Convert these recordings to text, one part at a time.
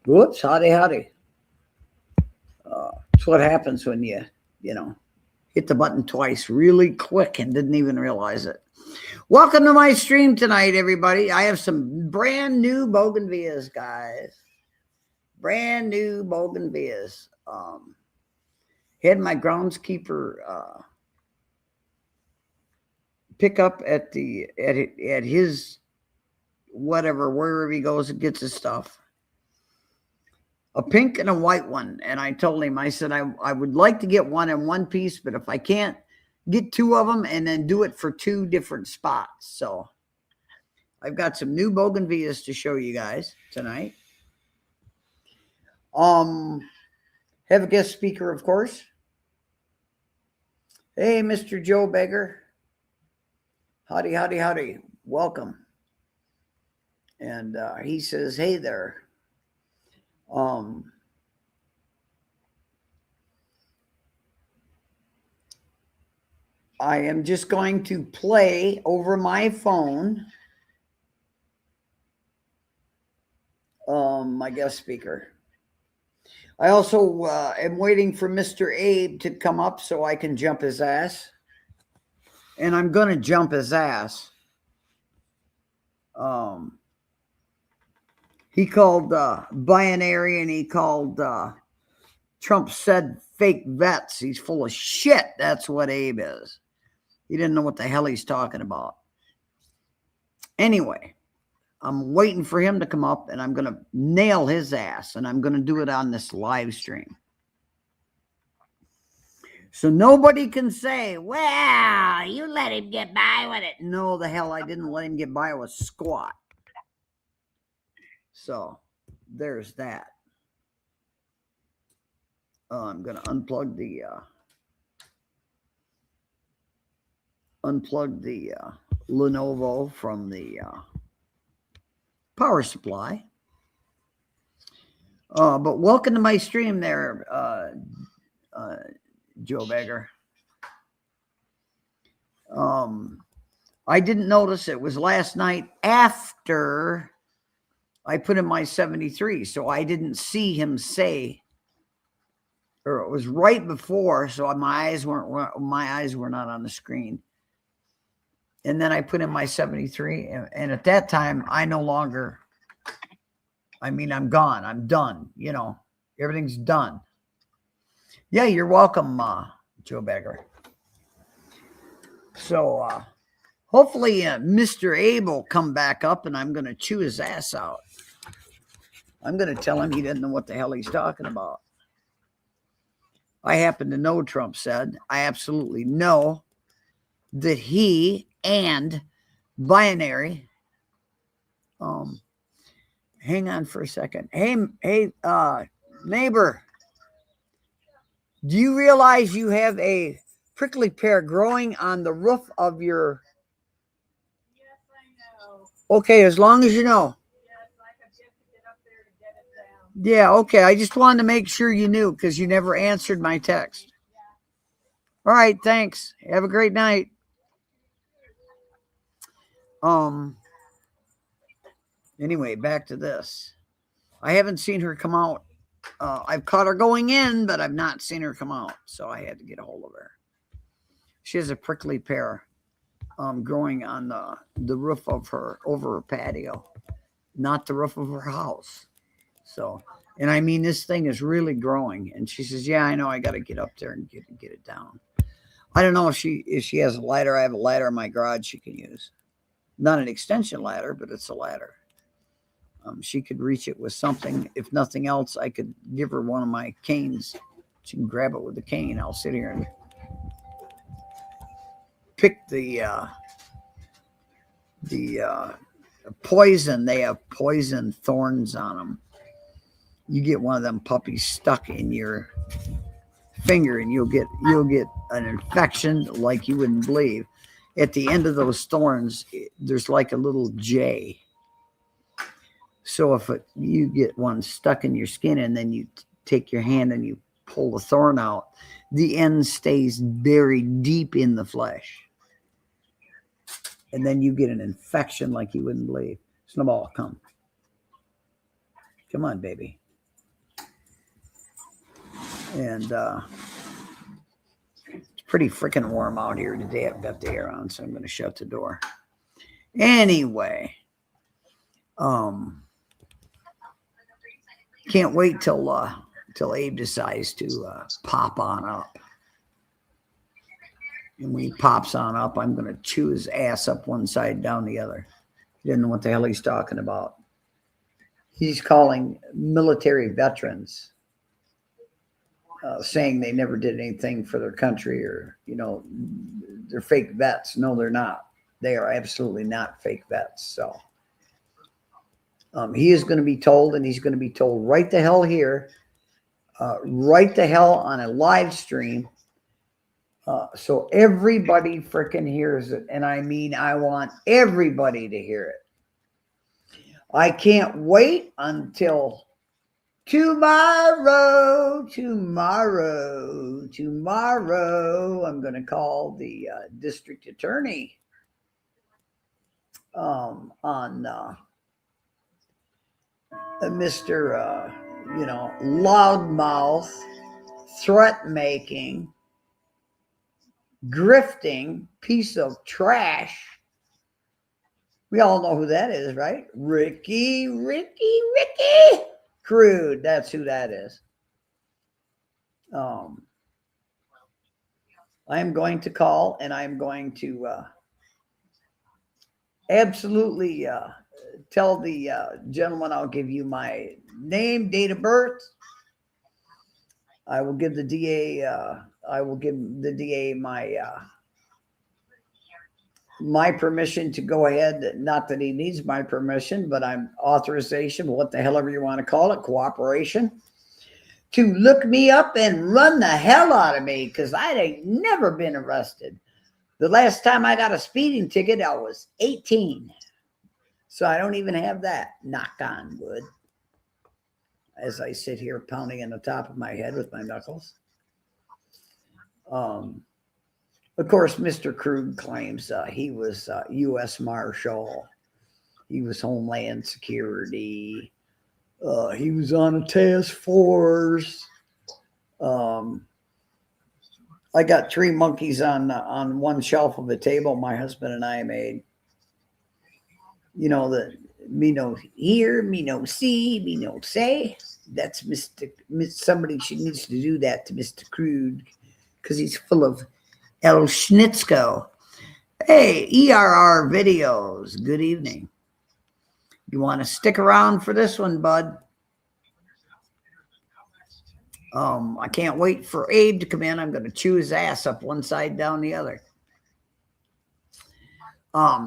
Whoops, howdy, howdy. It's what happens when you hit the button twice really quick and didn't even realize it. Welcome to my stream tonight, everybody. I have some brand new Bougainvilleas, guys. Brand new Bougainvilleas. Had my groundskeeper pick up at his whatever, wherever he goes and gets his stuff. A pink and a white one. And I told him, I said, I would like to get one in one piece, but if I can't, get two of them and then do it for two different spots. So I've got some new Bougainvilleas to show you guys tonight. Have a guest speaker, of course. Hey, Mr. Joe Beggar. Howdy, howdy, howdy. Welcome. And he says, hey there. I am just going to play over my phone my guest speaker. I also am waiting for Mr. Abe to come up so I can jump his ass. And I'm going to jump his ass. He called binary and he called Trump said fake vets. He's full of shit. That's what Abe is. He didn't know what the hell he's talking about. Anyway, I'm waiting for him to come up and I'm going to nail his ass and I'm going to do it on this live stream. So nobody can say, well, you let him get by with it. No, the hell, I didn't let him get by with squat. So there's that. I'm going to unplug the Lenovo from the power supply. But welcome to my stream there, Joe Beggar. I didn't notice it was last night after I put in my 73, so I didn't see him say, or it was right before, so my eyes were not on the screen. And then I put in my 73, and at that time, I'm gone. I'm done. You know, everything's done. Yeah, you're welcome, Joe Beggar. So hopefully Mr. Abe will come back up, and I'm going to chew his ass out. I'm going to tell him he doesn't know what the hell he's talking about. I happen to know, Trump said. I absolutely know that he and binary. Hang on for a second. Hey, neighbor. Do you realize you have a prickly pear growing on the roof of your... Yes, I know. Okay, as long as you know. Yes, I have yet to get up there to get it down. Yeah, okay. I just wanted to make sure you knew because you never answered my text. Yeah. All right, thanks. Have a great night. Anyway, back to this. I haven't seen her come out. I've caught her going in, but I've not seen her come out, so I had to get a hold of her. She has a prickly pear growing on the roof of over her patio, not the roof of her house. So, and I mean, this thing is really growing. And she says, yeah, I know, I got to get up there and get it down. I don't know if she has a ladder. I have a ladder in my garage she can use. Not an extension ladder, but it's a ladder. She could reach it with something. If nothing else, I could give her one of my canes. She can grab it with the cane. I'll sit here and pick the poison. They have poison thorns on them. You get one of them puppies stuck in your finger, and you'll get an infection like you wouldn't believe. At the end of those thorns, there's like a little J. So if you get one stuck in your skin and then you take your hand and you pull the thorn out, the end stays buried deep in the flesh. And then you get an infection like you wouldn't believe. Snowball, come. Come on, baby. And it's pretty freaking warm out here today. I've got the air on, so I'm going to shut the door. Anyway, can't wait till Abe decides to pop on up. And when he pops on up, I'm going to chew his ass up one side, down the other. He doesn't know what the hell he's talking about. He's calling military veterans, saying they never did anything for their country, or, you know, they're fake vets. No, they're not. They are absolutely not fake vets. So he is going to be told, and he's going to be told right the hell here, right the hell on a live stream, so everybody freaking hears it. And I mean, I want everybody to hear it. I can't wait until tomorrow. I'm going to call the district attorney on Mr. You know, loudmouth, threat making, grifting piece of trash. We all know who that is, right? Ricky Crude. That's who that is. I'm going to call, and I'm going to absolutely tell the gentleman, I'll give you my name, date of birth. I will give the DA my permission to go ahead. Not that he needs my permission, but I'm authorization, what the hell ever you want to call it, cooperation, to look me up and run the hell out of me, because I ain't never been arrested. The last time I got a speeding ticket, I was 18. So I don't even have that. Knock on wood. As I sit here pounding in the top of my head with my knuckles. Of course, Mr. Krug claims he was U.S. Marshal. He was Homeland Security. He was on a task force. I got 3 monkeys on one shelf of a table my husband and I made. You know, the me no hear, me no see, me no say. That's somebody needs to do that to Mr. Krug, because he's full of El Schnitzko. Hey, ERR videos. Good evening. You want to stick around for this one, bud? I can't wait for Abe to come in. I'm going to chew his ass up one side, down the other.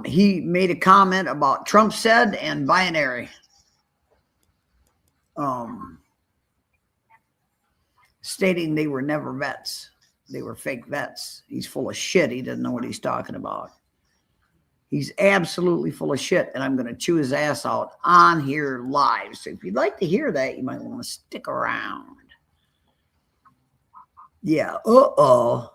He made a comment about Trump said and binary. Stating they were never vets. They were fake vets. He's full of shit. He doesn't know what he's talking about. He's absolutely full of shit, and I'm going to chew his ass out on here live. So if you'd like to hear that, you might want to stick around. Yeah. Uh-oh.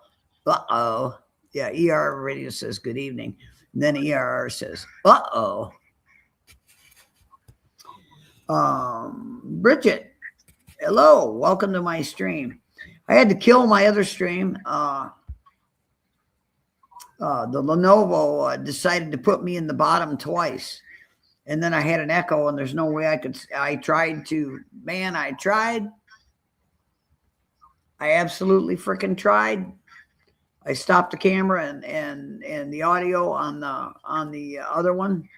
Yeah, ER Radio says good evening. And then ERR says, uh-oh. Bridget, hello. Welcome to my stream. I had to kill my other stream. The Lenovo decided to put me in the bottom twice. And then I had an echo, and there's no way I tried. I absolutely freaking tried. I stopped the camera and the audio on the other one,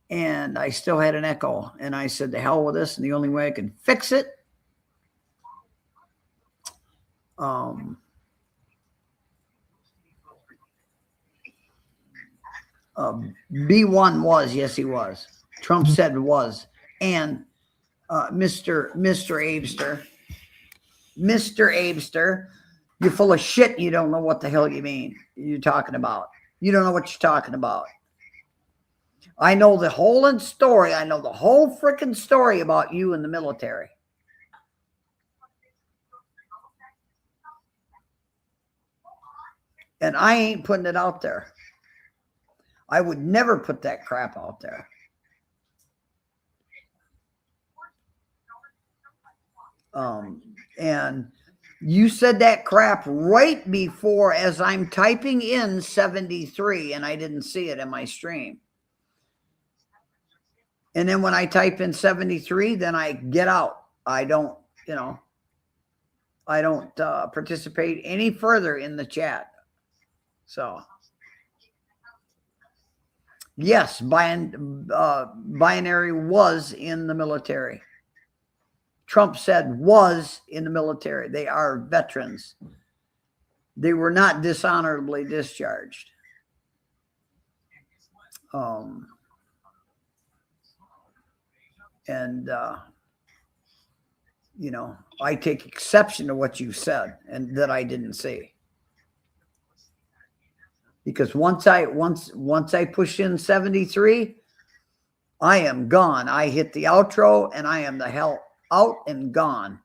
and I still had an echo. And I said, "The hell with this!" And the only way I could fix it, B1 was, yes, he was. Trump said was, and Mr. Abster, you're full of shit. You don't know what the hell you're talking about. You don't know what you're talking about. I know the whole story. I know the whole freaking story about you in the military. And I ain't putting it out there. I would never put that crap out there. And You said that crap right before as I'm typing in 73 and I didn't see it in my stream. And then when I type in 73, then I get out. I don't, I don't participate any further in the chat. So, yes, binary was in the military. Trump said was in the military. They are veterans. They were not dishonorably discharged. I take exception to what you said and that I didn't see. Because once I push in 73, I am gone. I hit the outro and I am the hell out and gone.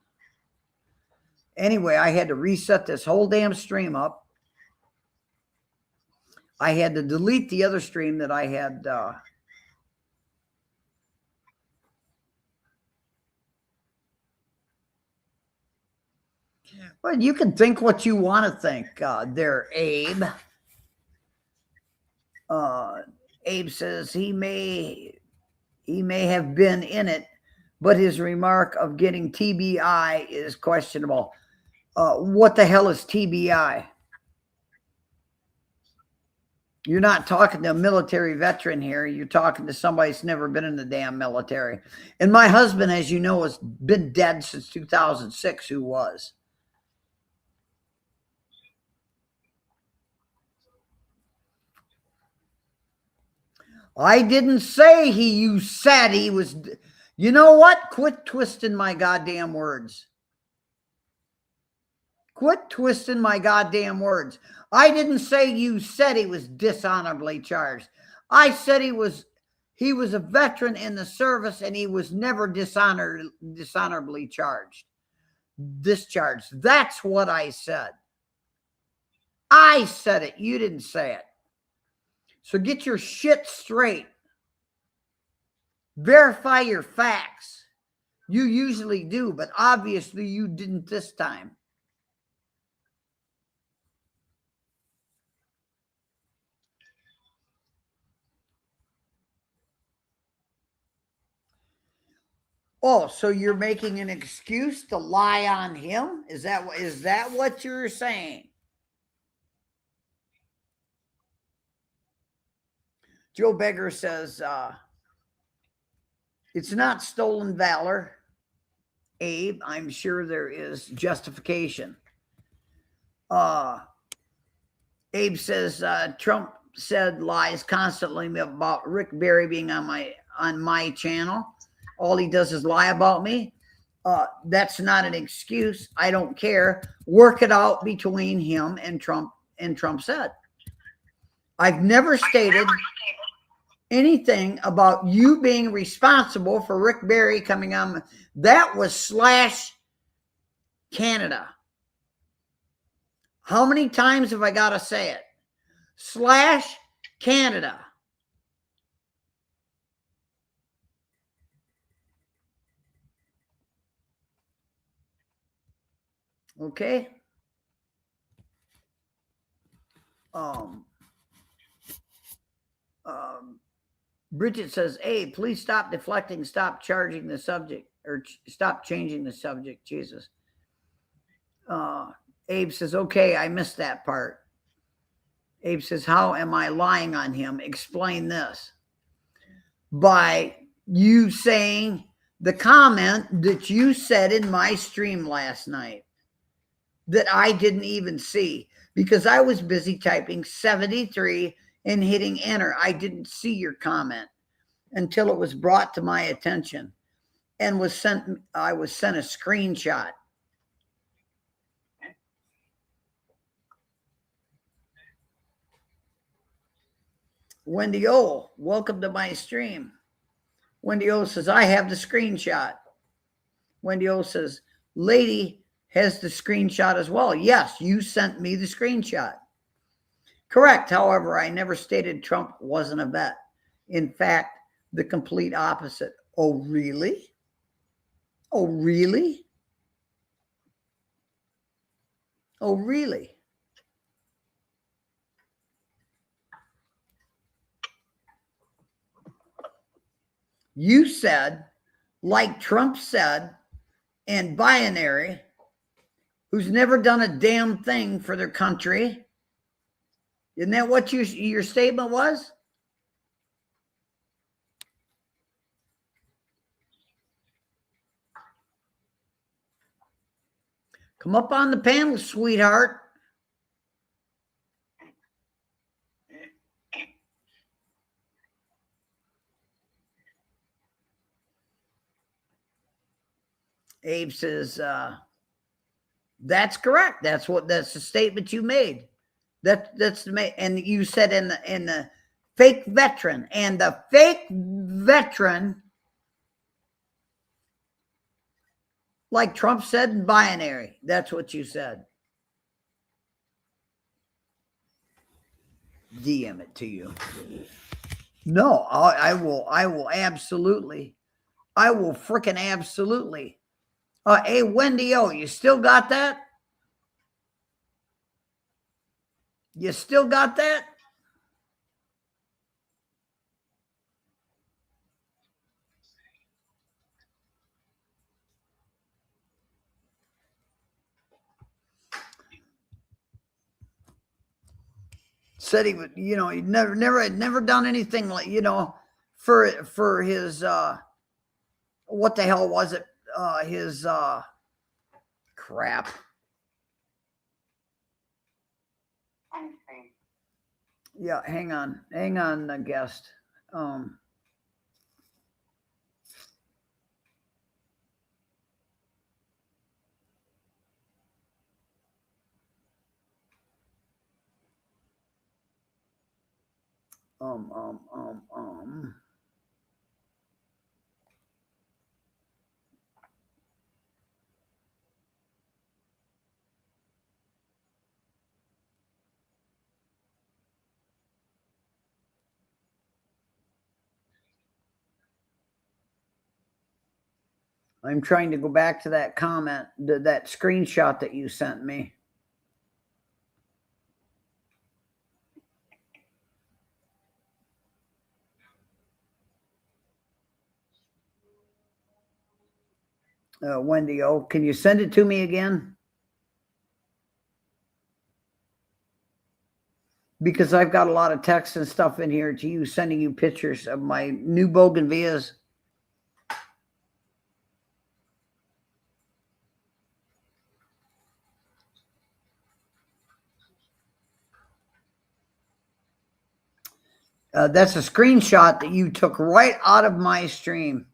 Anyway, I had to reset this whole damn stream up. I had to delete the other stream that I had well, you can think what you want to think there, Abe. Abe says he may have been in it, but his remark of getting TBI is questionable. What the hell is TBI? You're not talking to a military veteran here. You're talking to somebody that's never been in the damn military. And my husband, as you know, has been dead since 2006, who was. I didn't say you said he was. You know what? Quit twisting my goddamn words. Quit twisting my goddamn words. I didn't say you said he was dishonorably charged. I said he was a veteran in the service and he was never dishonorably discharged. That's what I said. I said it. You didn't say it. So get your shit straight. Verify your facts. You usually do, but obviously you didn't this time. Oh, so you're making an excuse to lie on him? Is that what you're saying? Joe Beggar says, it's not stolen valor, Abe. I'm sure there is justification. Abe says, Trump said lies constantly about Rick Barry being on my channel. All he does is lie about me. That's not an excuse. I don't care. Work it out between him and Trump. And Trump said, I've never stated anything about you being responsible for Rick Barry coming on. That was slash Canada. How many times have I got to say it? Slash Canada. Okay. Bridget says, hey, please stop deflecting, stop charging the subject, or stop changing the subject, Jesus. Abe says, okay, I missed that part. Abe says, how am I lying on him? Explain this. By you saying the comment that you said in my stream last night that I didn't even see because I was busy typing 73 and hitting enter. I didn't see your comment until it was brought to my attention and I was sent a screenshot. Wendy O, welcome to my stream. Wendy O says, I have the screenshot. Wendy O says, lady has the screenshot as well. Yes, you sent me the screenshot. Correct. However, I never stated Trump wasn't a vet. In fact, the complete opposite. Oh, really? Oh, really? Oh, really? You said, like Trump said, and binary, who's never done a damn thing for their country. Isn't that what your statement was? Come up on the panel, sweetheart. Abe says, that's correct. That's the statement you made. That's the and you said in the fake veteran, and the fake veteran, like Trump said, binary. That's what you said. DM it to you. No, I will absolutely. I will freaking absolutely. Hey, Wendy O, you still got that? You still got that? Said he would, he'd never done anything like, for his, what the hell was it? His, crap. Yeah, hang on, guest. I'm trying to go back to that comment, that screenshot that you sent me. Wendy O, can you send it to me again? Because I've got a lot of text and stuff in here to you, sending you pictures of my new Bougainvilleas. That's a screenshot that you took right out of my stream.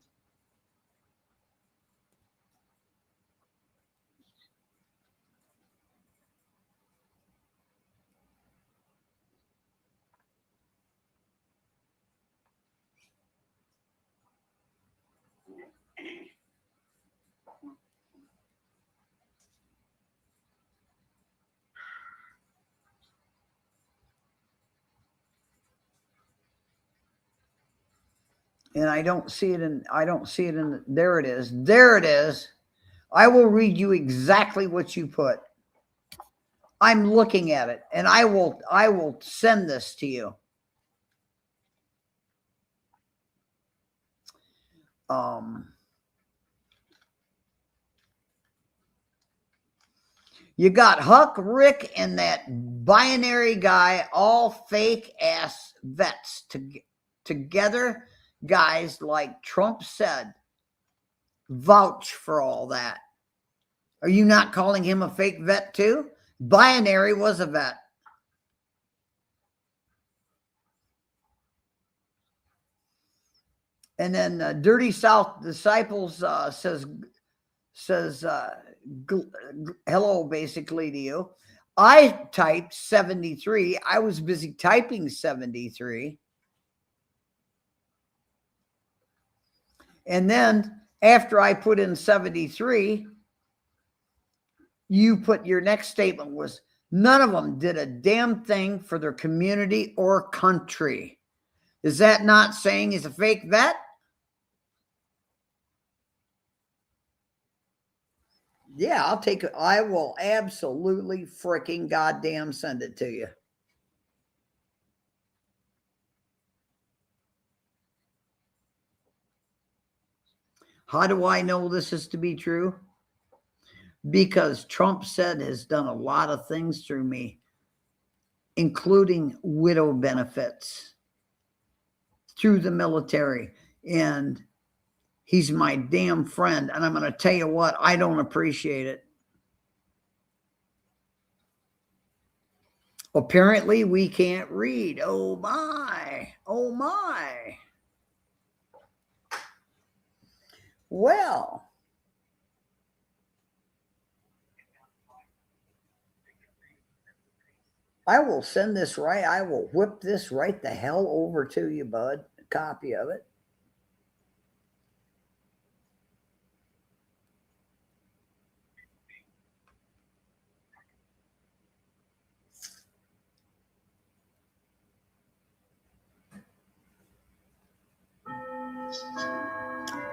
And I don't see it in, there it is. There it is. I will read you exactly what you put. I'm looking at it, and I will send this to you. You got Huck, Rick, and that binary guy, all fake ass vets together. Guys, like Trump said, vouch for all that. Are you not calling him a fake vet too? Binary was a vet. And then Dirty South Disciples says hello basically to you. I typed 73. I was busy typing 73. And then after I put in 73, you put your next statement was, none of them did a damn thing for their community or country. Is that not saying he's a fake vet? Yeah, I'll take it. I will absolutely freaking goddamn send it to you. How do I know this is to be true? Because Trump said has done a lot of things through me, including widow benefits through the military. And he's my damn friend. And I'm going to tell you what, I don't appreciate it. Apparently, we can't read. Oh, my. Oh, my. Well, I will send this right. I will whip this right the hell over to you, bud. A copy of it.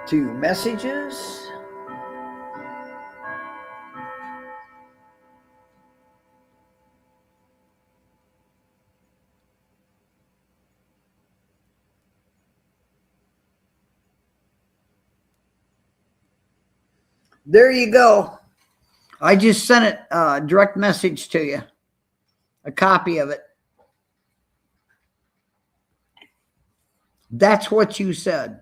To messages. There you go. I just sent it direct message to you. A copy of it. That's what you said.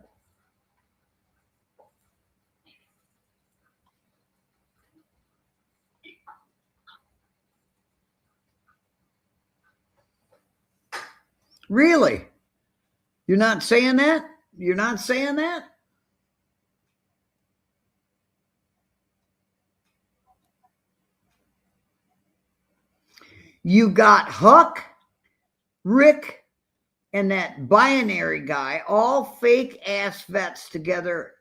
Really? You're not saying that? You're not saying that? You got Huck, Rick, and that binary guy, all fake ass vets together.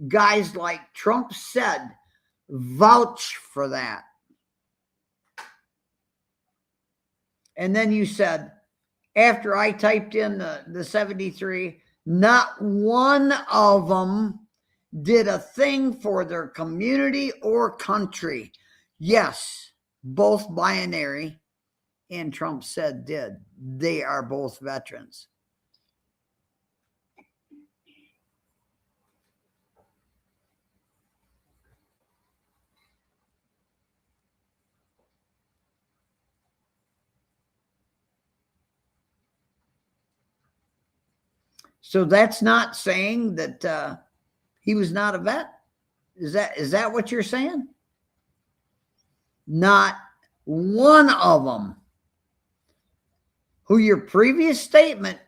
Guys like Trump said, vouch for that. And then you said, after I typed in the 73, not one of them did a thing for their community or country. Yes, both binary and Trump said did. They are both veterans. So that's not saying that he was not a vet. Is that what you're saying? Not one of them. Who your previous statement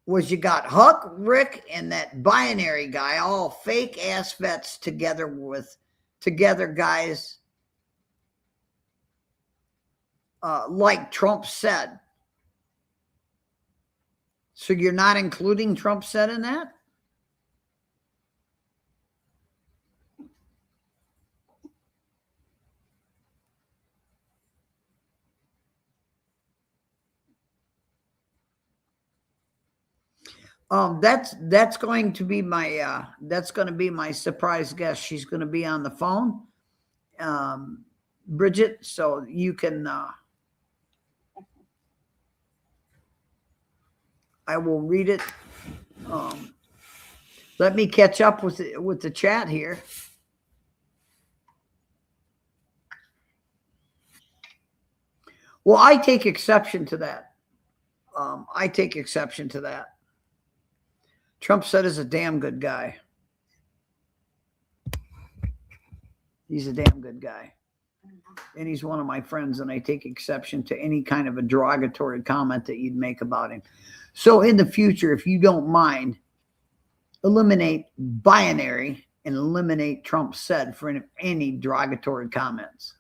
was you got Huck, Rick, and that binary guy, all fake ass vets together guys like Trump said. So you're not including Trump said in that? That's going to be my surprise guest. She's going to be on the phone, Bridget. So you can. I will read it. Let me catch up with the chat here. Well, I take exception to that. I take exception to that. Trump said is a damn good guy. He's a damn good guy. And he's one of my friends, and I take exception to any kind of a derogatory comment that you'd make about him. So in the future, if you don't mind, eliminate binary and eliminate Trump said for any derogatory comments.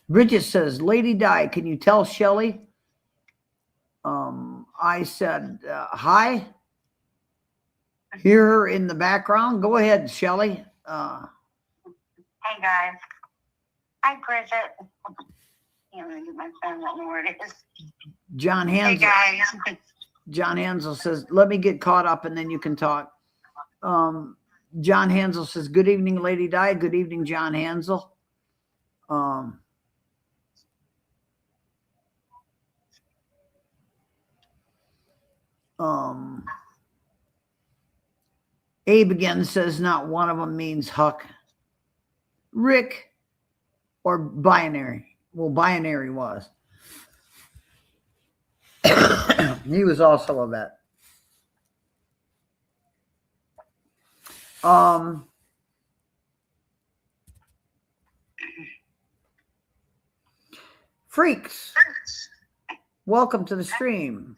Bridget says, Lady Di, can you tell Shelly? I said, hi. Hear her in the background. Go ahead, Shelly. Hey, guys. Hi, Bridget. Can't really get my phone. I don't know where it is. John Hey Hansel. guys. John Hansel says, "Let me get caught up, and then you can talk." John Hansel says, "Good evening, Lady Di." Good evening, John Hansel. Abe again says, "Not one of them means Huck." Rick or binary. Well, binary was. He was also a vet. Freaks, welcome to the stream.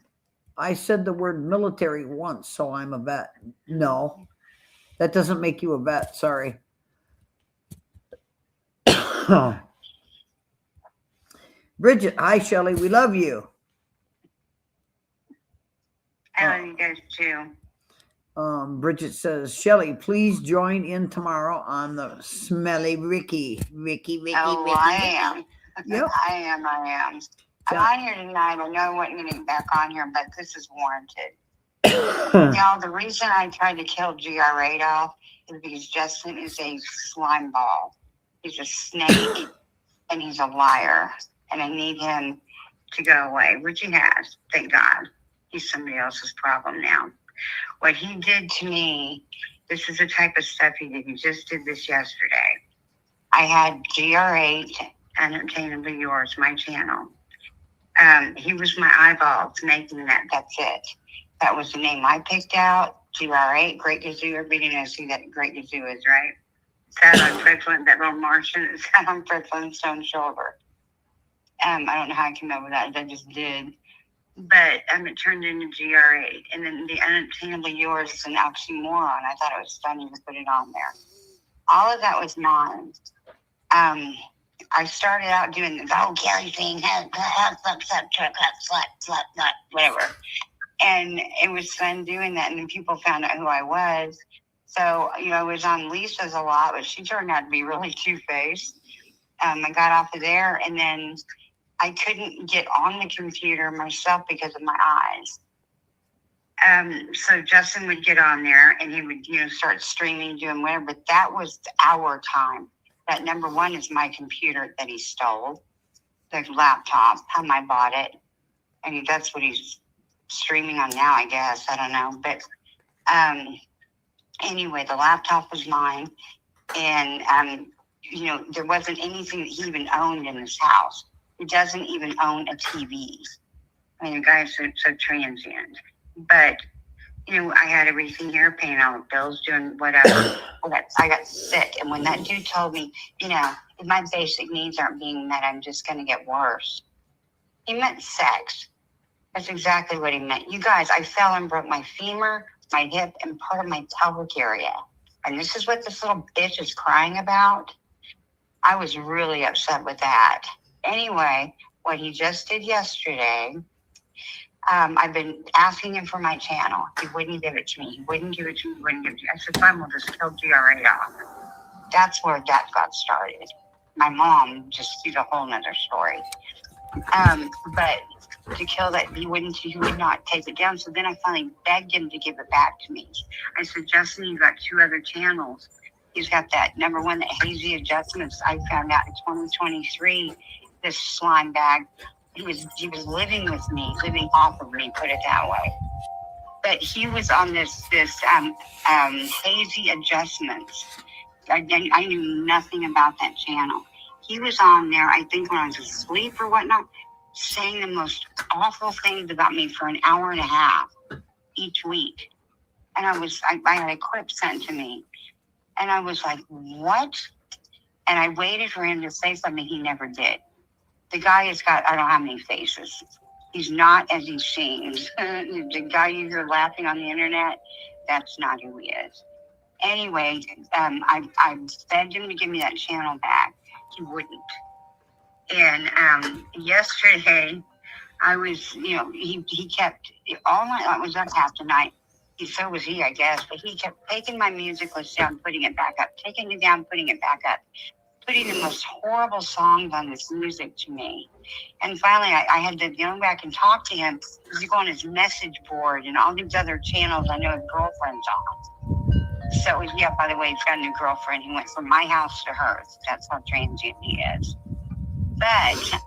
I said the word military once, so I'm a vet. No, that doesn't make you a vet. Sorry. Bridget, hi, Shelley. We love you. I love you guys too. Bridget says, "Shelley, please join in tomorrow on the Smelly Ricky. Ricky. Oh, Ricky. I am. Yep. I am. I'm on here tonight. I know I wasn't going to get back on here, but this is warranted. Y'all, the reason I tried to kill GR8 off is because Justin is a slime ball. He's a snake, and he's a liar. And I need him to go away, which he has, thank God. He's somebody else's problem now. What he did to me, this is the type of stuff he did. He just did this yesterday. I had GR8, Unobtainably Yours, my channel. He was my eyeballs making that. That's it. That was the name I picked out. GR8, Great Gazoo. Everybody knows who that Great Gazoo is, right? Sat on Fredflint, that little Martian that sat on Fredflint's stone shoulder. I don't know how I came up with that. I just did. But it turned into GR8. And then the Unobtainably Yours is an oxymoron. I thought it was funny to put it on there. All of that was mine. I started out doing the Gary thing, whatever. And it was fun doing that. And then people found out who I was. So, I was on Lisa's a lot, but she turned out to be really two-faced. I got off of there, and then I couldn't get on the computer myself because of my eyes. So Justin would get on there, and he would, start streaming, doing whatever. But that was our time. That number one is my computer that he stole, the laptop. How I bought it. That's what he's streaming on now, I guess. I don't know. But anyway, the laptop was mine. And, there wasn't anything that he even owned in this house. He doesn't even own a TV. The guy is so transient. But, I had everything here, paying all the bills, doing whatever. I got sick. And when that dude told me, if my basic needs aren't being met, I'm just going to get worse. He meant sex. That's exactly what he meant. You guys, I fell and broke my femur, my hip, and part of my pelvic area. And this is what this little bitch is crying about. I was really upset with that. Anyway, what he just did yesterday, I've been asking him for my channel. He wouldn't give it to me. I said, fine, we'll just kill GR8 off. That's where that got started. My mom just did a whole nother story. But to kill that, he would not take it down. So then I finally begged him to give it back to me. I said, Justin, you've got two other channels. He's got that number one, that hazy adjustments. I found out in 2023, this slime bag, he was living with me, living off of me, put it that way. But he was on this hazy adjustments. I knew nothing about that channel. He was on there, I think when I was asleep or whatnot, saying the most awful things about me for an hour and a half each week. And I had a clip sent to me. And I was like, what? And I waited for him to say something. He never did. The guy has got, I don't know how many faces. He's not as he seems. The guy you hear laughing on the internet, that's not who he is. Anyway, I begged him to give me that channel back. He wouldn't. And yesterday, I was, he kept, all night, I was up half the night. So was he, I guess. But he kept taking my music list down, putting it back up, taking it down, putting it back up. putting the most horrible songs on this music to me. And finally, I had to go back and talk to him because you go on his message board and all these other channels I know his girlfriend's on. So, yeah, by the way, he's got a new girlfriend. He went from my house to hers. That's how transient he is. But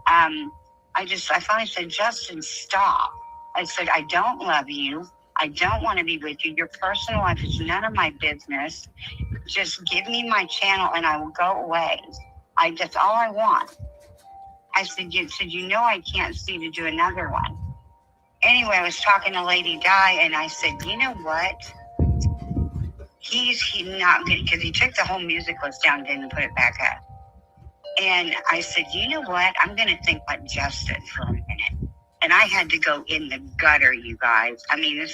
I finally said, Justin, stop. I said, I don't love you. I don't want to be with you. Your personal life is none of my business. Just give me my channel and I will go away. That's all I want. I said, you know I can't see to do another one. Anyway, I was talking to Lady Di and I said, you know what? He's not good because he took the whole music list down and didn't put it back up. And I said, you know what? I'm going to think like Justin for a minute. And I had to go in the gutter, you guys. I mean,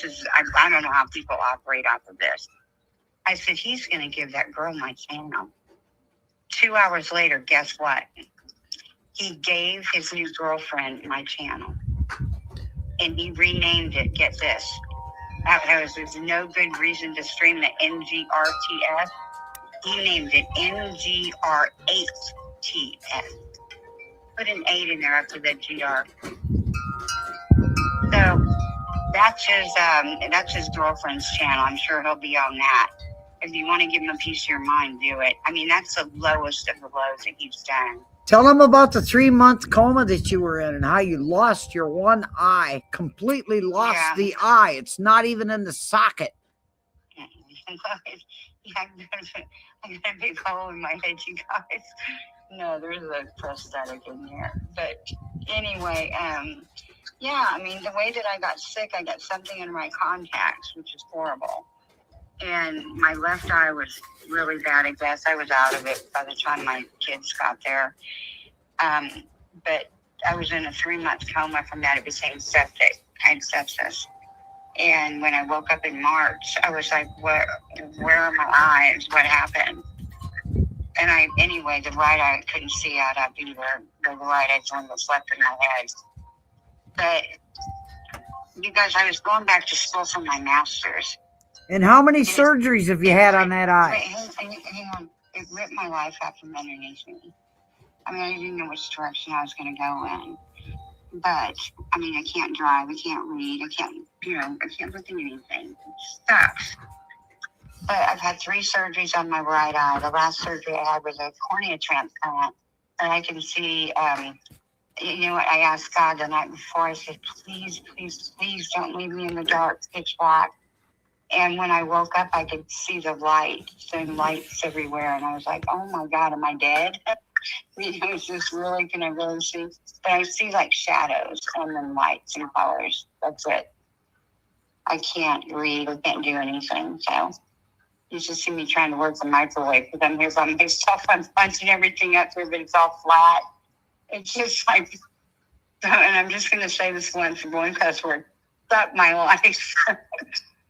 I don't know how people operate off of this. I said, he's going to give that girl my channel. 2 hours later, guess what? He gave his new girlfriend my channel. And he renamed it, get this. There's no good reason to stream the NGRTS. He named it NGR8TS. Put an 8 in there after the GR. So that's his girlfriend's channel. I'm sure he'll be on that. If you want to give him a piece of your mind, do it. I mean, that's the lowest of the lows that he's done. Tell him about the 3-month coma that you were in and how you lost your one eye, completely lost the eye. It's not even in the socket. I got a big hole in my head, you guys. No, there's a prosthetic in here. But anyway, yeah, I mean, the way that I got sick, I got something in my contacts, which is horrible. And my left eye was really bad. I guess I was out of it by the time my kids got there. But I was in a 3-month coma from that. It became septic. I had sepsis. And when I woke up in March, I was like, where are my eyes? What happened? And anyway, the right eye I couldn't see out of either. The right eye's one that's left in my head. But you guys, I was going back to school for my master's. And how many surgeries have you had on that eye? Hang on. It ripped my life out from underneath me. I mean, I didn't know which direction I was going to go in. But, I mean, I can't drive. I can't read. I can't look at anything. It sucks. But I've had 3 surgeries on my right eye. The last surgery I had was a cornea transplant. And I can see, you know what, I asked God the night before. I said, please, please, please don't leave me in the dark, pitch black. And when I woke up, I could see the lights everywhere. And I was like, oh, my God, am I dead? You know, it's just really, can I really see? But I see like shadows and then lights and colors. That's it. I can't read. I can't do anything. So you just see me trying to work the microwave because I'm here by myself. I'm punching everything up there, but it's all flat. It's just like, and I'm just going to say this once, one cuss word, fuck my life.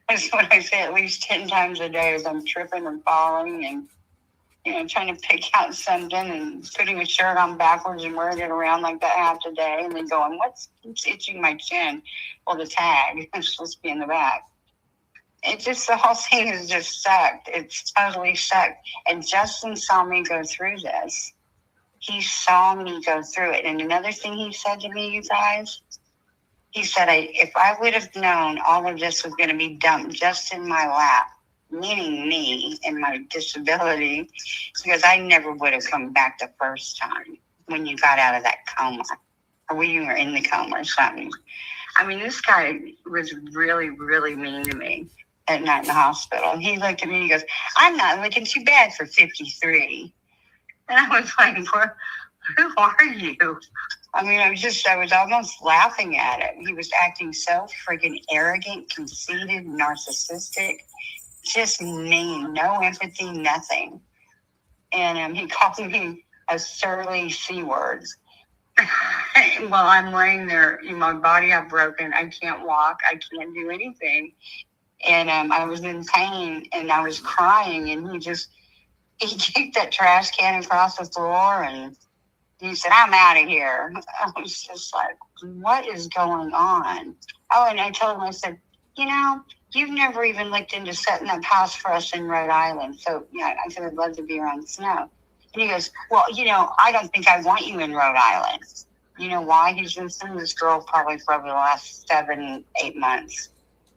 That's what I say at least 10 times a day as I'm tripping and falling and, you know, trying to pick out something and putting a shirt on backwards and wearing it around like that half the day and then going, what's itching my chin? Well, the tag. It's supposed to be in the back. It just, the whole thing has just sucked. It's totally sucked. And Justin saw me go through this. He saw me go through it. And another thing he said to me, you guys, he said, if I would have known all of this was going to be dumped just in my lap, meaning me and my disability, because I never would have come back the first time when you got out of that coma or when you were in the coma or something. I mean, this guy was really, really mean to me at night in the hospital. And he looked at me and he goes, I'm not looking too bad for 53. And I was like, who are you? I mean, I was almost laughing at him. He was acting so freaking arrogant, conceited, narcissistic, just mean, no empathy, nothing. And he called me a surly C word. While I'm laying there, my body got broken. I can't walk. I can't do anything. And I was in pain and I was crying. And he kicked that trash can across the floor and he said, I'm out of here. I was just like, what is going on? Oh, and I told him, I said, you know, you've never even looked into setting up house for us in Rhode Island. So, yeah, I said, I'd love to be around snow. And he goes, well, I don't think I want you in Rhode Island. You know why? He's been seeing this girl probably for over the last 7, 8 months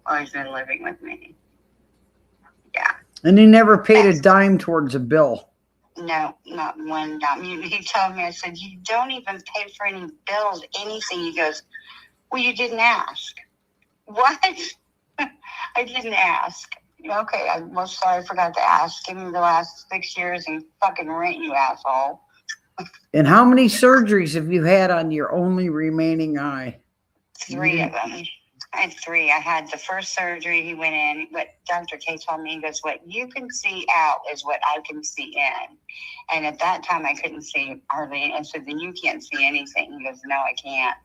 while he's been living with me. Yeah. And he never paid a dime towards a bill. No, not one dime. He told me, I said, you don't even pay for any bills, anything. He goes, well, you didn't ask. What? I didn't ask. Okay, I'm sorry, I forgot to ask. Give me the last 6 years and fucking rent, you asshole. And how many surgeries have you had on your only remaining eye? 3 of them. I had 3. I had the first surgery. He went in. What Dr. K told me, he goes, what you can see out is what I can see in. And at that time, I couldn't see hardly. And I said, then you can't see anything. He goes, no, I can't.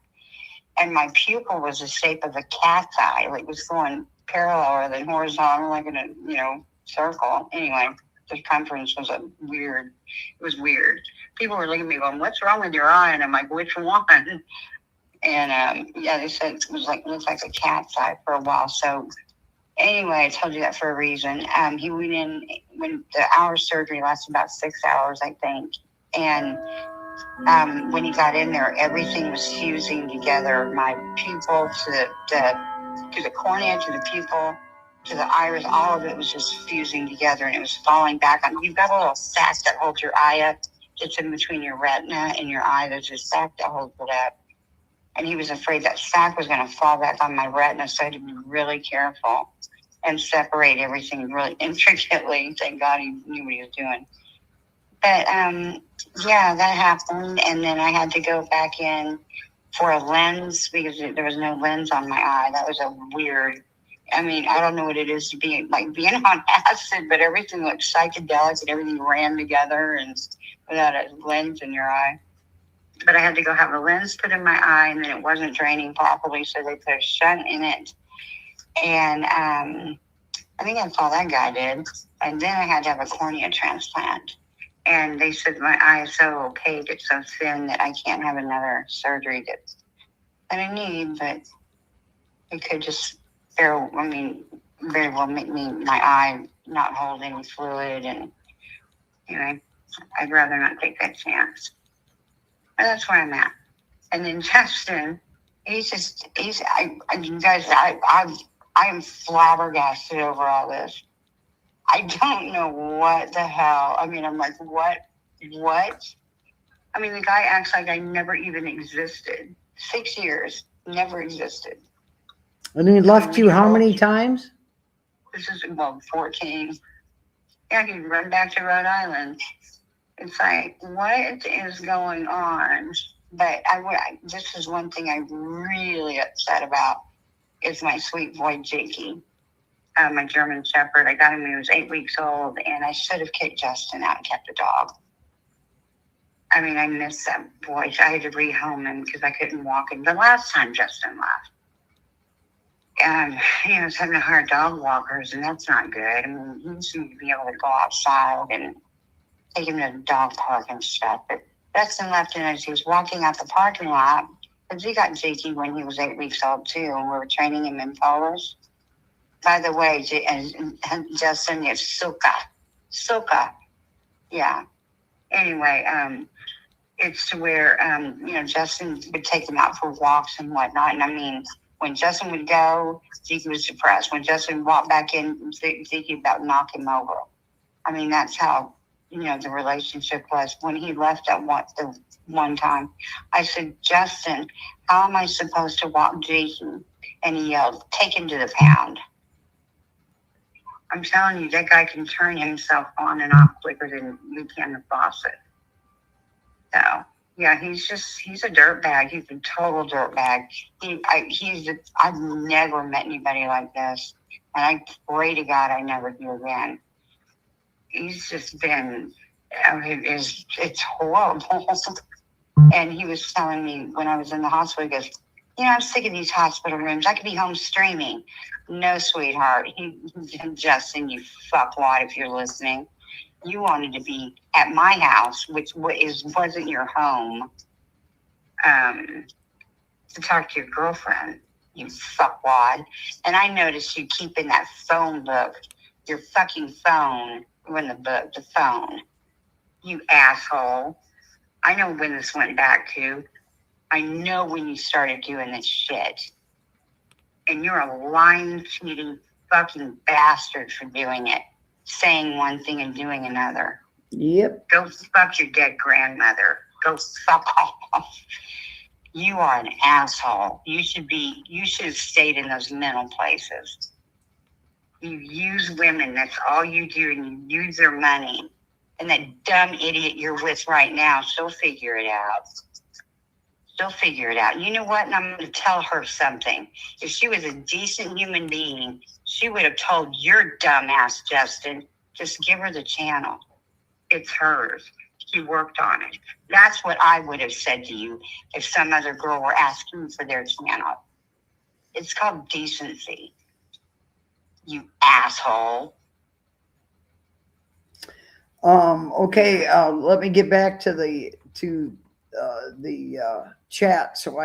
And my pupil was the shape of a cat's eye. Like, it was going parallel or then horizontal, like in a, circle. Anyway, the circumference was weird. It was weird. People were looking at me going, what's wrong with your eye? And I'm like, which one? And they said it was looked like a cat's eye for a while. So anyway, I told you that for a reason. He went in when the hour surgery lasted about 6 hours, I think. And when he got in there, everything was fusing together. My pupil to the cornea, to the pupil, to the iris, all of it was just fusing together, and it was falling back. You've got a little sac that holds your eye up. It's in between your retina and your eye. There's a sac that holds it up. And he was afraid that sac was going to fall back on my retina, so I had to be really careful and separate everything really intricately. Thank God he knew what he was doing. But, that happened. And then I had to go back in for a lens because there was no lens on my eye. That was a weird, I don't know what it is to be like being on acid, but everything looked psychedelic and everything ran together and without a lens in your eye. But I had to go have a lens put in my eye, and then it wasn't draining properly, so they put a shunt in it. And I think that's all that guy did. And then I had to have a cornea transplant. And they said my eye is so opaque, it's so thin that I can't have another surgery that I need, but it could just very well make my eye not hold any fluid. And anyway, I'd rather not take that chance. But that's where I'm at. And then Justin, I am flabbergasted over all this. I don't know what the hell. I'm like, what? The guy acts like I never even existed. 6 years, never existed. And he left you how many times? This is, 14. Yeah, he'd run back to Rhode Island. It's like, what is going on? But this is one thing I'm really upset about is my sweet boy, Jakey. My German Shepherd. I got him when he was 8 weeks old, and I should have kicked Justin out and kept a dog. I miss that boy. I had to rehome him because I couldn't walk him. The last time Justin left, he was having to hire dog walkers, and that's not good. He needs to be able to go outside and take him to the dog park and stuff. But Justin left, and as he was walking out the parking lot, because we got Jakey when he was 8 weeks old too, and we were training him in polos. By the way, Justin is Suka. Yeah. Anyway, it's to where, Justin would take him out for walks and whatnot. And when Justin would go, Zeke was depressed. When Justin walked back in, Zeke about knock him over. That's how, the relationship was. When he left the one time, I said, Justin, how am I supposed to walk Jason? And he yelled, take him to the pound. I'm telling you, that guy can turn himself on and off quicker than you can the faucet. So, yeah, he's a dirtbag. He's a total dirtbag. I've never met anybody like this. And I pray to God I never do again. He's just been, it's horrible. And he was telling me when I was in the hospital, he goes, I'm sick of these hospital rooms. I could be home streaming. No, sweetheart. Justin, you fuckwad, if you're listening. You wanted to be at my house, which wasn't your home, to talk to your girlfriend, you fuckwad. And I noticed you keeping that phone book, your fucking phone, the phone. You asshole. I know when this went back to. I know when you started doing this shit. And you're a lying, cheating, fucking bastard for doing it. Saying one thing and doing another. Yep. Go fuck your dead grandmother. Go fuck off. You are an asshole. You should have stayed in those mental places. You use women, that's all you do, and you use their money. And that dumb idiot you're with right now, she'll figure it out. She'll figure it out. You know what? And I'm going to tell her something. If she was a decent human being, she would have told your dumb ass, Justin, just give her the channel. It's hers. She worked on it. That's what I would have said to you if some other girl were asking for their channel. It's called decency. You asshole. Okay, let me get back to the chat so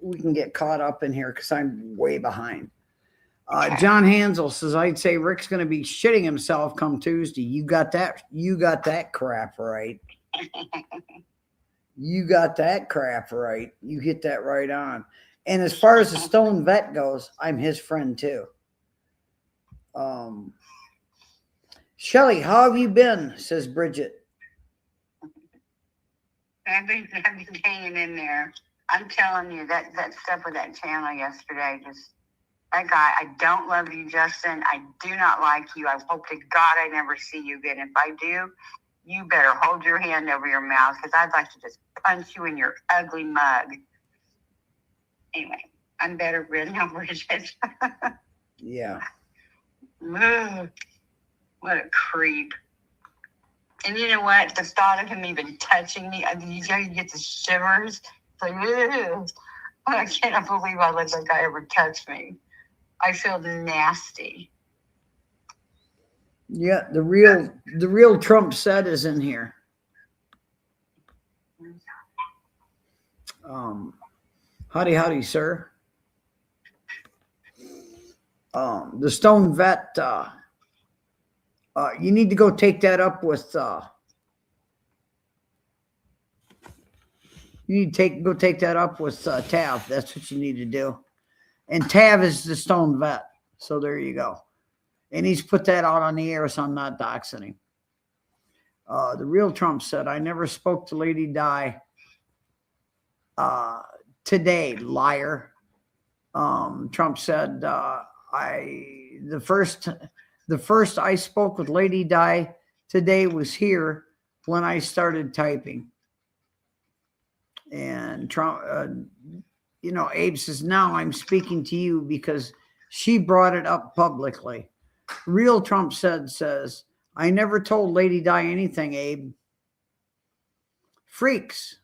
we can get caught up in here because I'm way behind. Okay. John Hansel says, I'd say Rick's going to be shitting himself come Tuesday. You got that crap right. You got that crap right. You hit that right on. And as far as the Stone Vet goes, I'm his friend too. Shelly, how have you been? Says Bridget. I've been hanging in there. I'm telling you, that stuff with that channel yesterday, that guy, I don't love you, Justin. I do not like you. I hope to God I never see you again. If I do, you better hold your hand over your mouth because I'd like to just punch you in your ugly mug. Anyway, I'm better rid now, Bridget. Yeah. Ugh, what a creep. And you know what? The thought of him even touching me, I mean, you get the shivers. It's like, ugh. I cannot believe I let that guy ever touch me. I feel nasty. Yeah, the real Trump set is in here. Howdy, sir. The Stone Vet, you need to go take that up with go take that up with Tav. That's what you need to do. And Tav is the Stone Vet. So there you go. And he's put that out on the air, so I'm not doxing him. The real Trump said, I never spoke to Lady Di today, liar. Trump said, the first I spoke with Lady Di today was here when I started typing. And Trump, Abe says, now I'm speaking to you because she brought it up publicly. Real Trump says, I never told Lady Di anything, Abe. Freaks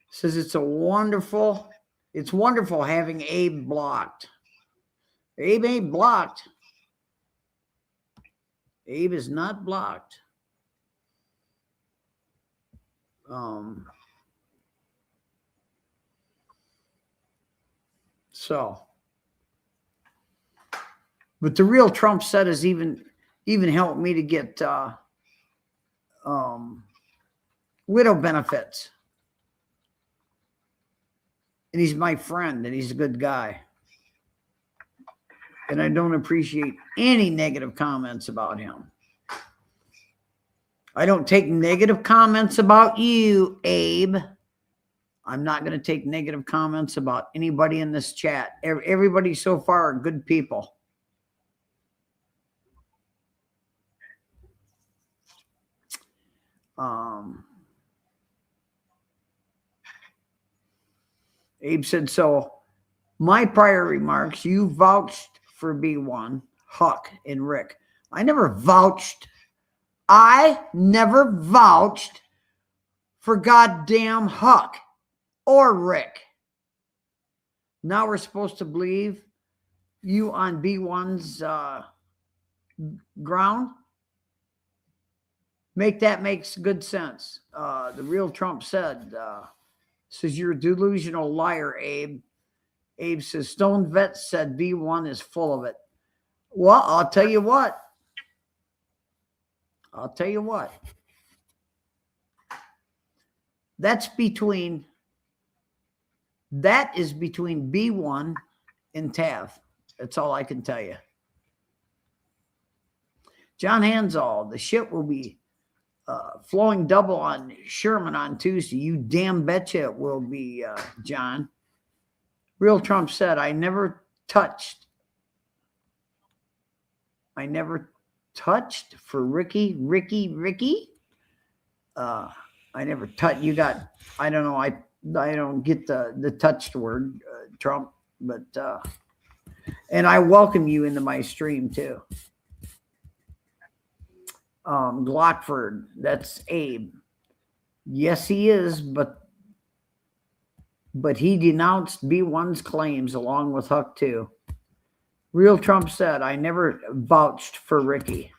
says it's wonderful having Abe blocked. Abe ain't blocked. Abe is not blocked. But the real Trump set has even helped me to get widow benefits. And he's my friend, and he's a good guy. And I don't appreciate any negative comments about him. I don't take negative comments about you, Abe. I'm not going to take negative comments about anybody in this chat. Everybody so far are good people. Abe said, so my prior remarks, you vouched for B1, Huck, and Rick. I never vouched for goddamn Huck or Rick. Now we're supposed to believe you on B1's ground? That makes good sense. The real Trump says you're a delusional liar, Abe. Abe says, Stone Vet said B1 is full of it. Well, I'll tell you what. That is between B1 and Tav. That's all I can tell you. John Hansall, the shit will be flowing double on Sherman on Tuesday. You damn betcha it will be, John. Real Trump said, I never touched for Ricky. I never touched. You got, I don't know. I don't get the touched word, Trump, but, and I welcome you into my stream too. Glockford, that's Abe. Yes, he is, but he denounced B1's claims along with Huck too. Real Trump said, I never vouched for Ricky.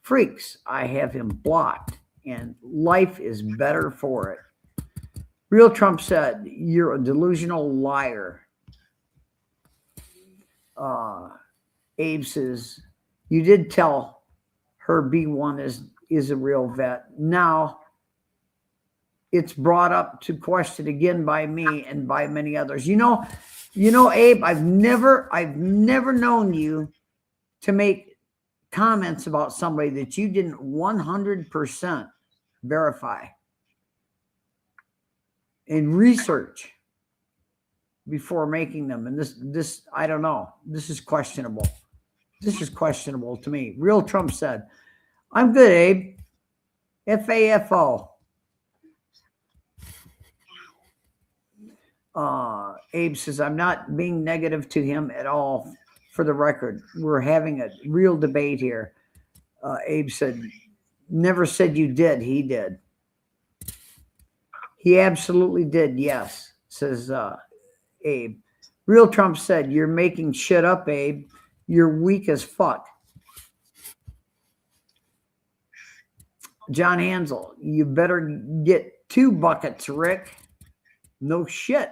Freaks, I have him blocked, and life is better for it. Real Trump said, you're a delusional liar. Abe says, you did tell her B1 is a real vet. Now it's brought up to question again by me and by many others. You know, Abe, I've never known you to make comments about somebody that you didn't 100% verify and research before making them. And this, I don't know. This is questionable. This is questionable to me. Real Trump said, I'm good, Abe. FAFO. Abe says, I'm not being negative to him at all. For the record, we're having a real debate here. Abe said, never said you did. He did. He absolutely did. Yes, says Abe. Real Trump said, you're making shit up, Abe. You're weak as fuck. John Hansel, you better get 2 buckets, Rick. No shit.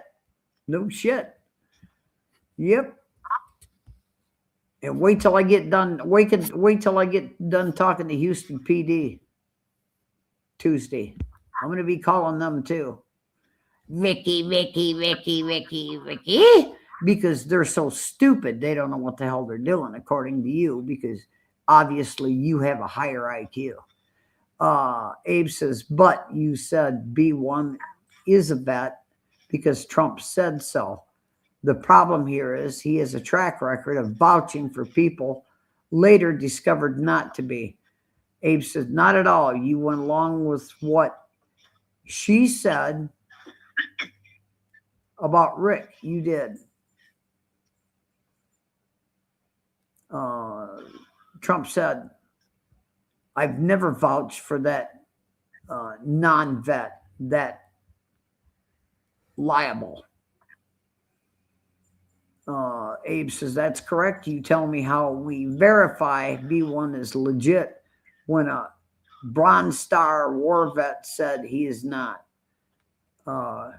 No shit. Yep. And wait till I get done. Wait till I get done talking to Houston PD Tuesday. I'm going to be calling them too. Ricky. Because they're so stupid. They don't know what the hell they're doing, according to you, because obviously you have a higher IQ. Abe says, but you said B1 is a vet because Trump said so. The problem here is he has a track record of vouching for people later discovered not to be. Abe says, not at all. You went along with what she said about Rick. You did. Trump said, I've never vouched for that non-vet, that liable. Abe says, that's correct. You tell me how we verify B1 is legit when a Bronze Star war vet said he is not. Well,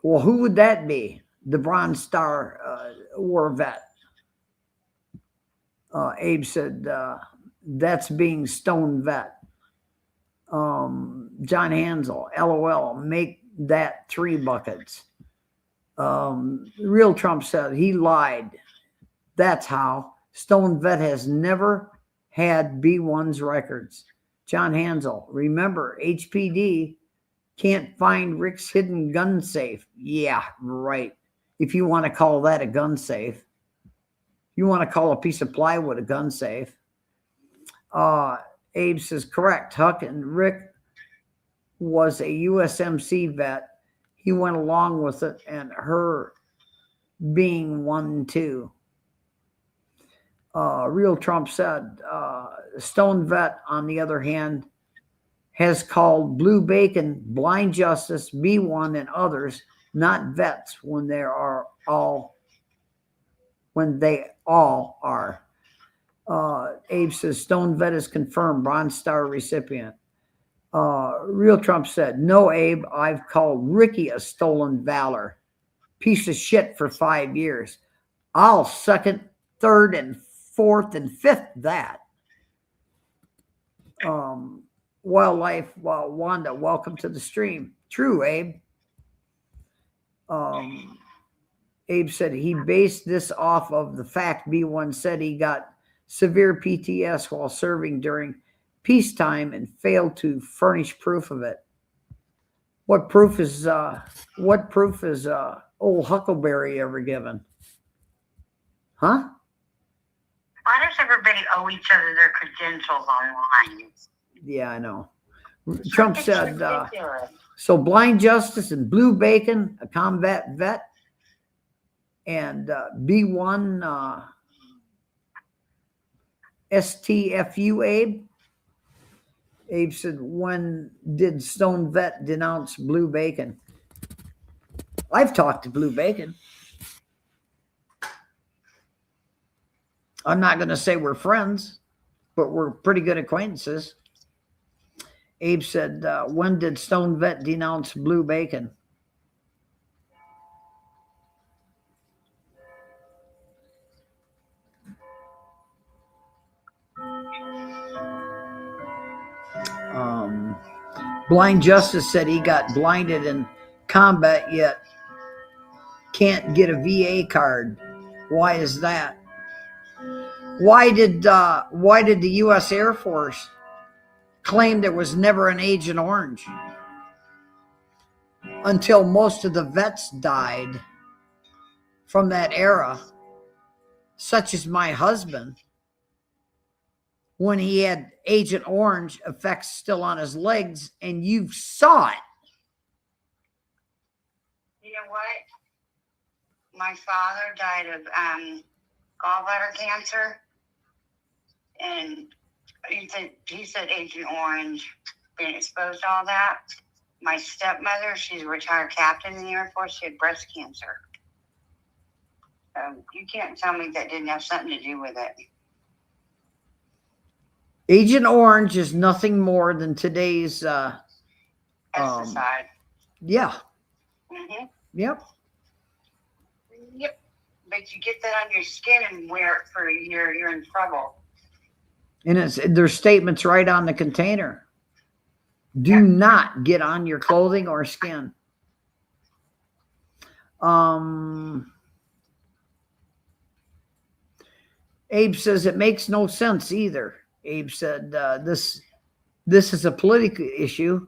who would that be? The Bronze Star war vet. Abe said, that's being stone vet. John Hansel, LOL, make that 3 buckets. Real Trump said he lied. That's how. Stone vet has never had B1's records. John Hansel, remember, HPD can't find Rick's hidden gun safe. Yeah, right. If you want to call that a gun safe. You want to call a piece of plywood a gun safe. Abe says, correct. Huck and Rick was a USMC vet. He went along with it, and her being one too. Real Trump said, Stone Vet, on the other hand, has called Blue Bacon, Blind Justice, B1, and others not vets when they all are. Abe says Stone Vet is confirmed, Bronze Star recipient. Real Trump said, no, Abe, I've called Ricky a stolen valor. Piece of shit for 5 years. I'll second, third, and fourth, and fifth that. Wildlife, Wanda, welcome to the stream. True, Abe. Abe said he based this off of the fact B1 said he got severe PTS while serving during peacetime and failed to furnish proof of it. What proof is old Huckleberry ever given? Huh? Why does everybody owe each other their credentials online? Yeah, I know. Trump said, so Blind Justice and Blue Bacon, a combat vet, and B1 STFU, Abe. Abe said, when did Stone Vet denounce Blue Bacon? I've talked to Blue Bacon. I'm not going to say we're friends, but we're pretty good acquaintances. Abe said, when did Stone Vet denounce Blue Bacon? Blind Justice said he got blinded in combat yet can't get a VA card. Why is that? Why did the U.S. Air Force claim there was never an Agent Orange until most of the vets died from that era, such as my husband, when he had Agent Orange effects still on his legs, and you saw it. You know what? My father died of gallbladder cancer, and he said Agent Orange, being exposed to all that. My stepmother, she's a retired captain in the Air Force, she had breast cancer. You can't tell me that didn't have something to do with it. Agent Orange is nothing more than today's Pesticide. Yeah. Mm-hmm. Yep. Yep. But you get that on your skin and wear it for a year, you're in trouble. And there's statements right on the container. Do not get on your clothing or skin. Abe says it makes no sense either. Abe said this is a political issue,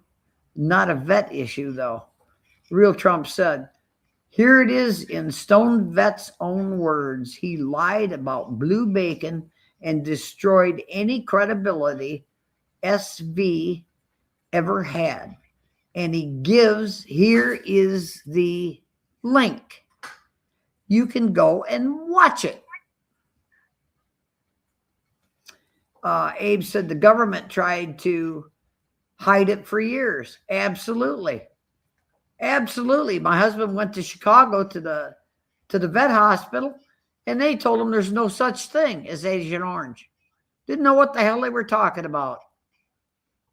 not a vet issue, though. Real Trump said, here it is in Stone Vet's own words. He lied about Blue Bacon and destroyed any credibility SV ever had. And he gives, here is the link. You can go and watch it. Abe said the government tried to hide it for years. Absolutely. Absolutely. My husband went to Chicago to the vet hospital, and they told him there's no such thing as Agent Orange. Didn't know what the hell they were talking about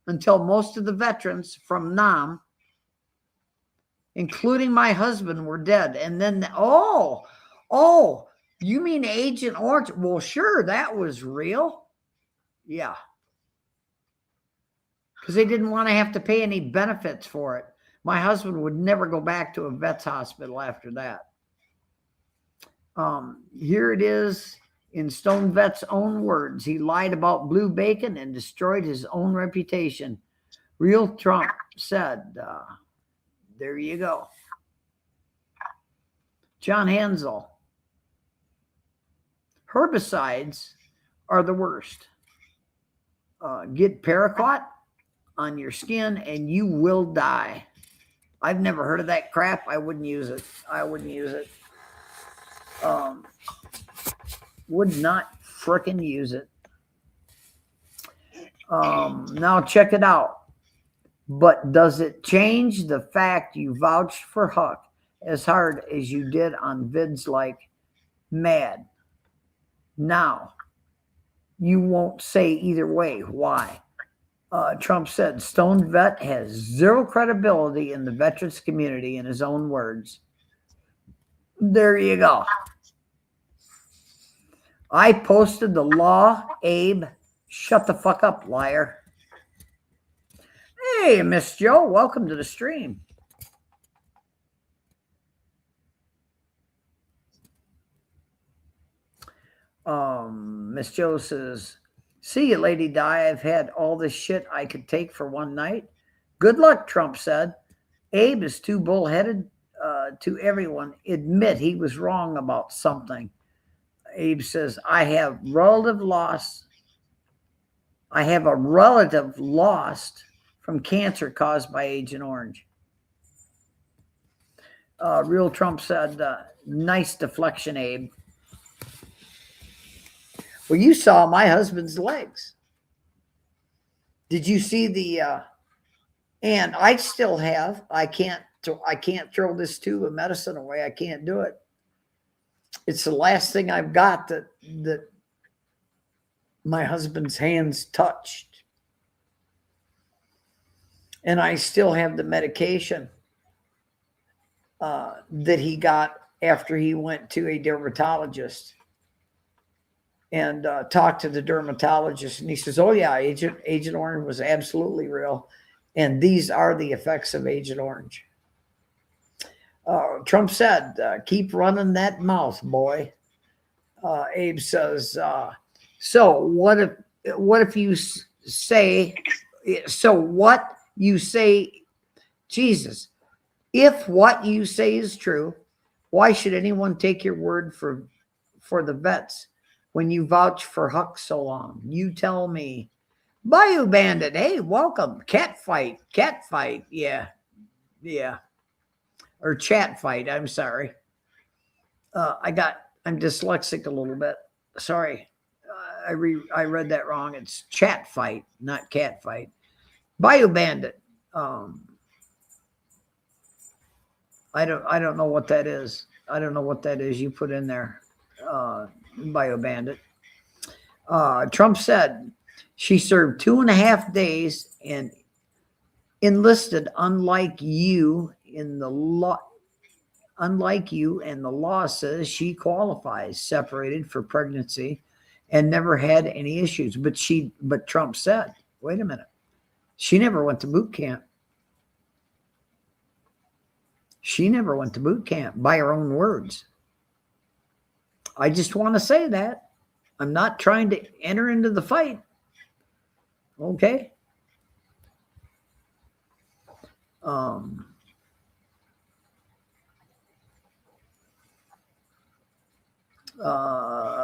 until most of the veterans from Nam, including my husband, were dead. And then, oh, you mean Agent Orange? Well, sure, that was real. Yeah. Because they didn't want to have to pay any benefits for it. My husband would never go back to a vet's hospital after that. Here it is in Stone Vet's own words. He lied about Blue Bacon and destroyed his own reputation. Real Trump said, there you go. John Hansel. Herbicides are the worst. Get paraquat on your skin and you will die. I've never heard of that crap. I wouldn't use it. Would not frickin' use it. Now check it out. But does it change the fact you vouched for Huck as hard as you did on vids like Mad? Now, you won't say either way. Why? Trump said Stone Vet has zero credibility in the veterans community, in his own words. There you go. I posted the law, Abe. Shut the fuck up, liar. Hey, Miss Joe, welcome to the stream. Miss Joe says, see you, Lady Di. I've had all this shit I could take for one night. Good luck, Trump said. Abe is too bullheaded to everyone. Admit he was wrong about something. Abe says, I have a relative lost from cancer caused by Agent Orange. Real Trump said, nice deflection, Abe. Well, you saw my husband's legs. Did you see the, and I still have, I can't throw this tube of medicine away. I can't do it. It's the last thing I've got that my husband's hands touched. And I still have the medication that he got after he went to a dermatologist and talked to the dermatologist. And he says, oh yeah, Agent Orange was absolutely real. And these are the effects of Agent Orange. Trump said, keep running that mouth, boy. Abe says, so what if you say, so what you say, Jesus, if what you say is true, why should anyone take your word for the vets when you vouch for Huck so long? You tell me. Bayou Bandit, hey, welcome. Cat fight. Yeah. Or chat fight, I'm sorry. I'm dyslexic a little bit. Sorry. I read that wrong. It's chat fight, not cat fight. Bayou Bandit. I don't know what that is. I don't know what that is you put in there. Bayou Bandit. Trump said she served 2.5 days and enlisted unlike you and the law says she qualifies, separated for pregnancy and never had any issues. But Trump said, wait a minute, she never went to boot camp. She never went to boot camp, by her own words. I just want to say that. I'm not trying to enter into the fight. Okay.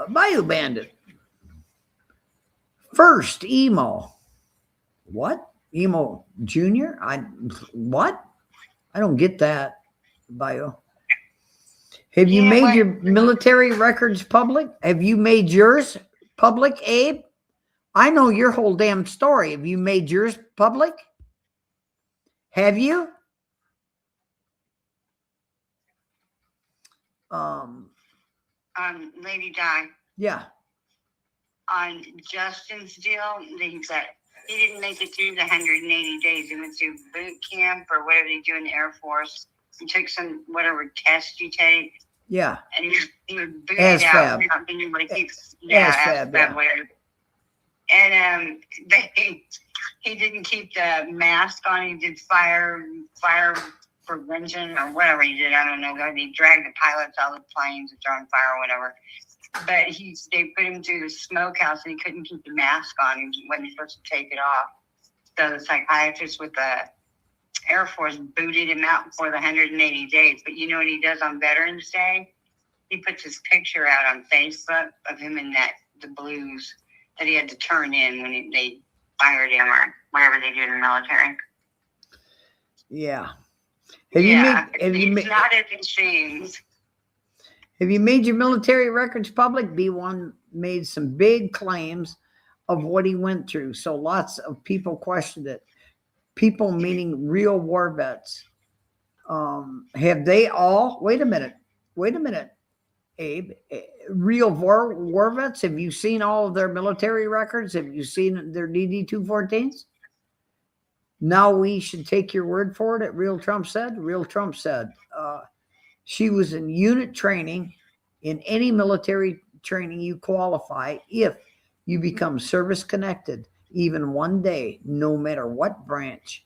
Bayou Bandit. First emo. What? Emo Junior? What? I don't get that, Bayou. Have you made your military records public? Have you made yours public, Abe? I know your whole damn story. Have you made yours public? Have you? Lady Di. Yeah. On Justin's deal, he didn't make it through the 180 days. He went through boot camp or whatever they do in the Air Force. He took some whatever test you take. Yeah. And he was booted out. Not being able to keep. ASFAB, whatever. And he didn't keep the mask on. He did fire prevention or whatever he did. I don't know. He dragged the pilots out of the planes that are on fire or whatever. But they put him through the smokehouse and he couldn't keep the mask on. He wasn't supposed to take it off. So the psychiatrist with the Air Force booted him out for the 180 days. But you know what he does on Veterans Day? He puts his picture out on Facebook of him in the blues that he had to turn in when they fired him or whatever they do in the military. Yeah. It's not as it seems. Have you made your military records public? B1 made some big claims of what he went through. So lots of people questioned it. People meaning real war vets. Have they all, wait a minute, Abe, real war vets? Have you seen all of their military records? Have you seen their DD-214s? Now we should take your word for it, Real Trump said. Real Trump said she was in unit training. In any military training, you qualify if you become service connected, even one day, no matter what branch.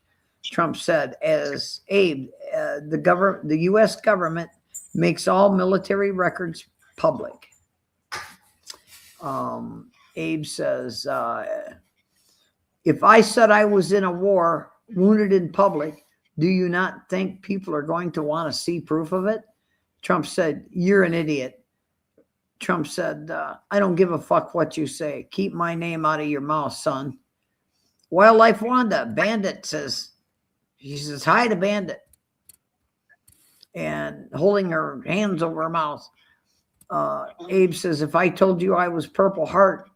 Trump said, as Abe, the U.S. government makes all military records public. Abe says, if I said I was in a war, wounded in public, do you not think people are going to want to see proof of it? Trump said, you're an idiot. Trump said, I don't give a fuck what you say. Keep my name out of your mouth, son. Wildlife Wanda, Bandit says, she says hi to Bandit and holding her hands over her mouth. Abe says, if I told you I was Purple Heart,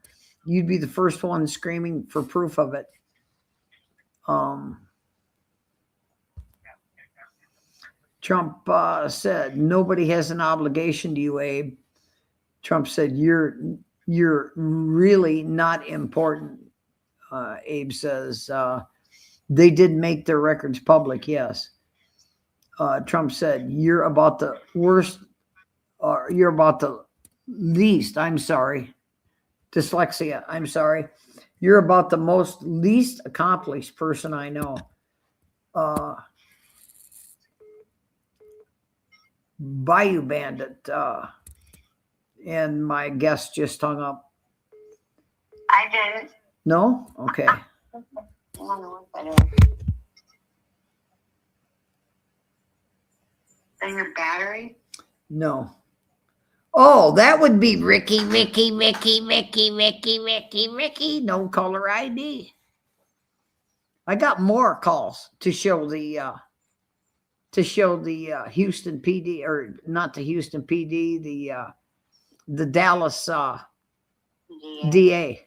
you'd be the first one screaming for proof of it. Trump said, nobody has an obligation to you, Abe. Trump said, you're really not important. Abe says, they did make their records public, yes. Trump said, you're about the worst, or you're about the least, I'm sorry, dyslexia, I'm sorry. You're about the most least accomplished person I know. Bayou Bandit, and my guest just hung up. I didn't. No? Okay. I don't know what that is. And your battery? No. Oh, that would be Ricky. No caller ID. I got more calls to show the Houston PD, or not the Houston PD, the Dallas DA.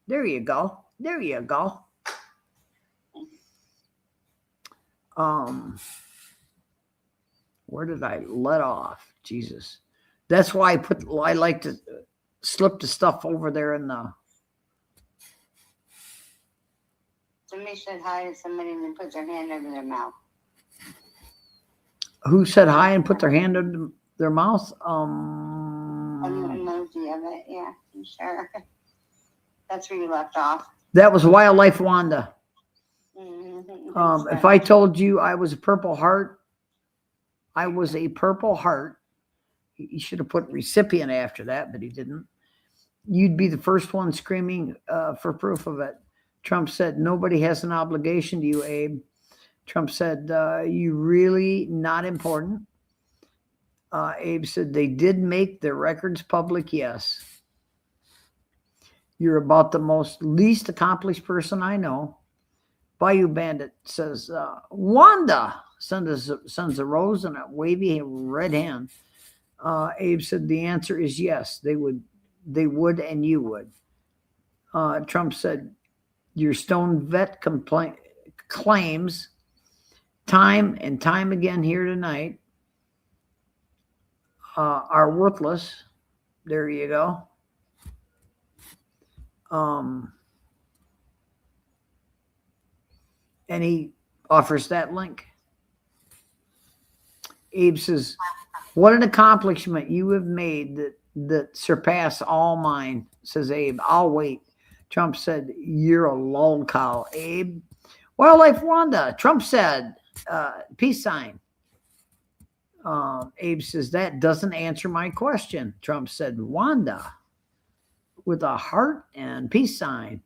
There you go. There you go. Where did I let off? Jesus. That's why I like to slip the stuff over there in the. Somebody said hi to somebody and then put their hand over their mouth. Who said hi and put their hand under their mouth? An emoji of it, yeah, I'm sure. That's where you left off. That was Wildlife Wanda. Mm-hmm. If I told you I was a Purple Heart, I was a Purple Heart. He should have put recipient after that, but he didn't. You'd be the first one screaming for proof of it. Trump said, nobody has an obligation to you, Abe. Trump said, you really not important. Abe said, they did make their records public, yes. You're about the most least accomplished person I know. Bayou Bandit says, Wanda sends a rose and a wavy red hand. Abe said, the answer is yes, they would, and you would. Trump said, your stone vet claims time and time again here tonight are worthless. There you go. And he offers that link. Abe says, what an accomplishment you have made that surpass all mine, says Abe. I'll wait. Trump said, you're a lol cow, Abe. Wildlife Wanda, Trump said, peace sign. Abe says, that doesn't answer my question. Trump said, Wanda, with a heart and peace sign.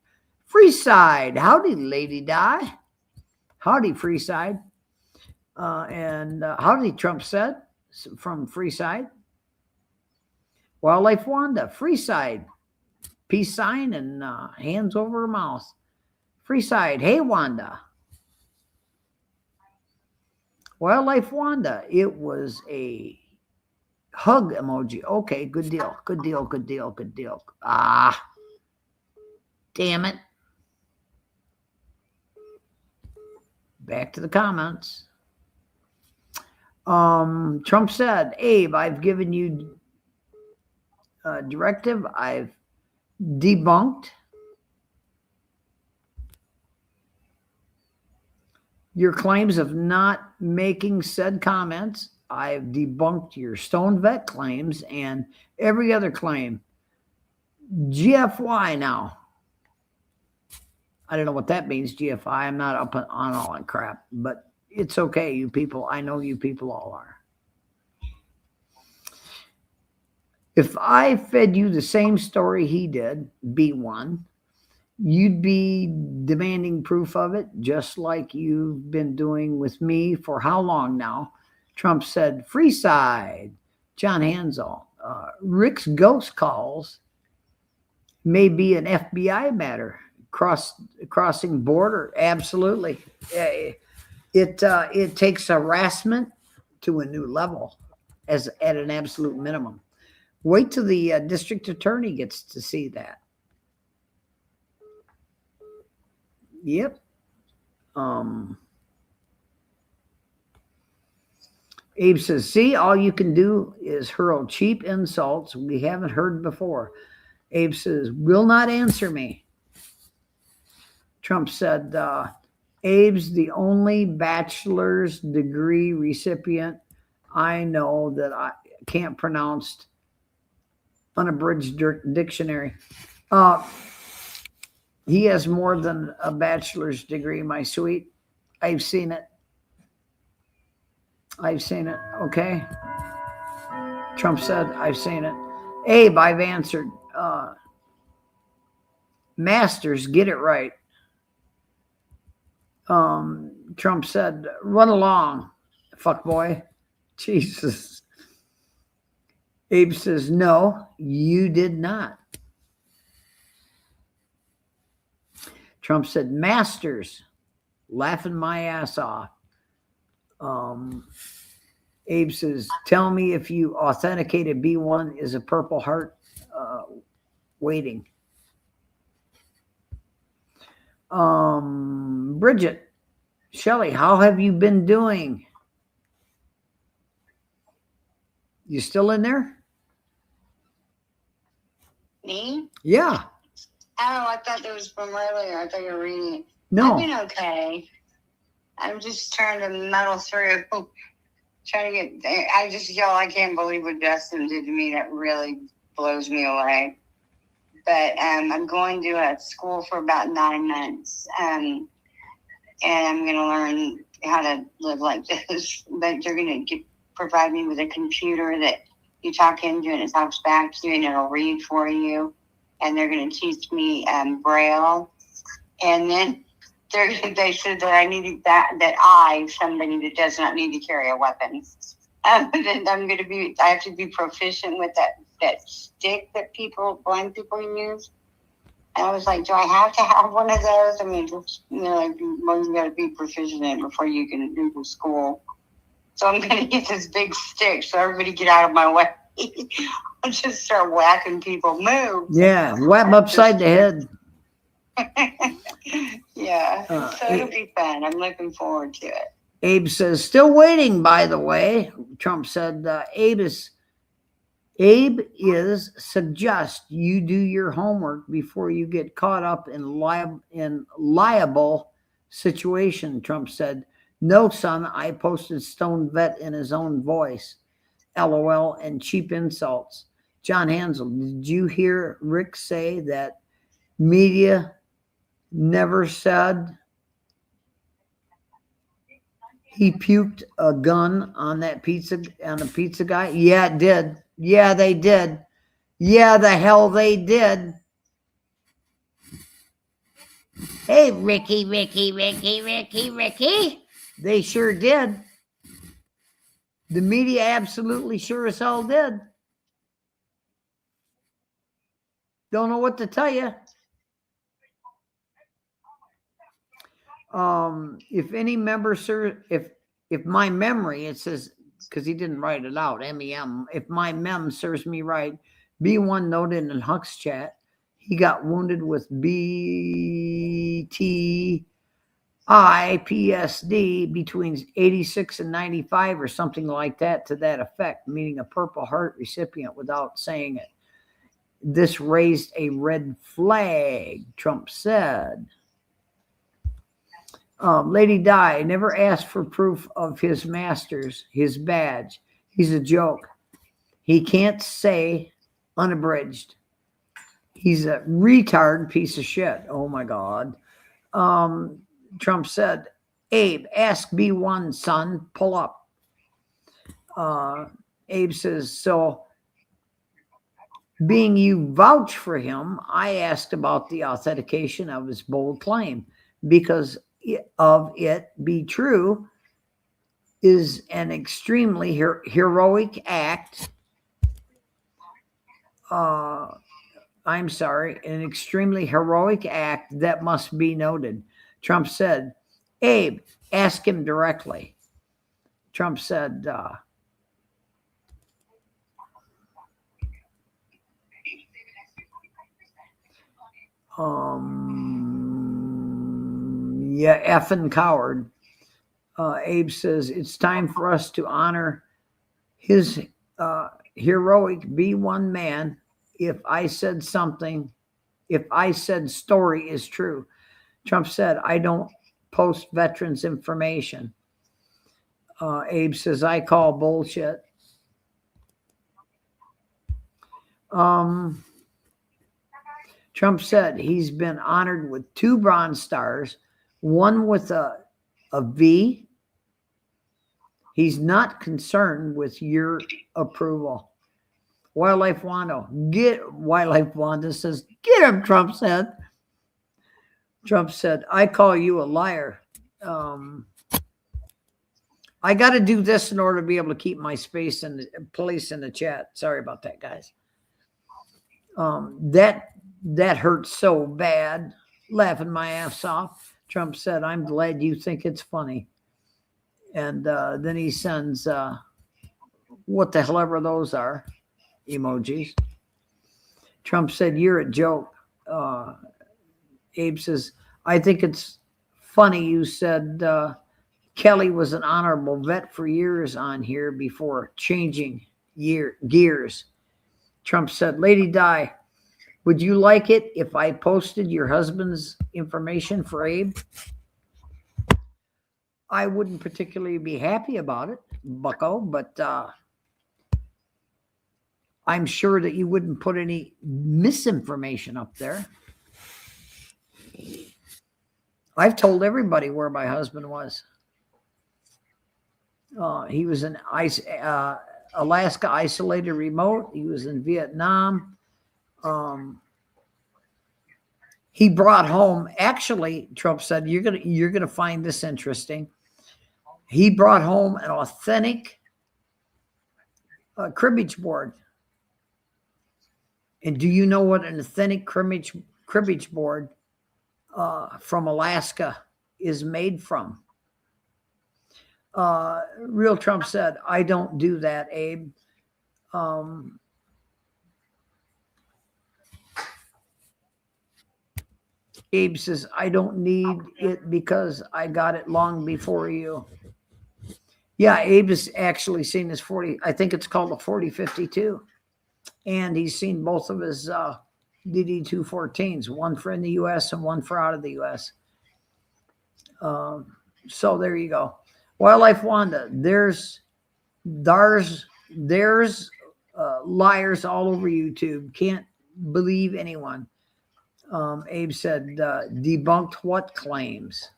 Freeside, howdy, lady die. Howdy, Freeside. And howdy, Trump said from Freeside. Wildlife Wanda, Freeside. Peace sign and hands over her mouth. Freeside, hey, Wanda. Wildlife Wanda, it was a hug emoji. Okay, good deal, good deal, good deal, good deal. Ah, damn it. Back to the comments. Trump said, Abe, I've given you a directive. I've debunked your claims of not making said comments. I've debunked your stone vet claims and every other claim. GFY now. I don't know what that means, GFI. I'm not up on all that crap, but it's okay, you people. I know you people all are. If I fed you the same story he did, B1, you'd be demanding proof of it, just like you've been doing with me for how long now? Trump said, free side. John Hansel. Rick's ghost calls may be an FBI matter. Crossing border, absolutely. It takes harassment to a new level as at an absolute minimum. Wait till the district attorney gets to see that. Yep. Abe says, see, all you can do is hurl cheap insults we haven't heard before. Abe says, will not answer me. Trump said, Abe's the only bachelor's degree recipient I know that I can't pronounce unabridged dictionary. He has more than a bachelor's degree, my sweet. I've seen it. I've seen it. Okay. Trump said, I've seen it. Abe, I've answered. Masters, get it right. Trump said, run along, fuck boy. Jesus. Abe says, no, you did not. Trump said, Masters, laughing my ass off. Abe says, tell me if you authenticated B1 is a Purple Heart waiting. Bridget, Shelley, how have you been doing? You still in there? Me? Yeah. Oh, I thought that was from earlier. I thought you were reading it. No. I've been okay. I'm just trying to muddle through. Trying to get there. I can't believe what Justin did to me. That really blows me away. But I'm going to a school for about 9 months. And I'm going to learn how to live like this. But they're going to provide me with a computer that you talk into and it talks back to you and it'll read for you. And they're going to teach me Braille. And then they said that I needed somebody that does not need to carry a weapon. Then I have to be proficient with that stick that blind people use. And I was like, do I have to have one of those? I mean, you got to be proficient in it before you can do the school. So I'm going to get this big stick so everybody get out of my way. I'll just start whacking people. Move. Yeah, whap upside the head. Yeah, so it'll be fun. I'm looking forward to it. Abe says, still waiting, by the way. Trump said, Abe is suggest you do your homework before you get caught up in liable situation. Trump said, no, son, I posted Stone Vet in his own voice. LOL and cheap insults. John Hansel, did you hear Rick say that media never said he puked a gun on the pizza guy? Yeah, it did. Yeah, they did. Yeah, the hell they did. Hey, Ricky. They sure did. The media absolutely sure as hell did. Don't know what to tell you. If any member, sir, if my memory, it says, because he didn't write it out, MEM, if my mem serves me right, B1 noted in Huck's chat, he got wounded with BTI-PSD between 86 and 95 or something like that to that effect, meaning a Purple Heart recipient without saying it. This raised a red flag, Trump said. Lady Di never asked for proof of his master's, his badge. He's a joke. He can't say unabridged. He's a retard piece of shit. Oh my God. Trump said, Abe, ask B1, son, pull up. Abe says, so being you vouch for him, I asked about the authentication of his bold claim because of it be true is an extremely heroic act. I'm sorry, an extremely heroic act that must be noted. Trump said, Abe, ask him directly. Trump said, yeah, effing coward. Abe says, it's time for us to honor his heroic B1 man. If I said something, if I said story is true. Trump said, I don't post veterans information. Abe says, I call bullshit. Trump said he's been honored with 2 Bronze Stars, one with a V. He's not concerned with your approval. Wildlife Wanda says, get him, Trump said. Trump said, I call you a liar. I got to do this in order to be able to keep my space and place in the chat. Sorry about that, guys. That hurts so bad. Laughing my ass off. Trump said, I'm glad you think it's funny. And then he sends what the hell ever those are emojis. Trump said, you're a joke. Abe says, I think it's funny you said Kelly was an honorable vet for years on here before changing gears. Trump said, Lady Di, would you like it if I posted your husband's information for Abe? I wouldn't particularly be happy about it, bucko, but I'm sure that you wouldn't put any misinformation up there. I've told everybody where my husband was. He was in Alaska isolated remote. He was in Vietnam. He brought home, actually, Trump said, you're gonna find this interesting. He brought home an authentic cribbage board. And do you know what an authentic cribbage board from Alaska is made from? Real Trump said, I don't do that, Abe. Abe says, I don't need it because I got it long before you. Yeah, Abe has actually seen his 40, I think it's called a 4052. And he's seen both of his DD-214s, one for in the U.S. and one for out of the U.S. So there you go. Wildlife Wanda, there's liars all over YouTube. Can't believe anyone. Abe said, debunked what claims?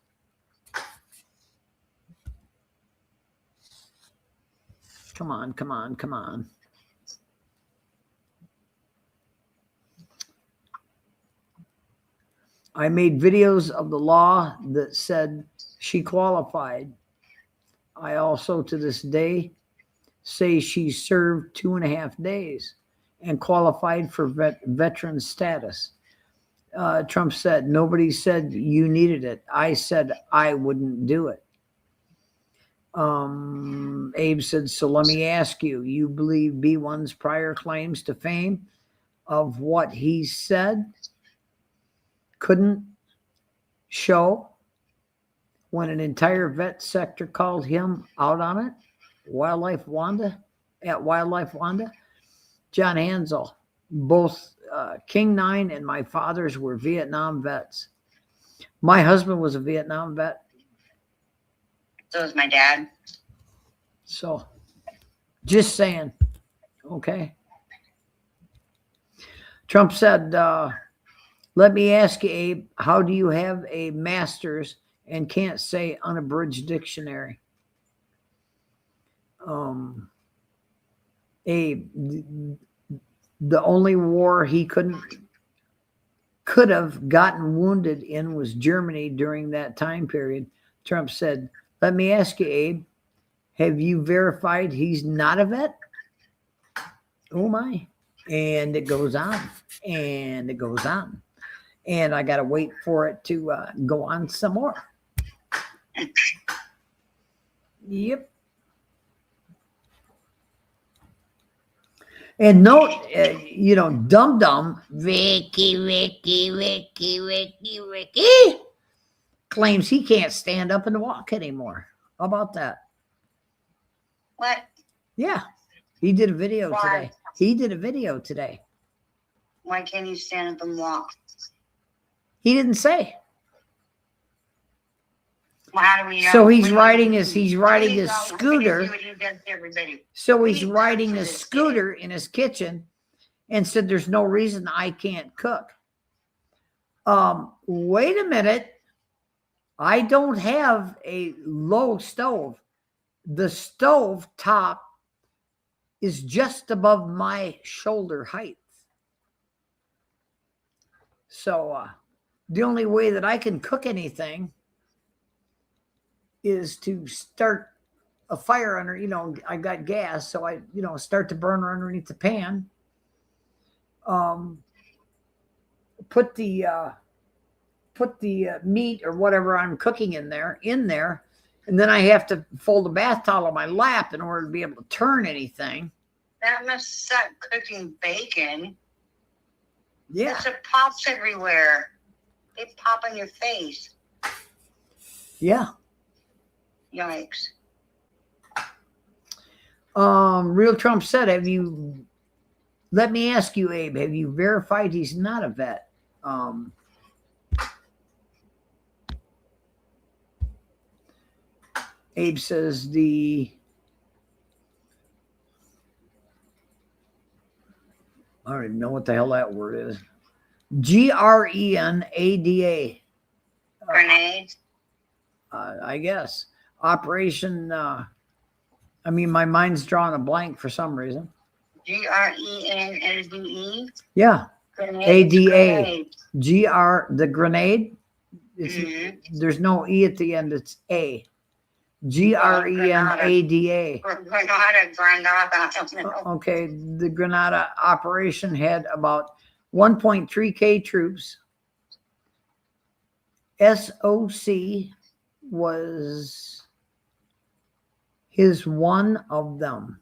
Come on, come on, come on. I made videos of the law that said she qualified. I also, to this day, say she served 2.5 days and qualified for veteran status. Trump said, nobody said you needed it. I said I wouldn't do it. Abe said, so let me ask you, you believe B1's prior claims to fame of what he said couldn't show when an entire vet sector called him out on it? Wildlife Wanda? John Hansel, both King 9 and my fathers were Vietnam vets. My husband was a Vietnam vet. So was my dad. So, just saying, okay. Trump said, Let me ask you, Abe, how do you have a master's and can't say unabridged dictionary? Abe, the only war he could have gotten wounded in was Germany during that time period. Trump said, let me ask you, Abe, have you verified he's not a vet? Oh my. And it goes on and it goes on. And I got to wait for it to go on some more. Yep. And note, Dum Dum, Ricky, claims he can't stand up and walk anymore. How about that? What? Yeah. He did a video today. He did a video today. Why can't you stand up and walk? He didn't say. Well, how do we know? So he's riding his scooter. So he's need riding to his this scooter in his kitchen and said, there's no reason I can't cook. Wait a minute. I don't have a low stove. The stove top is just above my shoulder height. So the only way that I can cook anything is to start a fire under, I got gas, so I, start the burner underneath the pan. Put the meat or whatever I'm cooking in there, and then I have to fold a bath towel on my lap in order to be able to turn anything. That must suck, cooking bacon. Yeah. It pops everywhere. They pop on your face. Yeah. Yikes. Real Trump said, let me ask you, Abe, have you verified he's not a vet? Abe says I don't even know what the hell that word is. GRENADA. Grenade? I guess. Operation, my mind's drawing a blank for some reason. GRENADE? Yeah. Grenade. ADA. The grenade. There's no E at the end. It's A. GRENADA. Granada. Okay. The Grenada operation had about 1.3K troops. SOC was his one of them.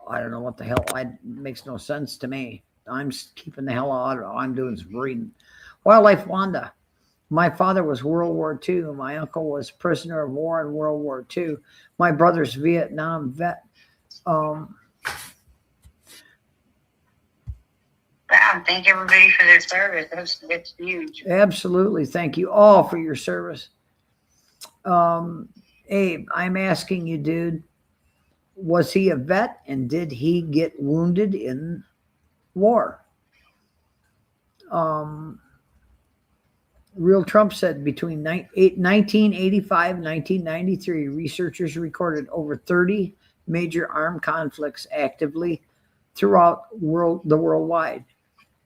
I don't know what the hell. It makes no sense to me. I'm keeping the hell out of it. All I'm doing is reading. Wildlife Wanda. My father was World War II. My uncle was prisoner of war in World War II. My brother's Vietnam vet. Wow, thank everybody for their service. That's huge. Absolutely. Thank you all for your service. Abe, I'm asking you, dude, was he a vet and did he get wounded in war? Real Trump said between 1985 and 1993, researchers recorded over 30 major armed conflicts actively throughout the worldwide.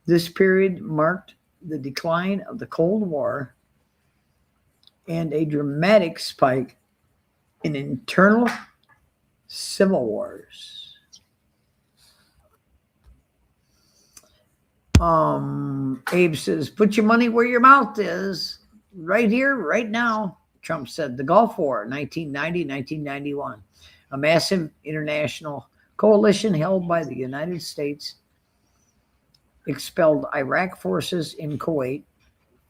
This period marked the decline of the Cold War and a dramatic spike in internal civil wars. Abe says, put your money where your mouth is. Right here, right now. Trump said the Gulf War, 1990-1991. A massive international coalition held by the United States expelled Iraq forces in Kuwait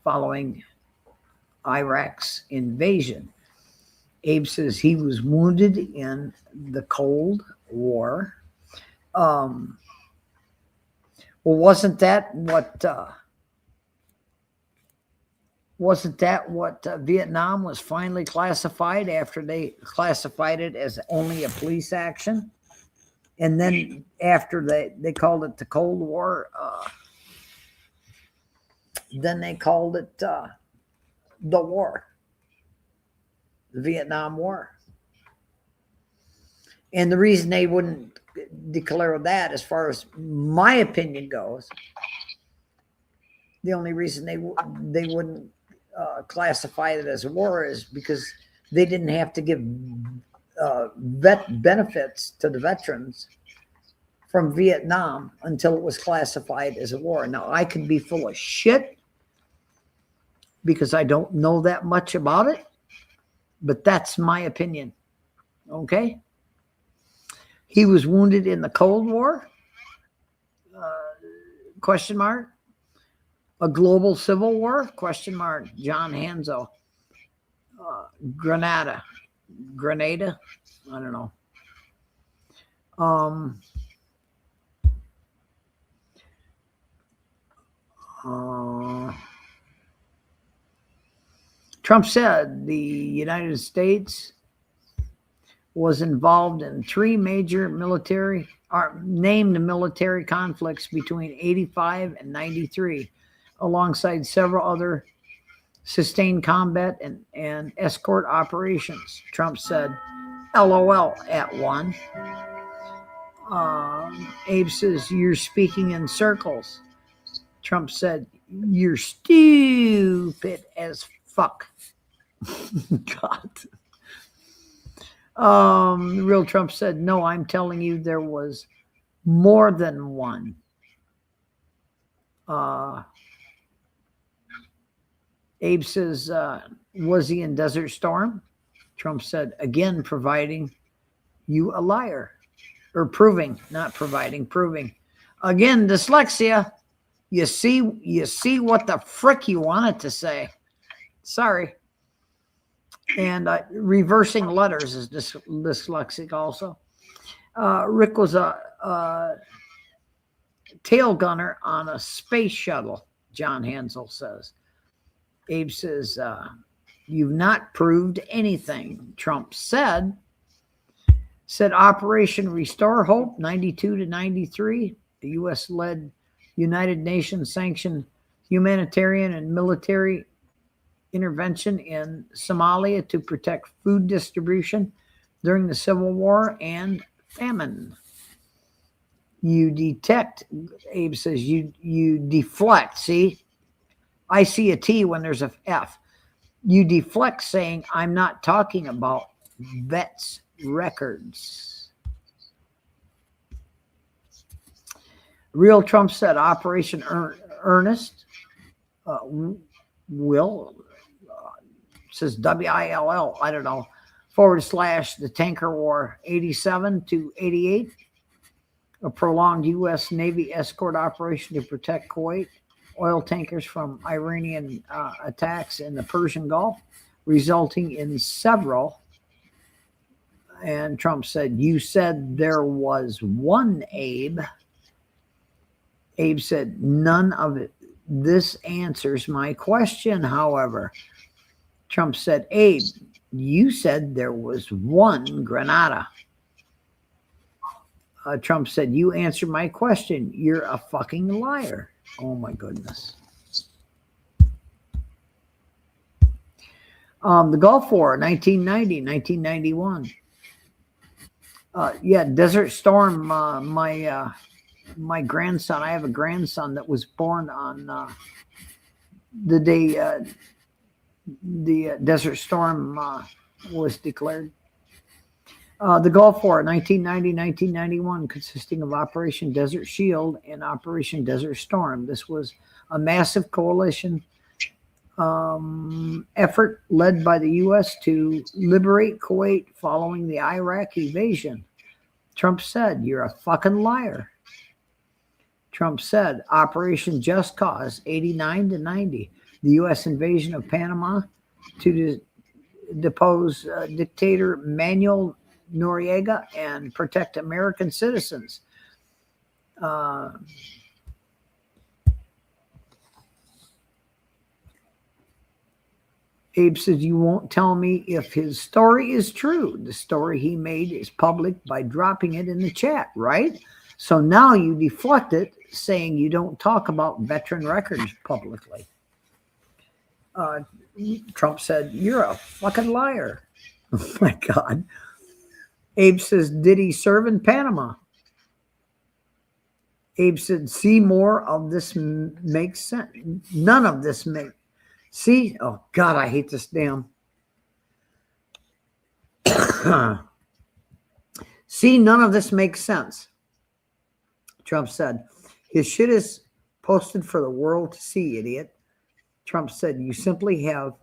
following Iraq's invasion. Abe says he was wounded in the Cold War. Well, wasn't that what Vietnam was finally classified after they classified it as only a police action? And then after they called it the Cold War, then they called it the war, the Vietnam War. And the reason they wouldn't declare that, as far as my opinion goes, the only reason they wouldn't classify it as a war is because they didn't have to give vet benefits to the veterans from Vietnam until it was classified as a war. Now, I could be full of shit because I don't know that much about it, but that's my opinion. Okay? He was wounded in the Cold War? Question mark. A global civil war? Question mark. John Hanzo. Grenada. I don't know. Trump said the United States was involved in 3 major named military conflicts between 85 and 93, alongside several other sustained combat and escort operations. Trump said, LOL at one. Abe says, you're speaking in circles. Trump said, you're stupid as fuck. God. Real Trump said, no, I'm telling you there was more than one. Abe says, was he in Desert Storm? Trump said, again, providing you a liar. Or proving, not providing, proving. Again, dyslexia. You see what the frick you wanted to say. Sorry. And reversing letters is dyslexic also. Rick was a tail gunner on a space shuttle, John Hansel says. Abe says, you've not proved anything. Trump said Operation Restore Hope, 92 to 93. The U.S.-led United Nations sanctioned humanitarian and military intervention in Somalia to protect food distribution during the Civil War and famine. You detect, Abe says, you deflect. See, I see a T when there's a F. You deflect saying, I'm not talking about vets' records. Real Trump said Operation Earnest will, says WILL, I don't know, / the Tanker War 87 to 88, a prolonged U.S. Navy escort operation to protect Kuwait oil tankers from Iranian attacks in the Persian Gulf, resulting in several. And Trump said, you said there was one, Abe. Abe said, none of it. This answers my question, however. Trump said, Abe, you said there was one Grenada. Trump said, you answered my question. You're a fucking liar. Oh, my goodness. The Gulf War, 1990, 1991. Yeah, Desert Storm, my grandson, I have a grandson that was born on the day the Desert Storm was declared. The Gulf War, 1990-1991, consisting of Operation Desert Shield and Operation Desert Storm. This was a massive coalition effort led by the U.S. to liberate Kuwait following the Iraq invasion. Trump said, you're a fucking liar. Trump said, Operation Just Cause, 89 to 90, the U.S. invasion of Panama to depose dictator Manuel Noriega and protect American citizens. Abe says, you won't tell me if his story is true. The story he made is public by dropping it in the chat, right? So now you deflect it, saying you don't talk about veteran records publicly. Trump said, "You're a fucking liar." Oh my God. Abe says, "Did he serve in Panama?" Abe said, "See, more of this makes sense. None of this makes. See, oh God, I hate this damn. See, none of this makes sense." Trump said, "His shit is posted for the world to see, idiot." Trump said, "You simply have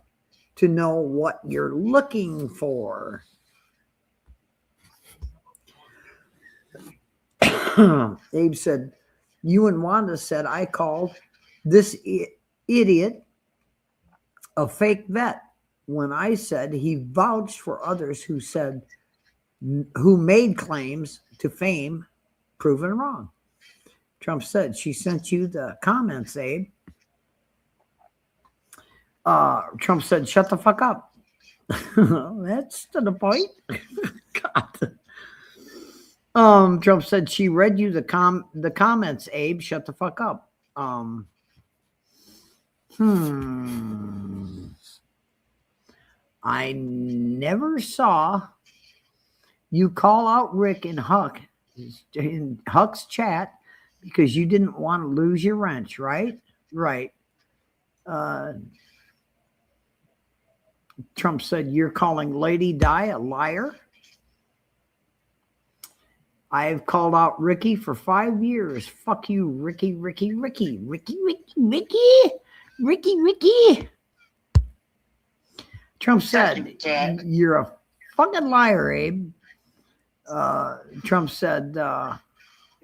to know what you're looking for." Abe said, "You and Wanda said I called this idiot a fake vet when I said he vouched for others who made claims to fame proven wrong." Trump said, "She sent you the comments, Abe." Trump said, "Shut the fuck up." That's to the point. God. Trump said, "She read you the comments, Abe. Shut the fuck up." I never saw you call out Rick in Huck's chat because you didn't want to lose your wrench, right? Right. Trump said, "You're calling Lady Di a liar?" "I've called out Ricky for 5 years. Fuck you, Ricky, Ricky, Ricky, Ricky, Ricky, Ricky, Ricky, Ricky." Trump said, "You're a fucking liar, Abe." Trump said,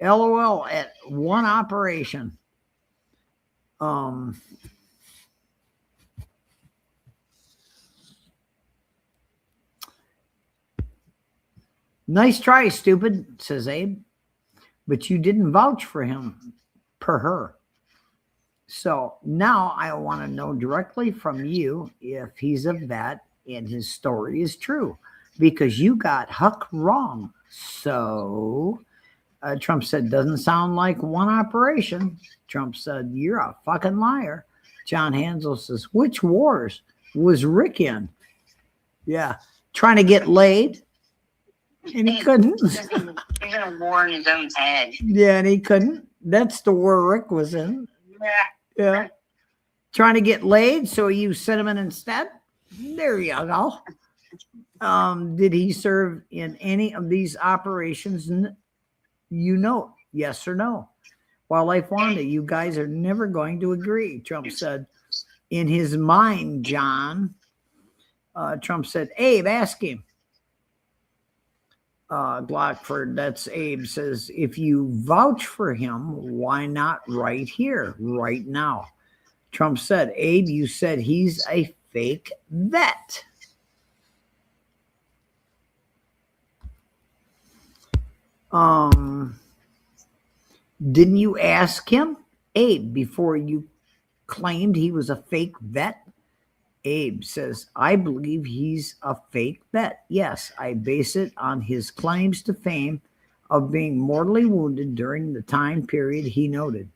"LOL at one operation." "Nice try, stupid," says Abe, "but you didn't vouch for him, per her. So now I want to know directly from you if he's a vet and his story is true, because you got Huck wrong." So Trump said, "Doesn't sound like one operation." Trump said, "You're a fucking liar." John Hansel says, "Which wars was Rick in?" Yeah, trying to get laid. And he couldn't. He's in a war in his own head. Yeah, and he couldn't. That's the war Rick was in. Yeah. Trying to get laid, so he used cinnamon instead. There you go. Did he serve in any of these operations? Yes or no? Wildlife Wanda, you guys are never going to agree. Trump said, "In his mind, John." Trump said, "Abe, ask him." Glockford, that's Abe, says, "If you vouch for him, why not right here, right now?" Trump said, "Abe, you said he's a fake vet." Didn't you ask him, Abe, before you claimed he was a fake vet? Abe says, "I believe he's a fake vet. Yes, I base it on his claims to fame of being mortally wounded during the time period he noted.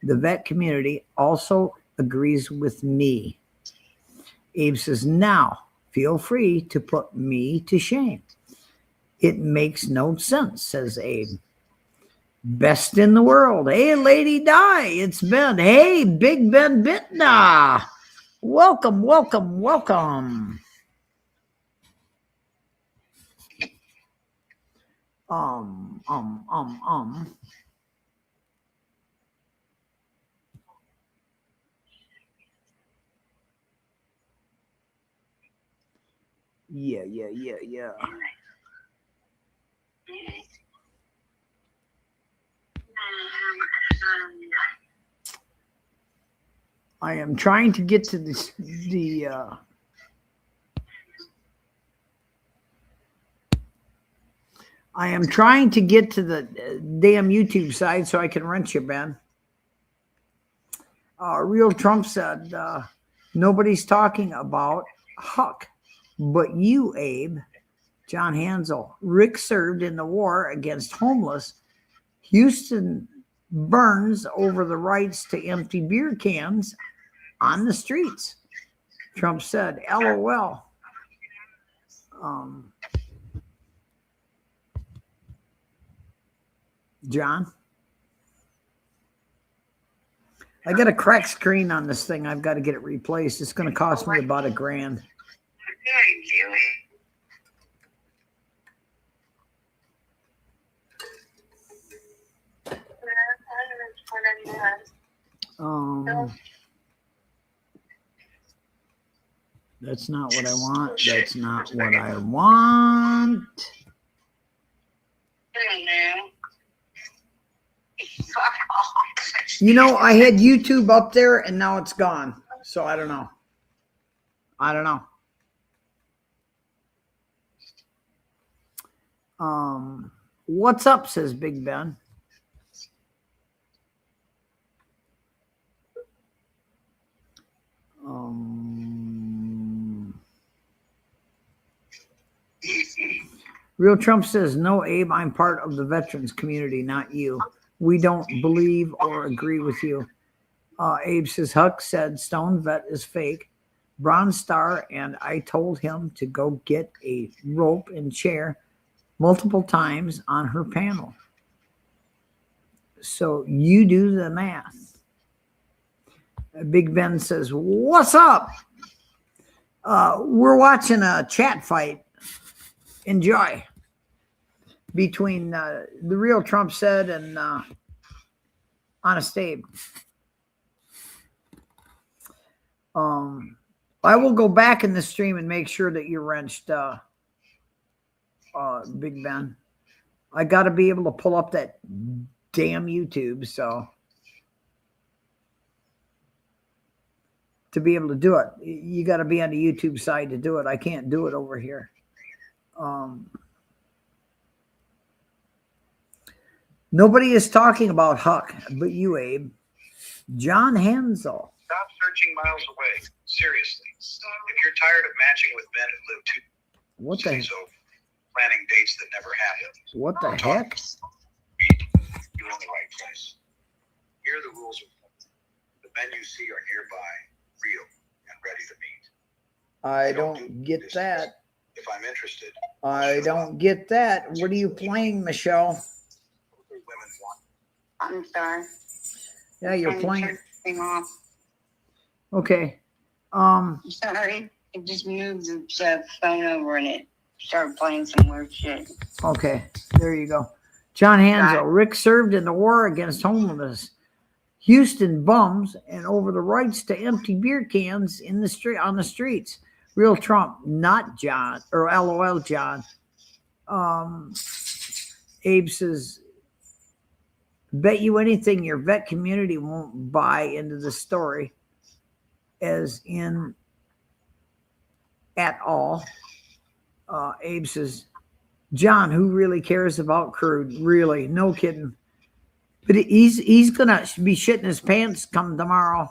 The vet community also agrees with me." Abe says, "Now, feel free to put me to shame." "It makes no sense," says Abe. "Best in the world. Hey, Lady Di, it's Ben. Hey, Big Ben Bitna. Welcome, welcome, welcome." Yeah. I am trying to get to I am trying to get to the damn YouTube side so I can rent you, Ben. Real Trump said, "Nobody's talking about Huck, but you, Abe." John Hansel, "Rick served in the war against homeless. Houston burns over the rights to empty beer cans on the streets." Trump said, LOL. John? I got a cracked screen on this thing. I've got to get it replaced. It's going to cost me about $1,000. That's not what I want. That's not what I want. You know, I had YouTube up there and now it's gone. So I don't know. What's up, says Big Ben. Real Trump says, no, Abe, I'm part of the veterans community, not you. We don't believe or agree with you. Abe says, Huck said Stone Vet is fake. Bronze Star, and I told him to go get a rope and chair multiple times on her panel. So you do the math. Big Ben says, what's up? We're watching a chat fight. Enjoy. Between the Real Trump said and Honest Abe. I will go back in the stream and make sure that you're wrenched, Big Ben. I got to be able to pull up that damn YouTube, so to be able to do it, you got to be on the YouTube side to do it. I can't do it over here. Nobody is talking about Huck, but you, Abe. John Hensel. Stop searching miles away. Seriously. If you're tired of matching with men who live too What the so planning dates that never happen. What the heck? You're in the right place. Here are the rules. The men you see are nearby, real, and ready to meet. I don't get that. If I'm interested. I don't get that. What are you playing, Michelle? Women want. I'm sorry. Yeah, you're Turn playing. thing off. Okay. Sorry. It just moved the phone over and it started playing some weird shit. Okay. There you go. John Hansel. Rick served in the war against homelessness, Houston bums, and over the rights to empty beer cans in the street on the streets. Real Trump, not John, or LOL John. Abe says, bet you anything your vet community won't buy into the story, as in at all. Abe says, John, who really cares about crude? Really, no kidding. But he's gonna be shitting his pants come tomorrow.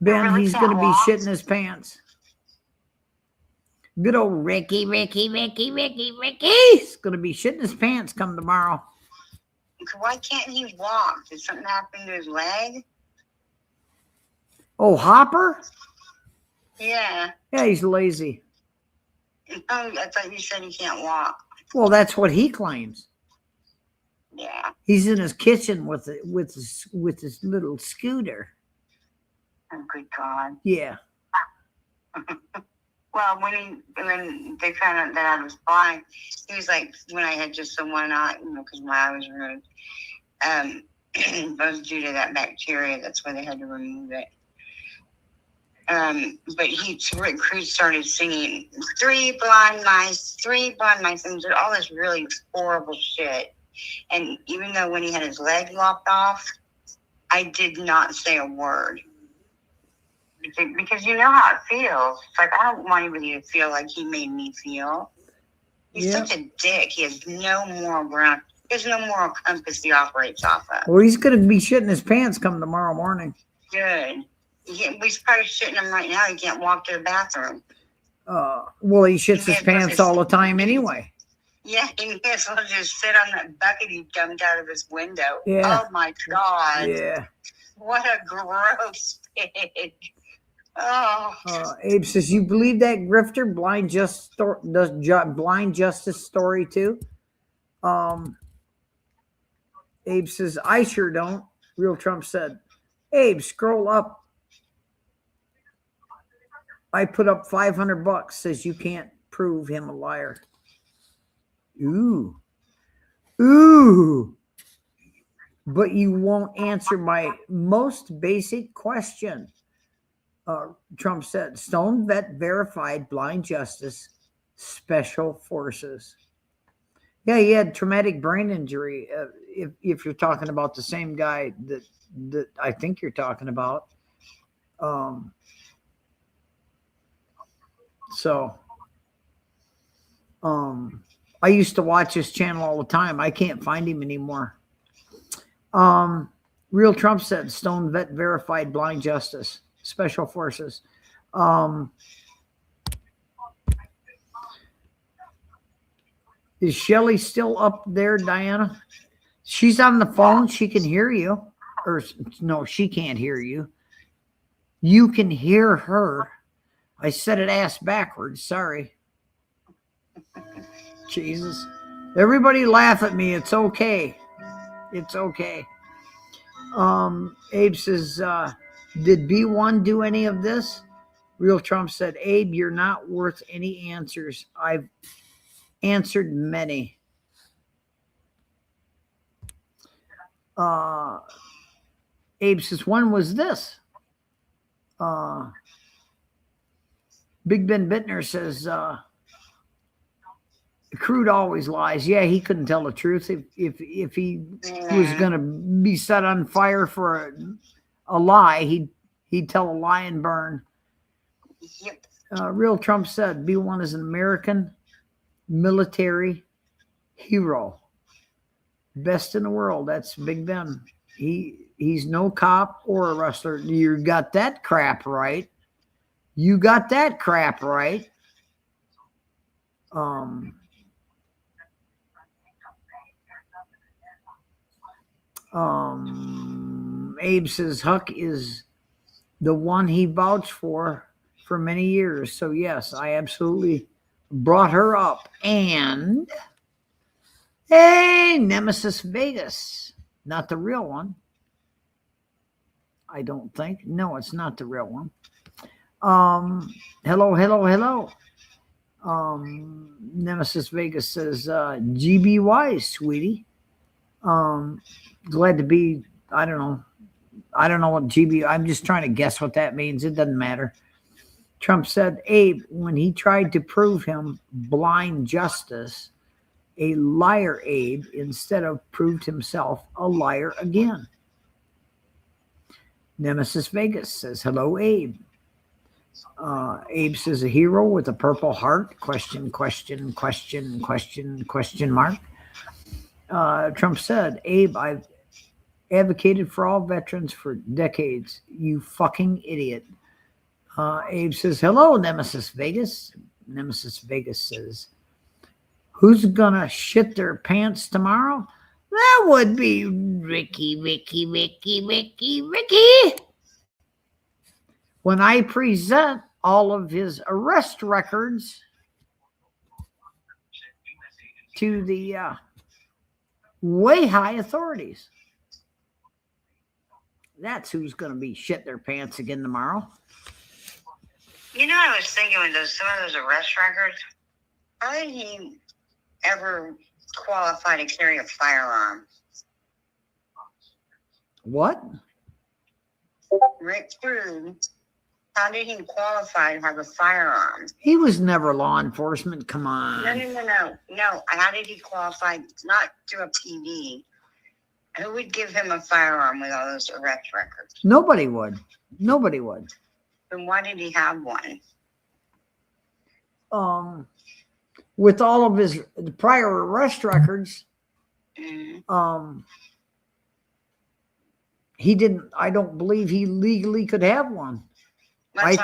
Ben, really he's can't gonna be walk? shitting his pants. Good old Ricky. He's gonna be shitting his pants come tomorrow. Why can't he walk? Did something happen to his leg? Oh, Hopper? Yeah. Yeah, he's lazy. Oh, I thought you said he can't walk. Well, that's what he claims. Yeah. He's in his kitchen with his little scooter. Oh, good God. Yeah. Well, when they found out that I was blind, he was like, when I had just the one eye, because my eye was removed, both due to that bacteria. That's why they had to remove it. But Rick Cruz started singing, three blind mice, and did all this really horrible shit. And even though when he had his leg lopped off, I did not say a word. Because you know how it feels. It's like, I don't want anybody to feel like he made me feel. He's such a dick. He has no moral ground. There's no moral compass he operates off of. Well, he's going to be shitting his pants come tomorrow morning. Good. He's probably shitting him right now. He can't walk to the bathroom. Well, he shits his pants all the time anyway. Yeah, he may as well just sit on that bucket he dumped out of his window. Yeah. Oh, my God. Yeah. What a gross pig. Oh, Abe says, you believe that grifter blind justice story too? Abe says, I sure don't. Real Trump said, Abe, scroll up. I put up $500. Says you can't prove him a liar. Ooh. Ooh. But you won't answer my most basic question. Trump said, Stone vet verified blind justice, special forces. Yeah, he had traumatic brain injury. If you're talking about the same guy that I think you're talking about. I used to watch his channel all the time. I can't find him anymore. Real Trump said, Stone vet verified blind justice, special forces. Is Shelly still up there, Diana? She's on the phone. She can hear you. Or no, she can't hear you. You can hear her. I said it ass backwards. Sorry. Jesus. Everybody laugh at me. It's okay. It's okay. Abe says, did B1 do any of this? Real Trump said, Abe, you're not worth any answers. I've answered many. Abe says, when was this? Big Ben Bittner says, Crude always lies. Yeah, he couldn't tell the truth. If he was going to be set on fire for a lie, he'd tell a lie and burn. yep. Real Trump said, B1 is an American military hero. Best in the world. That's Big Ben. He's no cop or a wrestler. You got that crap right. You got that crap right. Abe says Huck is the one he vouched for many years. So yes, I absolutely brought her up. And hey, Nemesis Vegas, not the real one. I don't think. No, it's not the real one. Hello. Nemesis Vegas says, GBY, sweetie. Glad to be, I don't know what GB, I'm just trying to guess what that means. It doesn't matter. Trump said, Abe, when he tried to prove him blind justice, a liar, Abe, instead of proved himself a liar again. Nemesis Vegas says, hello, Abe. Abe says, a hero with a purple heart? Question mark. Trump said, Abe, I've advocated for all veterans for decades. You fucking idiot. Abe says, hello, Nemesis Vegas. Nemesis Vegas says, who's gonna shit their pants tomorrow? That would be Ricky. When I present all of his arrest records to the way high authorities. That's who's going to be shit their pants again tomorrow. You know, I was thinking with some of those arrest records, how did he ever qualify to carry a firearm? What? Rick Crude, how did he qualify to have a firearm? He was never law enforcement. Come on. No. How did he qualify? Not through a PD. Who would give him a firearm with all those arrest records? Nobody would. Then why did he have one? With all of his prior arrest records, he didn't. I don't believe he legally could have one. I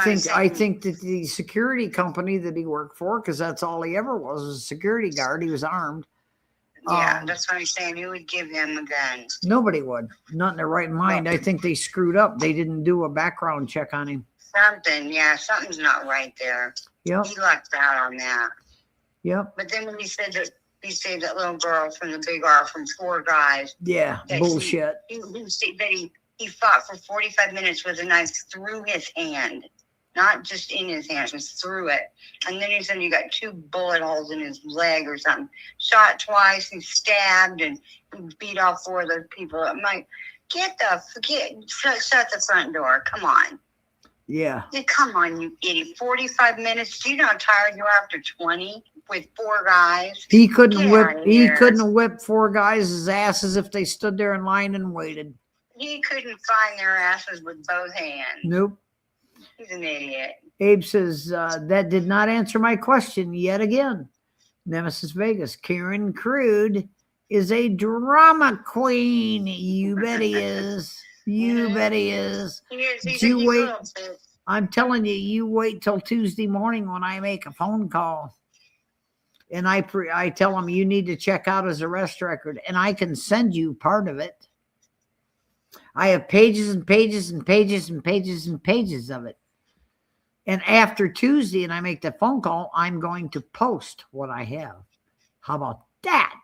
think that the security company that he worked for, because that's all he ever was a security guard. He was armed. Yeah, that's what I'm saying. Who would give him a gun? Nobody would. Not in their right mind. I think they screwed up. They didn't do a background check on him. Something, yeah, something's not right there. Yep. He lucked out on that. Yep. But then when he said that he saved that little girl from the Big R from 4 guys. Yeah. that Bullshit. He fought for 45 minutes with a knife through his hand. Not just in his hand, just through it. And then he said he got 2 bullet holes in his leg or something. Shot twice, he stabbed and he beat off 4 of the people. I'm like, shut the front door. Come on. Yeah. Come on, you idiot. 45 minutes. Do you know how tired you are after 20 with 4 guys? He couldn't Get whip. outta He here. couldn't whip 4 guys' asses if they stood there in line and waited. He couldn't find their asses with both hands. Nope. He's an idiot. Abe says that did not answer my question yet again. Nemesis Vegas. Karen Crude is a drama queen. You bet he is. You bet he is. He's You a wait. little bit. I'm telling you, you wait till Tuesday morning when I make a phone call. And I tell him you need to check out his arrest record. And I can send you part of it. I have pages and pages and pages and pages and pages of it. And after Tuesday and I make the phone call, I'm going to post what I have. How about that?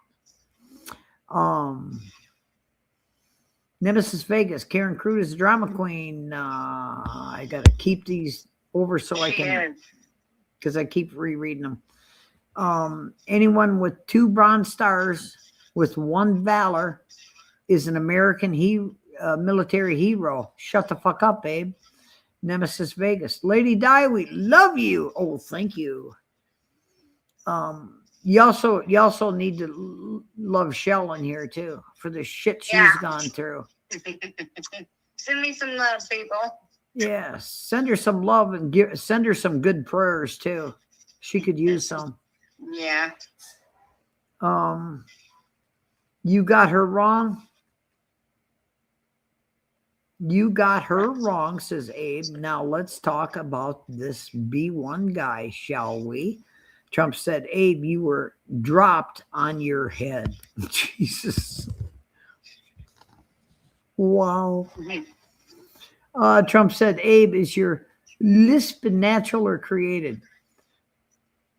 Nemesis Vegas, Karen Crude is a drama queen. I got to keep these over so I can, because I keep rereading them. Anyone with 2 bronze stars with 1 valor is an American military hero. Shut the fuck up, babe. Nemesis Vegas. Lady Di, we love you. Oh, thank you. You also need to love Shell in here too for the shit she's gone through. Send me some love, people. Yeah, send her some love and send her some good prayers too. She could use some. Yeah. You got her wrong. You got her wrong, says Abe. Now let's talk about this B1 guy, shall we? Trump said, Abe, you were dropped on your head. Jesus. Wow. Trump said, Abe, is your lisp natural or created?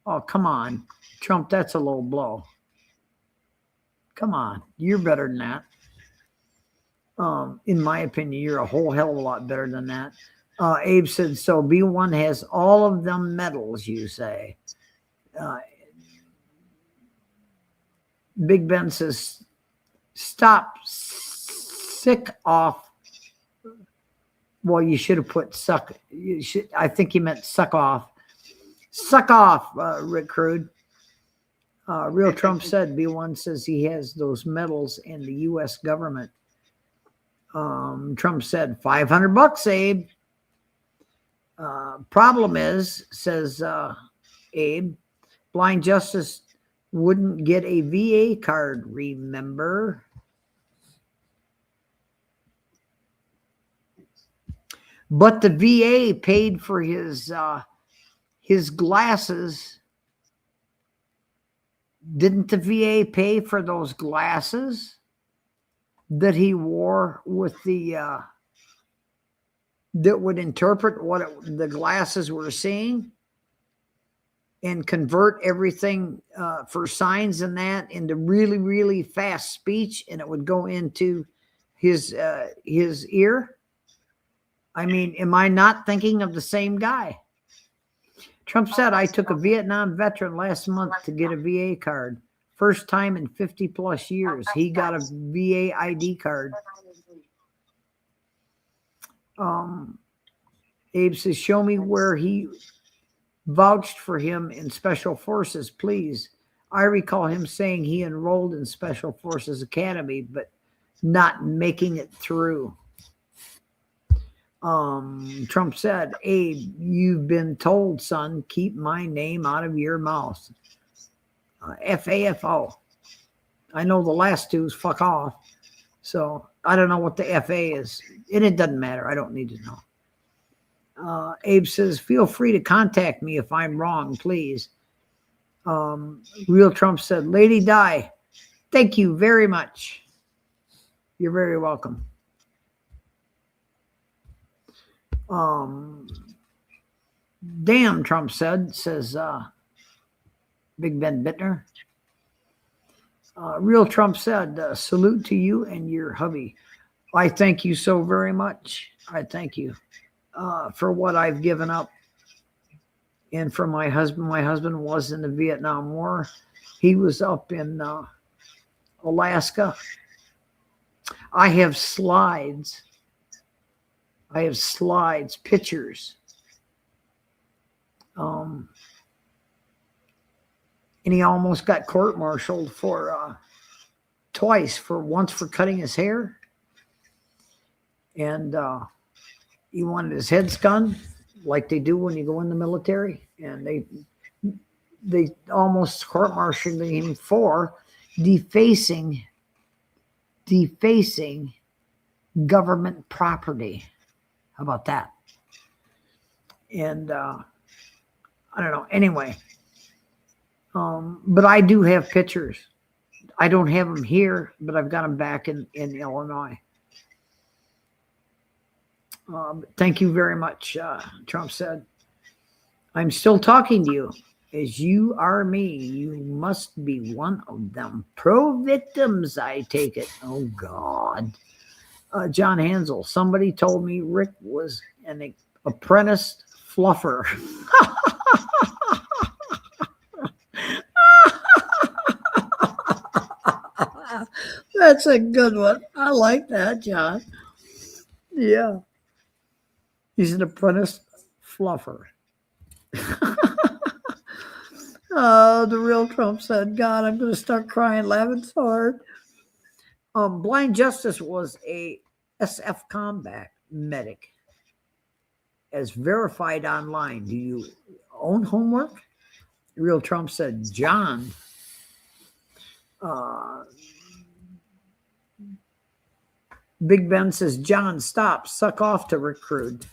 Oh, come on. Trump, that's a low blow. Come on. You're better than that. In my opinion, you're a whole hell of a lot better than that. Abe said, so B1 has all of them medals, you say. Big Ben says, stop sick off. Well, you should have put suck. I think he meant suck off. Suck off, Rick Crude. Real Trump said, B1 says he has those medals in the U.S. government. Trump said, $500, Abe. Problem is, says Abe, Blind Justice wouldn't get a VA card, remember? But the VA paid for his glasses. Didn't the VA pay for those glasses that he wore with the that would interpret what the glasses were seeing and convert everything for signs and that into really, really fast speech, and it would go into his ear? I mean, am I not thinking of the same guy? Trump said, I took a Vietnam veteran last month to get a VA card. First time in 50 plus years. He got a VA ID card. Abe says, show me where he vouched for him in Special Forces, please. I recall him saying he enrolled in Special Forces Academy, but not making it through. Trump said, Abe, you've been told, son, keep my name out of your mouth. FAFO. I know the last two is fuck off. So I don't know what the FA is. And it doesn't matter. I don't need to know. Abe says, feel free to contact me if I'm wrong, please. Real Trump said, Lady Di, thank you very much. You're very welcome. Damn, Trump said, says Big Ben Bittner. Real Trump said, salute to you and your hubby. I thank you so very much. I thank you for what I've given up. And for my husband was in the Vietnam War. He was up in Alaska. I have slides. Pictures. And he almost got court-martialed for twice. Once for cutting his hair, and he wanted his head gunned, like they do when you go in the military. And they almost court-martialed him for defacing government property. How about that? And I don't know. Anyway, but I do have pictures. I don't have them here, but I've got them back in Illinois. Thank you very much, Trump said. I'm still talking to you. As you are me, you must be one of them pro-victims, I take it. Oh, God. John Hansel, somebody told me Rick was an apprentice fluffer. That's a good one. I like that, John. Yeah. He's an apprentice fluffer. The real Trump said, God, I'm going to start crying, laughing so hard. Blind Justice was a SF combat medic, as verified online. Do you own homework? The real Trump said, John. Big Ben says, John, stop, suck off to recruit.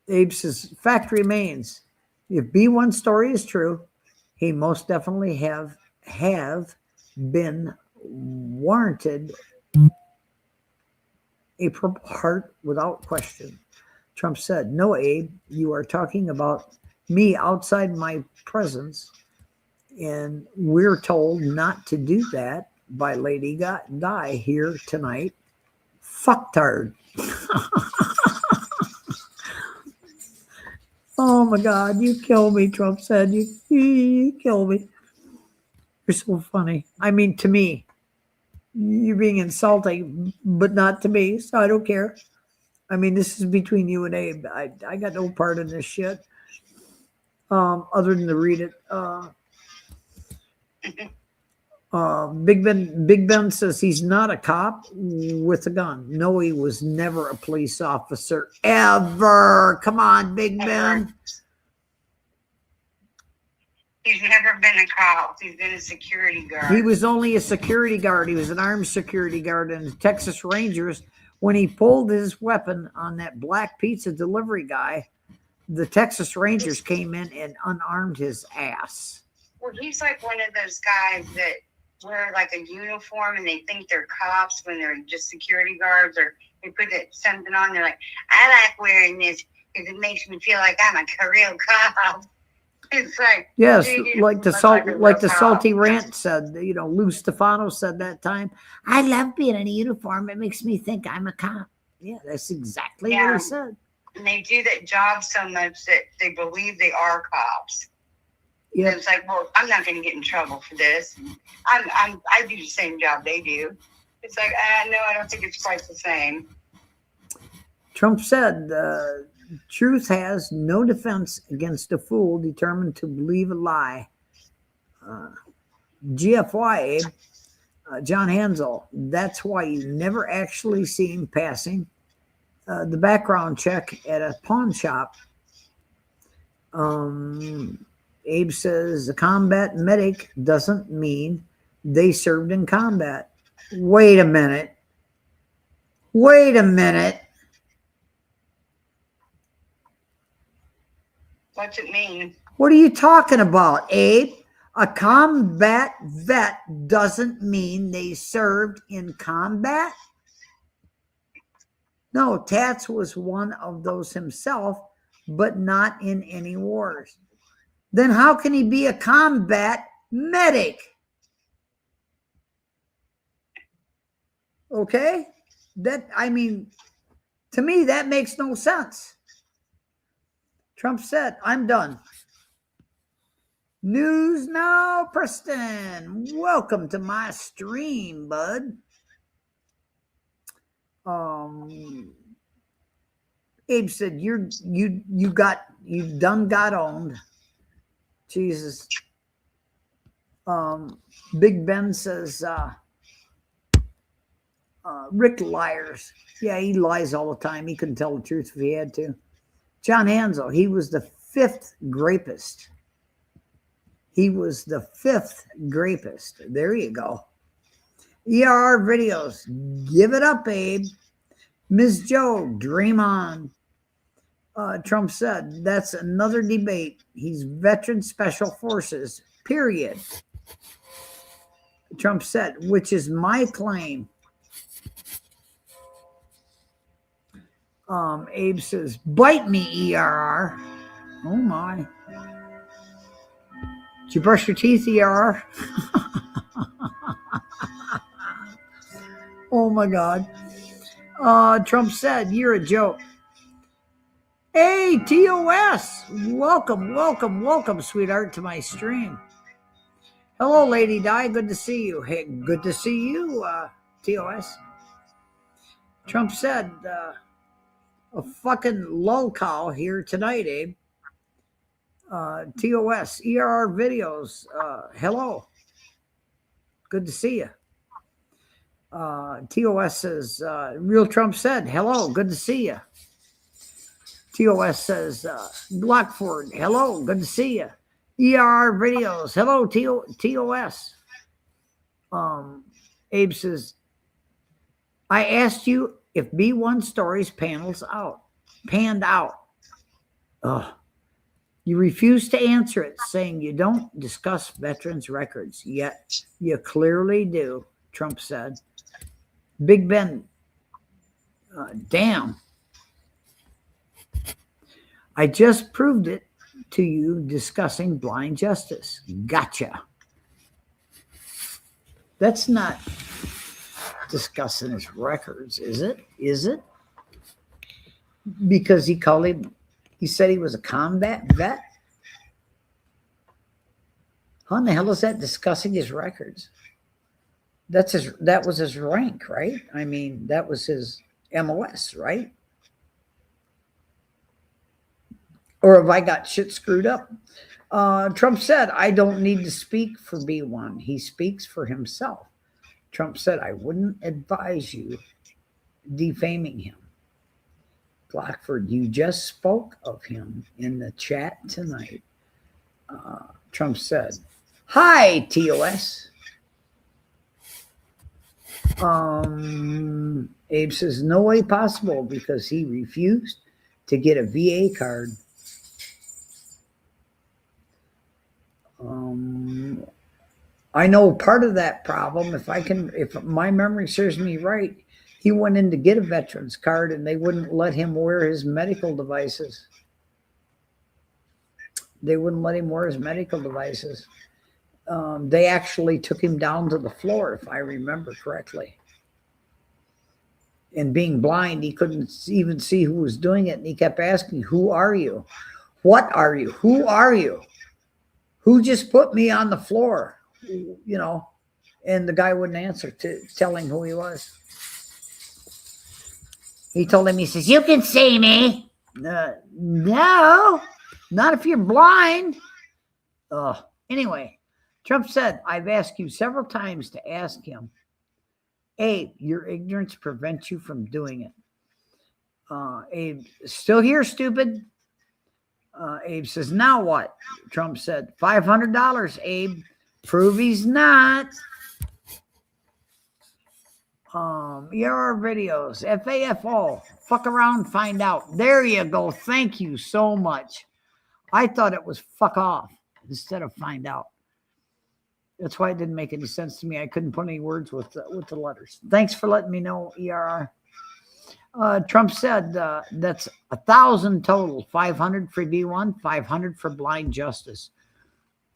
Abe says, fact remains. If B1 story is true, he most definitely have been warranted a Purple Heart without question. Trump said, no, Abe, you are talking about me outside my presence, and we're told not to do that by Lady Di here tonight. Fucktard. Oh my God, you kill me, Trump said. You kill me. You're so funny. I mean, to me, you're being insulting, but not to me, so I don't care. I mean, this is between you and Abe. I got no part in this shit, other than to read it. Big Ben says he's not a cop with a gun. No, he was never a police officer ever. Come on, Big Ben. He's never been a cop. He's been a security guard. He was only a security guard. He was an armed security guard in the Texas Rangers. When he pulled his weapon on that black pizza delivery guy, the Texas Rangers came in and unarmed his ass. Well, he's like one of those guys that wear like a uniform and they think they're cops when they're just security guards, or they put something on. They're like, I like wearing this because it makes me feel like I'm a real cop. It's like, yes, dude, like the salty rant said. You know, Lou Stefano said that time. I love being in a uniform. It makes me think I'm a cop. Yeah, that's exactly what he said. And they do that job so much that they believe they are cops. Yeah, it's like, well, I'm not going to get in trouble for this. I do the same job they do. It's like, no, I don't think it's quite the same. Trump said, truth has no defense against a fool determined to believe a lie. GFY, John Hansel, that's why you never actually see him passing the background check at a pawn shop. Abe says a combat medic doesn't mean they served in combat. Wait a minute. What's it mean? What are you talking about, Abe? A combat vet doesn't mean they served in combat? No, Tats was one of those himself, but not in any wars. Then how can he be a combat medic? Okay? To me, that makes no sense. Trump said, I'm done. News now, Preston. Welcome to my stream, bud. Abe said, you done got owned. Jesus. Big Ben says, Rick liars. Yeah, he lies all the time. He couldn't tell the truth if he had to. John Hansel, he was the 5th grapist. He was the 5th grapist. There you go. ER videos. Give it up, Abe. Ms. Joe, dream on. Trump said, that's another debate. He's veteran special forces, period. Trump said, which is my claim. Abe says, bite me, ERR. Oh, my. Did you brush your teeth, ERR? Oh, my God. Trump said, you're a joke. Hey, TOS. Welcome, sweetheart, to my stream. Hello, Lady Di. Good to see you. Hey, good to see you, TOS. Trump said, a fucking lolcow here tonight, Abe. TOS, ERR videos. Hello. Good to see you. TOS says, Real Trump said, hello, good to see you. TOS says, Glockford, hello, good to see you. ERR videos, hello, TOS. Abe says, I asked you if B1 stories panned out. Ugh. You refused to answer it, saying you don't discuss veterans' records, yet you clearly do, Trump said. Big Ben, damn. I just proved it to you discussing blind justice. Gotcha. That's not discussing his records, is it? Is it? Because he said he was a combat vet? How in the hell is that discussing his records? That was his rank, right? I mean, that was his MOS, right? Or have I got shit screwed up? Trump said, I don't need to speak for B1. He speaks for himself. Trump said, I wouldn't advise you defaming him. Blackford, you just spoke of him in the chat tonight. Trump said, hi, TOS. Abe says, no way possible because he refused to get a VA card. I know part of that problem, if my memory serves me right, he went in to get a veteran's card and they wouldn't let him wear his medical devices. They wouldn't let him wear his medical devices. They actually took him down to the floor, if I remember correctly. And being blind, he couldn't even see who was doing it. And he kept asking, who are you? What are you? Who are you? Who just put me on the floor? You know, and the guy wouldn't answer to telling who he was. He told him, he says, you can see me. No, not if you're blind. Anyway, Trump said, I've asked you several times to ask him, Abe, your ignorance prevents you from doing it. Abe, still here, stupid? Abe says, now what? Trump said, $500, Abe. Prove he's not. ER videos, FAFO, fuck around, find out. There you go. Thank you so much. I thought it was fuck off instead of find out. That's why it didn't make any sense to me. I couldn't put any words with the letters. Thanks for letting me know, ERR. Trump said that's 1,000 total, 500 for B1, 500 for blind justice.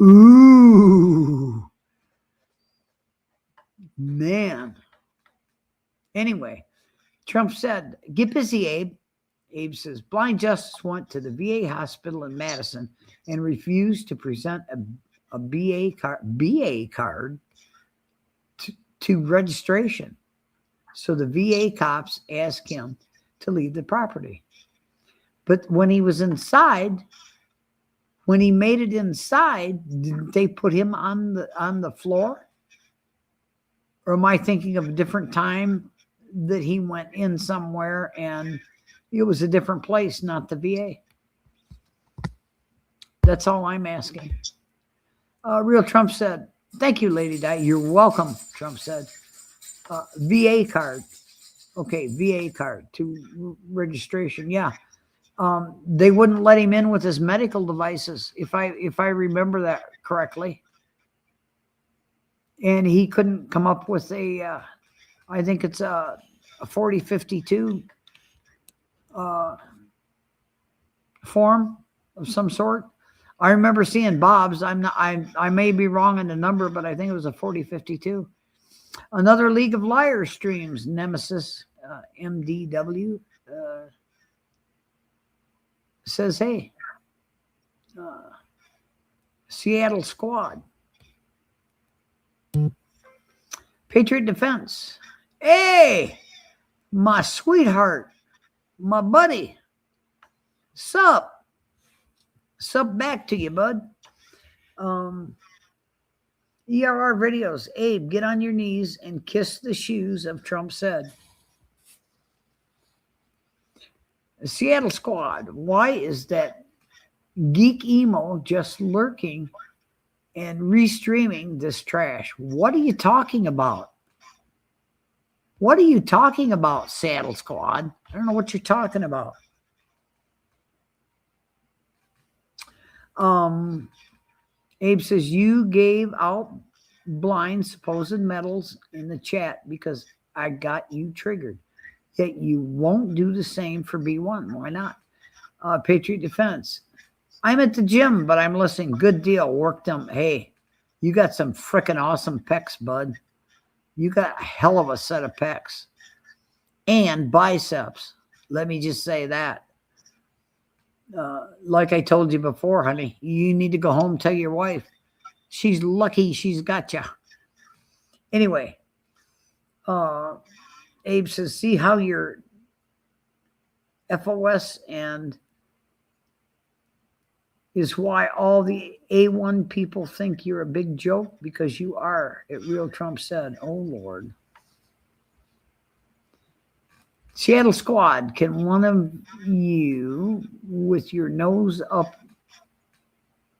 Ooh, man. Anyway, Trump said, get busy, Abe. Abe says, blind justice went to the VA hospital in Madison and refused to present a BA card to registration. So the VA cops asked him to leave the property. But when he was inside, when he made it inside, didn't they put him on the floor? Or am I thinking of a different time that he went in somewhere and it was a different place, not the VA? That's all I'm asking. Real Trump said, thank you, Lady Di. You're welcome, Trump said. VA card. Okay, VA card to registration. Yeah. They wouldn't let him in with his medical devices, if I remember that correctly. And he couldn't come up with I think it's a 4052 form of some sort. I remember seeing Bob's. I may be wrong in the number, but I think it was a 4052. Another League of Liars streams, Nemesis MDW says, hey, Seattle Squad. Patriot Defense. Hey, my sweetheart, my buddy. Sup back to you, bud. ERR videos. Abe, get on your knees and kiss the shoes of Trump said. Seattle Squad. Why is that geek emo just lurking and restreaming this trash? What are you talking about? What are you talking about, Seattle Squad? I don't know what you're talking about. Abe says, you gave out blind supposed medals in the chat because I got you triggered. Yet you won't do the same for B1. Why not? Patriot Defense. I'm at the gym, but I'm listening. Good deal. Work them. Hey, you got some freaking awesome pecs, bud. You got a hell of a set of pecs. And biceps. Let me just say that. Like I told you before, honey, you need to go home and tell your wife. She's lucky she's got you. Anyway, Abe says, see how your FOS and is why all the A1 people think you're a big joke, because you are. It Real Trump said, oh, Lord. Seattle Squad, can one of you with your nose up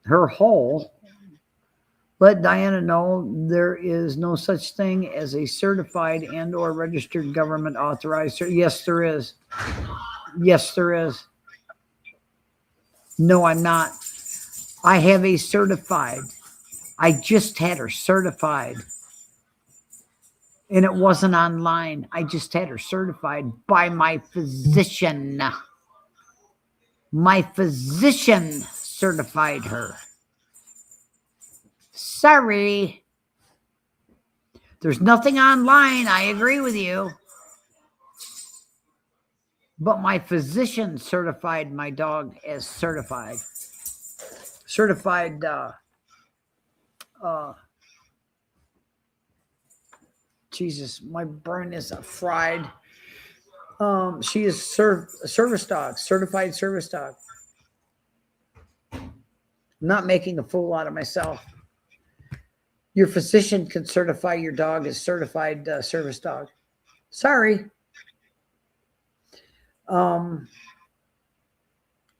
her hole let Diana know there is no such thing as a certified and or registered government authorized? Yes, there is. Yes, there is. No, I'm not. I have a certified. I just had her certified. And it wasn't online. I just had her certified by my physician. My physician certified her. Sorry. There's nothing online. I agree with you. But my physician certified my dog as certified. Certified, Jesus, my brain is fried. She is service dog, certified service dog. I'm not making a fool out of myself. Your physician can certify your dog as certified service dog. Sorry.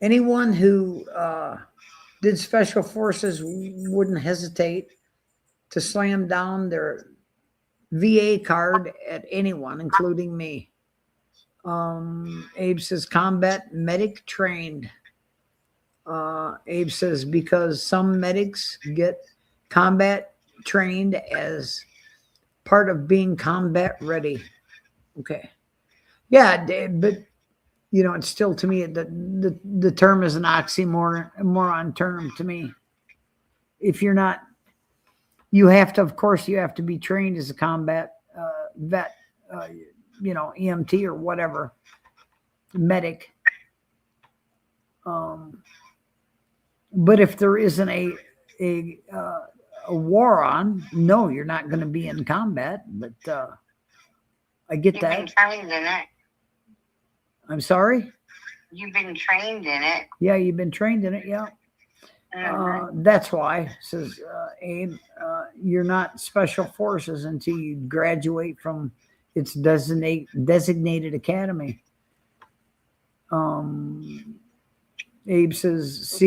Anyone who did special forces wouldn't hesitate to slam down their VA card at anyone, including me. Abe says, combat medic trained. Abe says, because some medics get combat trained as part of being combat ready. Okay. Yeah, but it's still to me the term is an oxymoron term to me. If you're not, you have to, of course, you have to be trained as a combat vet, EMT or whatever, medic. But if there isn't a war on, no, you're not going to be in combat. But I get You've that. been trained in it. I'm sorry. You've been trained in it. Yeah, you've been trained in it. Yeah. That's why, says Abe, you're not special forces until you graduate from its designated academy. Abe says,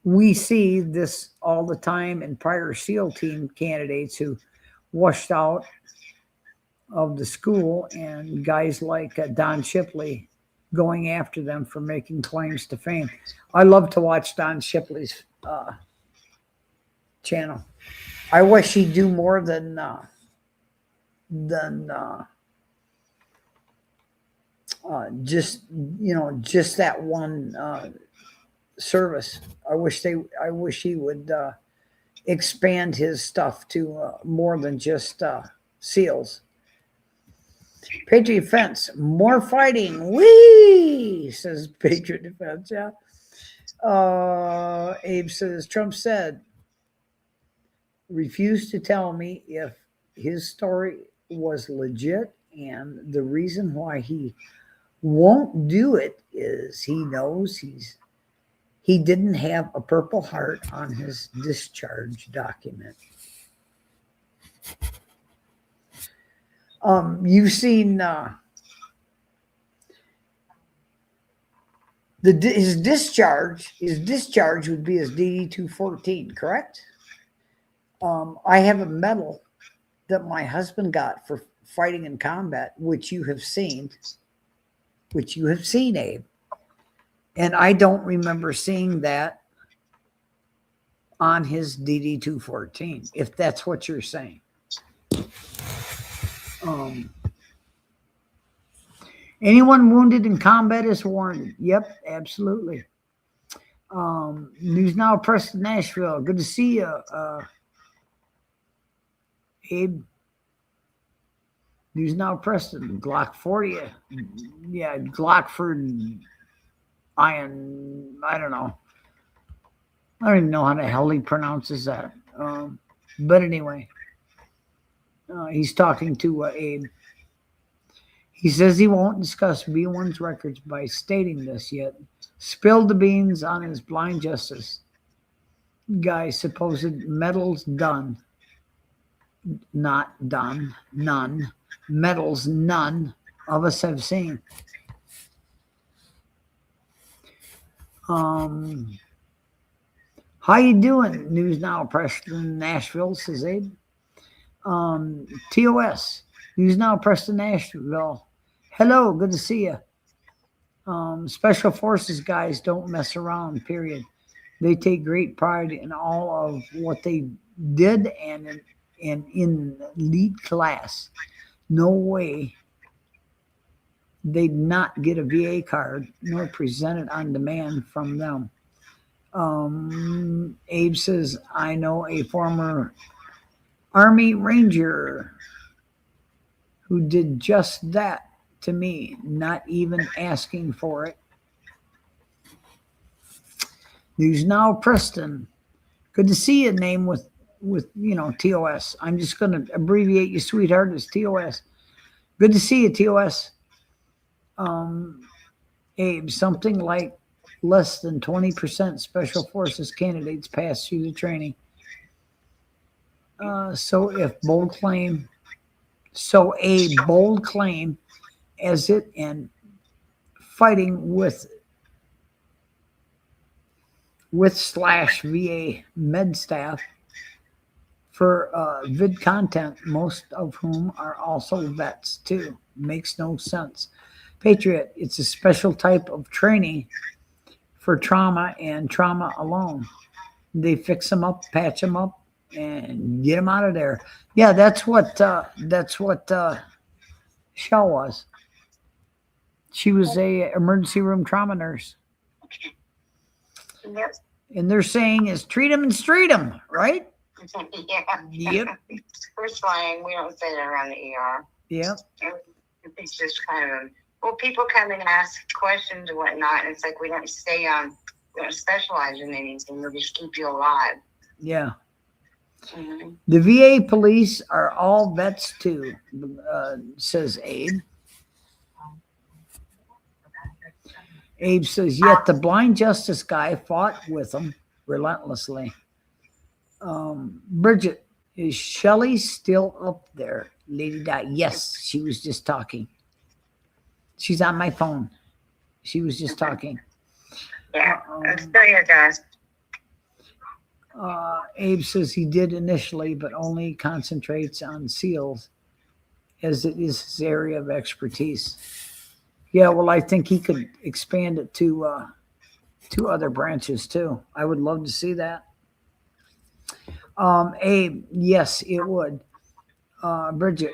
we see this all the time in prior SEAL team candidates who washed out of the school, and guys like Don Shipley going after them for making claims to fame. I love to watch Don Shipley's channel. I wish he'd do more than just that one service. I wish he would expand his stuff to more than just SEALs. Patriot Defense, more fighting. Whee! Says Patriot Defense. Yeah. Abe says, Trump said, refused to tell me if his story was legit, and the reason why he won't do it is he knows he didn't have a Purple Heart on his discharge document. You've seen his discharge would be his DD-214, correct? I have a medal that my husband got for fighting in combat, which you have seen, Abe. And I don't remember seeing that on his DD-214, if that's what you're saying. Anyone wounded in combat is warranted. Yep, absolutely. News Now, Preston, Nashville. Good to see you, Abe. News Now, Preston. Glock 40. Yeah, Glockford Iron. I don't know. I don't even know how the hell he pronounces that. But anyway, he's talking to Abe. He says he won't discuss B1's records by stating this yet. Spilled the beans on his blind justice guy's supposed medals done. Not done. None. Medals none of us have seen. How you doing? News Now, Preston, Nashville, says Abe. TOS. News Now, Preston, Nashville. Hello, good to see you. Special Forces guys don't mess around, period. They take great pride in all of what they did and in elite class. No way they'd not get a VA card nor present it on demand from them. Abe says, I know a former Army Ranger who did just that to me, not even asking for it. News Now, Preston. Good to see you. Name with TOS. I'm just going to abbreviate you, sweetheart, as TOS. Good to see you, TOS. Abe, something like less than 20% Special Forces candidates pass through the training. So a bold claim as it and fighting with /VA med staff for vid content, most of whom are also vets too. Makes no sense. Patriot, it's a special type of training for trauma and trauma alone. They fix them up, patch them up, and get them out of there. Yeah, that's what Shell was. She was a emergency room trauma nurse. Yep. And they're saying is treat them and street them, right? Yeah. Yep. We're slang. We don't say that around the ER. Yep. It's just kind of, well, people come and ask questions and whatnot, and it's like we don't stay on, we don't specialize in anything. We'll just keep you alive. Yeah. Mm-hmm. The VA police are all vets too, says Abe. Abe says, yet the blind justice guy fought with them relentlessly. Bridget, is Shelley still up there? Lady Di. Yes, she was just talking. She's on my phone. She was just talking. Yeah, I'm still here, guys. Abe says he did initially, but only concentrates on SEALs as it is his area of expertise. Yeah, well, I think he could expand it to other branches too. I would love to see that. Abe, yes, it would. Bridget,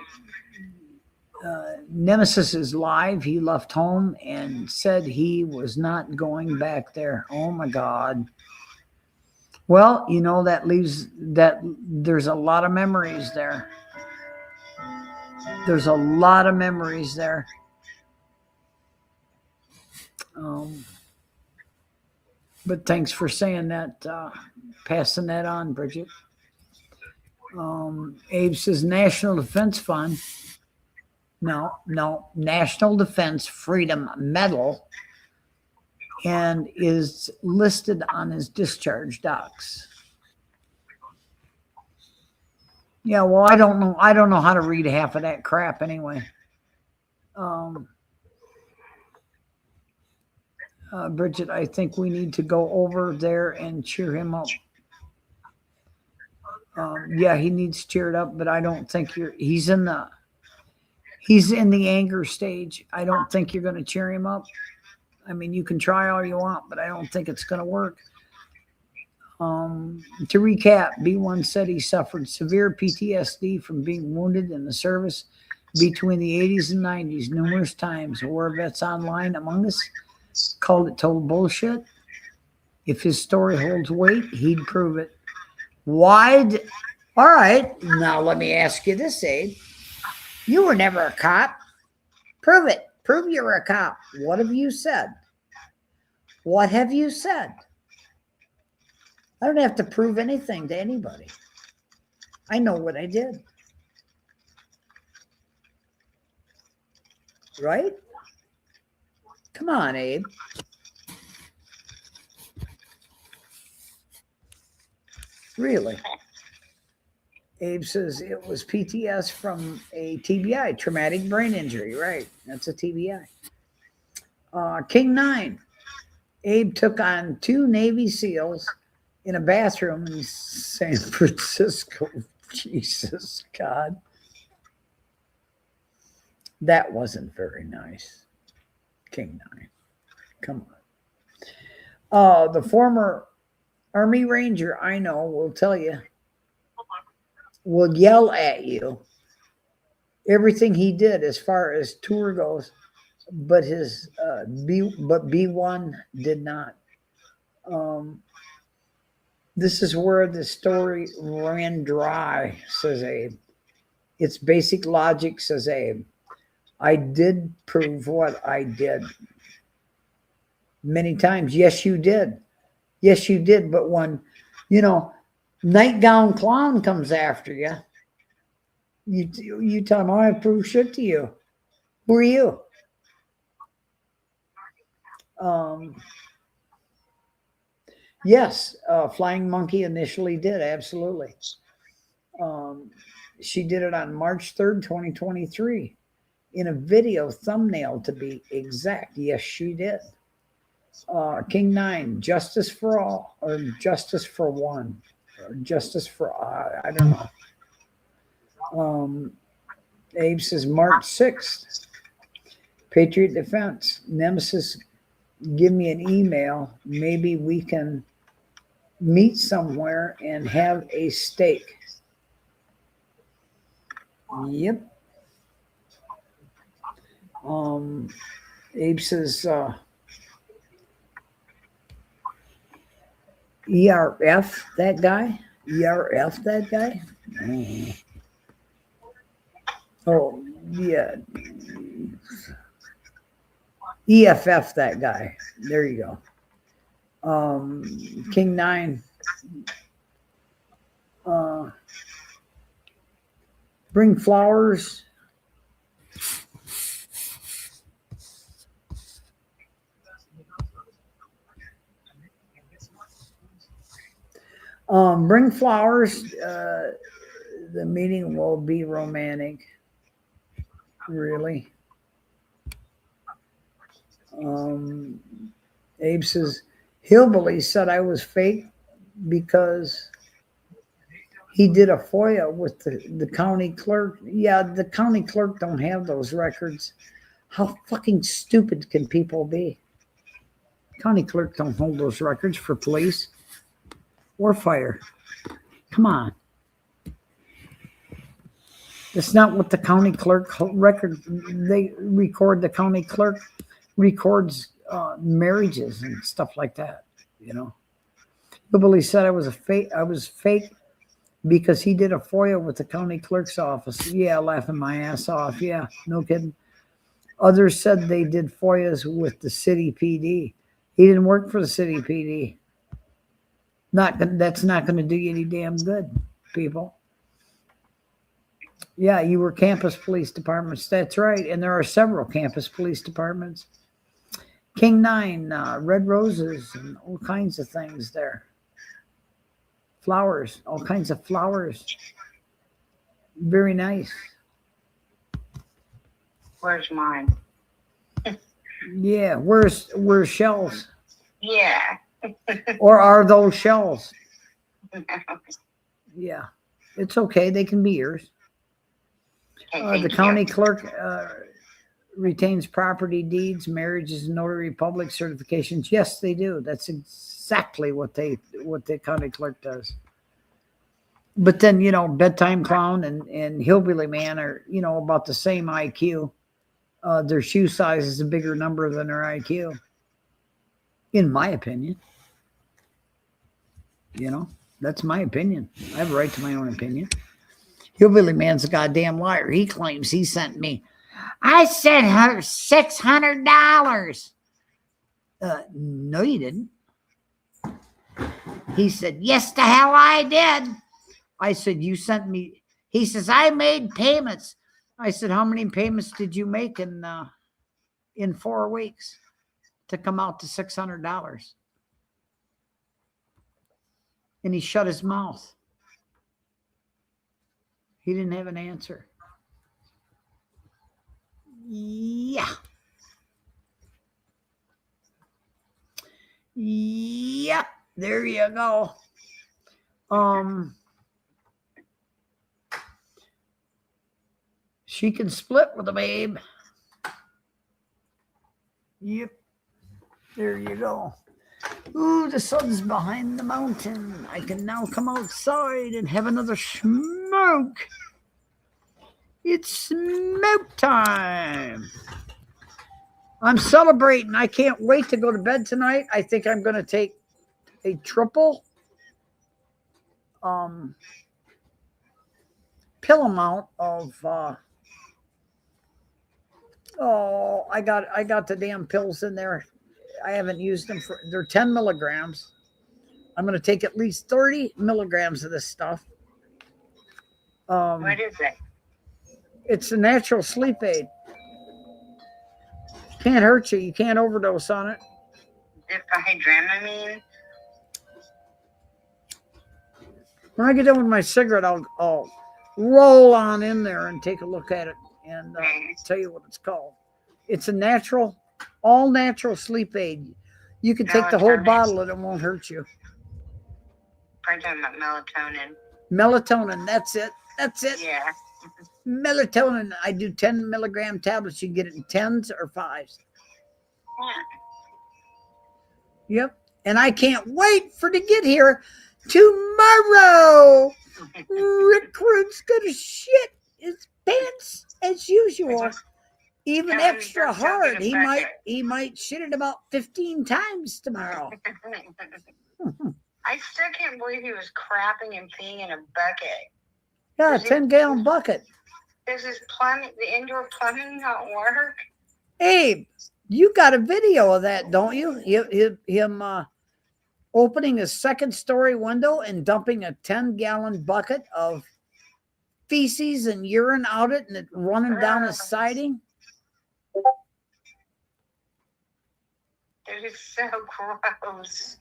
Nemesis is live. He left home and said he was not going back there. Oh my God. Well, you know, that leaves that there's a lot of memories there. There's a lot of memories there. But thanks for saying that, passing that on, Bridget. Abe says National Defense Fund. No, National Defense Freedom Medal, and is listed on his discharge docs. Yeah, well, I don't know how to read half of that crap anyway. Bridget, I think we need to go over there and cheer him up. Yeah, he needs cheered up, but I don't think he's in the anger stage. I don't think you're going to cheer him up. I mean, you can try all you want, but I don't think it's going to work. To recap, B1 said he suffered severe PTSD from being wounded in the service between the 80s and 90s numerous times. War vets online among us called it total bullshit. If his story holds weight, he'd prove it. All right, now let me ask you this, Abe. You were never a cop. Prove it. Prove you're a cop. What have you said? What have you said? I don't have to prove anything to anybody. I know what I did. Right? Come on, Abe. Really? Abe says it was PTS from a TBI, traumatic brain injury. Right. That's a TBI. King 9. Abe took on 2 Navy SEALs in a bathroom in San Francisco. Jesus, God. That wasn't very nice. King 9. Come on. The former Army Ranger I know will tell you, will yell at you everything he did as far as tour goes, but his B1 did not. This is where the story ran dry, says Abe. It's basic logic, says Abe. I did prove what I did. Many times, yes, you did. Yes, you did. But when, Nightgown Clown comes after you, you tell him, I prove shit to you. Who are you? Yes, Flying Monkey initially did, absolutely. She did it on March 3rd, 2023, in a video thumbnail to be exact. Yes, she did. King 9, justice for all, or justice for one, or justice for, I don't know. Abe says March 6th, Patriot Defense, Nemesis, give me an email. Maybe we can meet somewhere and have a steak. Yep. Abe says ERF that guy? ERF that guy? Oh, yeah. EFF that guy. There you go. King 9. Bring flowers. Bring flowers. The meeting will be romantic. Really? Abe says, Hillbilly said I was fake because he did a FOIA with the county clerk. Yeah, the county clerk don't have those records. How fucking stupid can people be? County clerk don't hold those records for police or fire. Come on. That's not what the county clerk record. They record. The county clerk records marriages and stuff like that. You know. Hillbilly said I was fake because he did a FOIA with the county clerk's office. Yeah, laughing my ass off. Yeah, no kidding. Others said they did FOIAs with the city PD. He didn't work for the city PD. That's not going to do you any damn good, people. Yeah, you were campus police departments. That's right. And there are several campus police departments. King 9, red roses and all kinds of things there. Flowers, all kinds of flowers. Very nice. Where's mine? Yeah, where's shells? Yeah. Or are those shells? Yeah, it's okay. They can be yours. The county clerk retains property deeds, marriages, notary public certifications. Yes, they do. That's exactly what the county clerk does. But then, you know, bedtime clown and hillbilly man are, you know, about the same IQ. Their shoe size is a bigger number than their IQ, in my opinion. You know, that's my opinion. I have a right to my own opinion. Hillbilly man's a goddamn liar. He claims he sent me. I sent her $600. No, you didn't. He said, yes, the hell I did. I said, you sent me. He says, I made payments. I said, how many payments did you make in 4 weeks to come out to $600? And he shut his mouth. He didn't have an answer. Yeah. Yep. There you go. She can split with a babe. Yep. There you go. Ooh, the sun's behind the mountain. I can now come outside and have another smoke. It's smoke time. I'm celebrating. I can't wait to go to bed tonight. I think I'm going to take a triple pill amount of I got the damn pills in there. I haven't used them they're 10 milligrams. I'm going to take at least 30 milligrams of this stuff. What is it? It's a natural sleep aid. Can't hurt you. You can't overdose on it. Diphenhydramine? When I get done with my cigarette, I'll roll on in there and take a look at it and tell you what it's called. It's a all natural sleep aid. You can take the whole bottle and it won't hurt you. I'm talking about melatonin. Melatonin, that's it. That's it. Yeah. Melatonin, I do 10 milligram tablets. You can get it in 10s or 5s. Yeah. Yep. And I can't wait for to get here tomorrow. Rick Rude's gonna shit his pants as usual even Yeah, extra he's jumping hard. a bucket. He might shit it about 15 times tomorrow. I still can't believe he was crapping and peeing in a bucket. Yeah, Does he- 10-gallon bucket. Does his plumbing, the indoor plumbing, not work? Abe, you got a video of that, don't you? Him opening a second-story window and dumping a 10-gallon bucket of feces and urine out it and it running down the siding. It is so gross.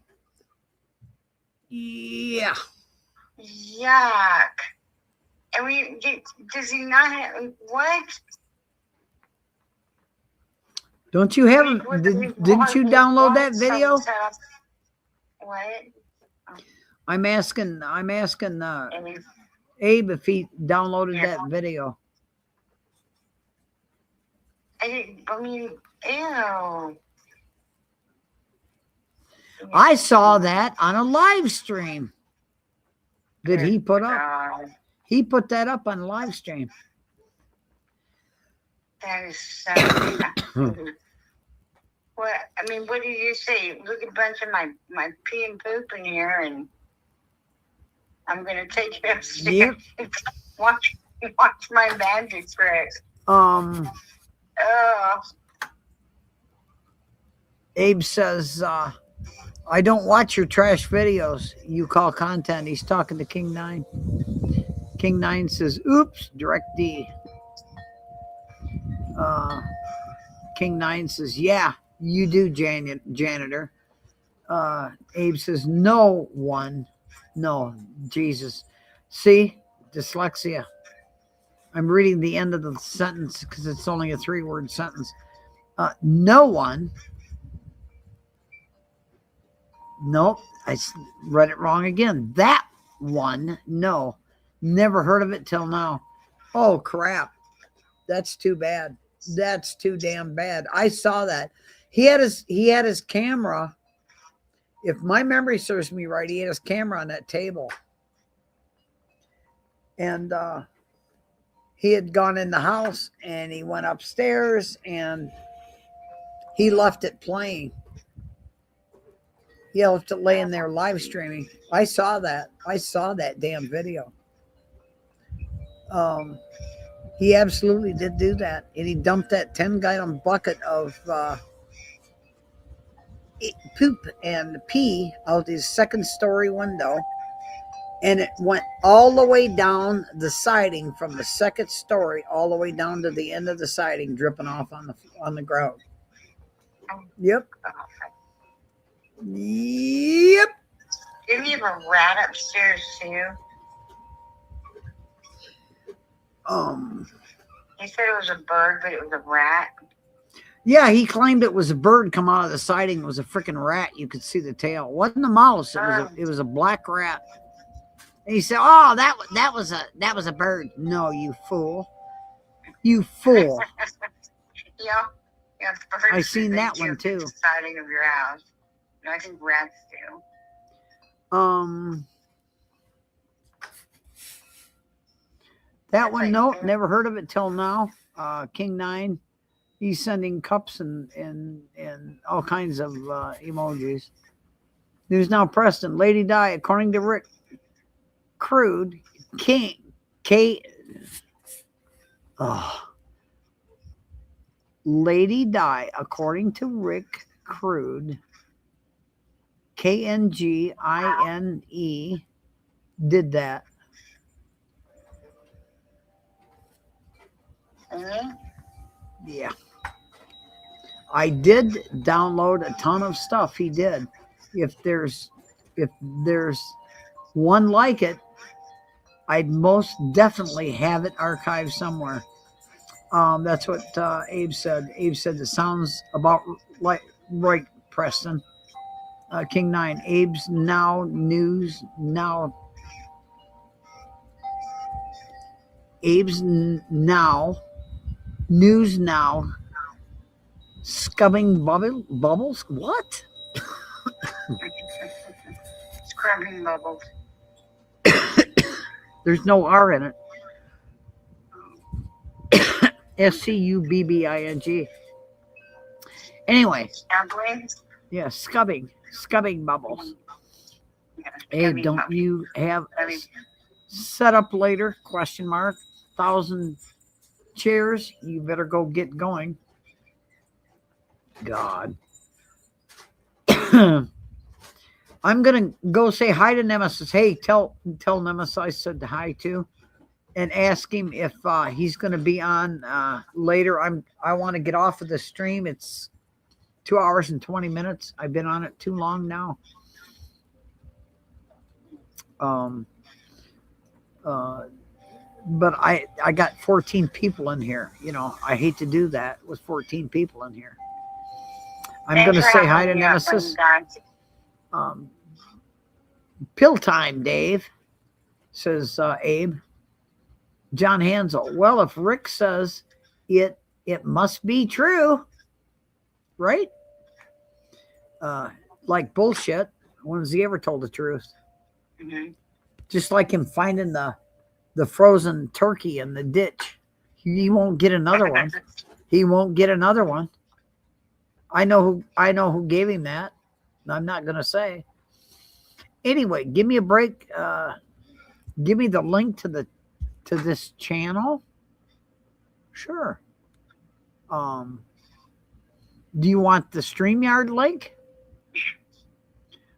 Yeah. Yuck. I mean, does he not have, what? Don't you have? Didn't you download that video? What? I'm asking Abe if he downloaded that video. I mean, ew. I saw that on a live stream that he put up. He put that up on live stream. That is so what? I mean, what did you say? Look at a bunch of my pee and poop in here, and I'm gonna take it upstairs. Yep. watch my magic tricks. Abe says, I don't watch your trash videos you call content. He's talking to King 9. King 9 says, oops, direct D. King 9 says, yeah, you do, janitor. Abe says, no one. No, Jesus. See, dyslexia. I'm reading the end of the sentence because it's only a 3-word sentence. No one. Nope, I read it wrong again. That one, no. Never heard of it till now. Oh, crap. That's too bad. That's too damn bad. I saw that. He had his camera. If my memory serves me right, he had his camera on that table. And he had gone in the house and he went upstairs and he left it playing. He left it laying there live streaming. I saw that. I saw that damn video. He absolutely did do that. And he dumped that 10-gallon bucket of poop and pee out his second-story window. And it went all the way down the siding from the second story all the way down to the end of the siding, dripping off on the ground. Yep. Yep. Didn't he have a rat upstairs too? He said it was a bird, but it was a rat. Yeah, he claimed it was a bird come out of the siding. It was a freaking rat. You could see the tail. It wasn't a mouse. It was a black rat. And he said, "Oh, that was a bird." No, you fool. You fool. Yeah. I seen that one too. The siding of your house. No, I think rats do. That one, nope, never heard of it till now. King 9, he's sending cups and all kinds of emojis. News Now Preston, Lady Di, according to Rick Crude, Lady Di, according to Rick Crude, KNGINE, did that. Yeah. I did download a ton of stuff. He did. If there's one like it, I'd most definitely have it archived somewhere. That's what Abe said. Abe said it sounds about like right, Preston. King 9, Abe's Now News Now. Abe's Now News Now. Scubbing bubbles? What? Scrubbing bubbles. There's no R in it. Scubbing. Anyway, Scubbling? yeah, scubbing bubbles. Yeah, Hey, scubbing don't bubbles. you have Scubbing. set up later? Question mark. 1,000 chairs. You better go get going. God. I'm gonna go say hi to Nemesis. Hey, tell Nemesis I said hi too, and ask him if he's gonna be on later. I want to get off of the stream. It's 2 hours and 20 minutes. I've been on it too long now. But I got 14 people in here. You know, I hate to do that with 14 people in here. I'm gonna say hi to Nemesis. Pill time, Dave, says Abe. John Hansel. Well, if Rick says it must be true, right? Like bullshit. When has he ever told the truth? Mm-hmm. Just like him finding the frozen turkey in the ditch. He won't get another one. He won't get another one. I know who gave him that. I'm not gonna say. Anyway, give me a break. Give me the link to this channel. Sure. Do you want the StreamYard link?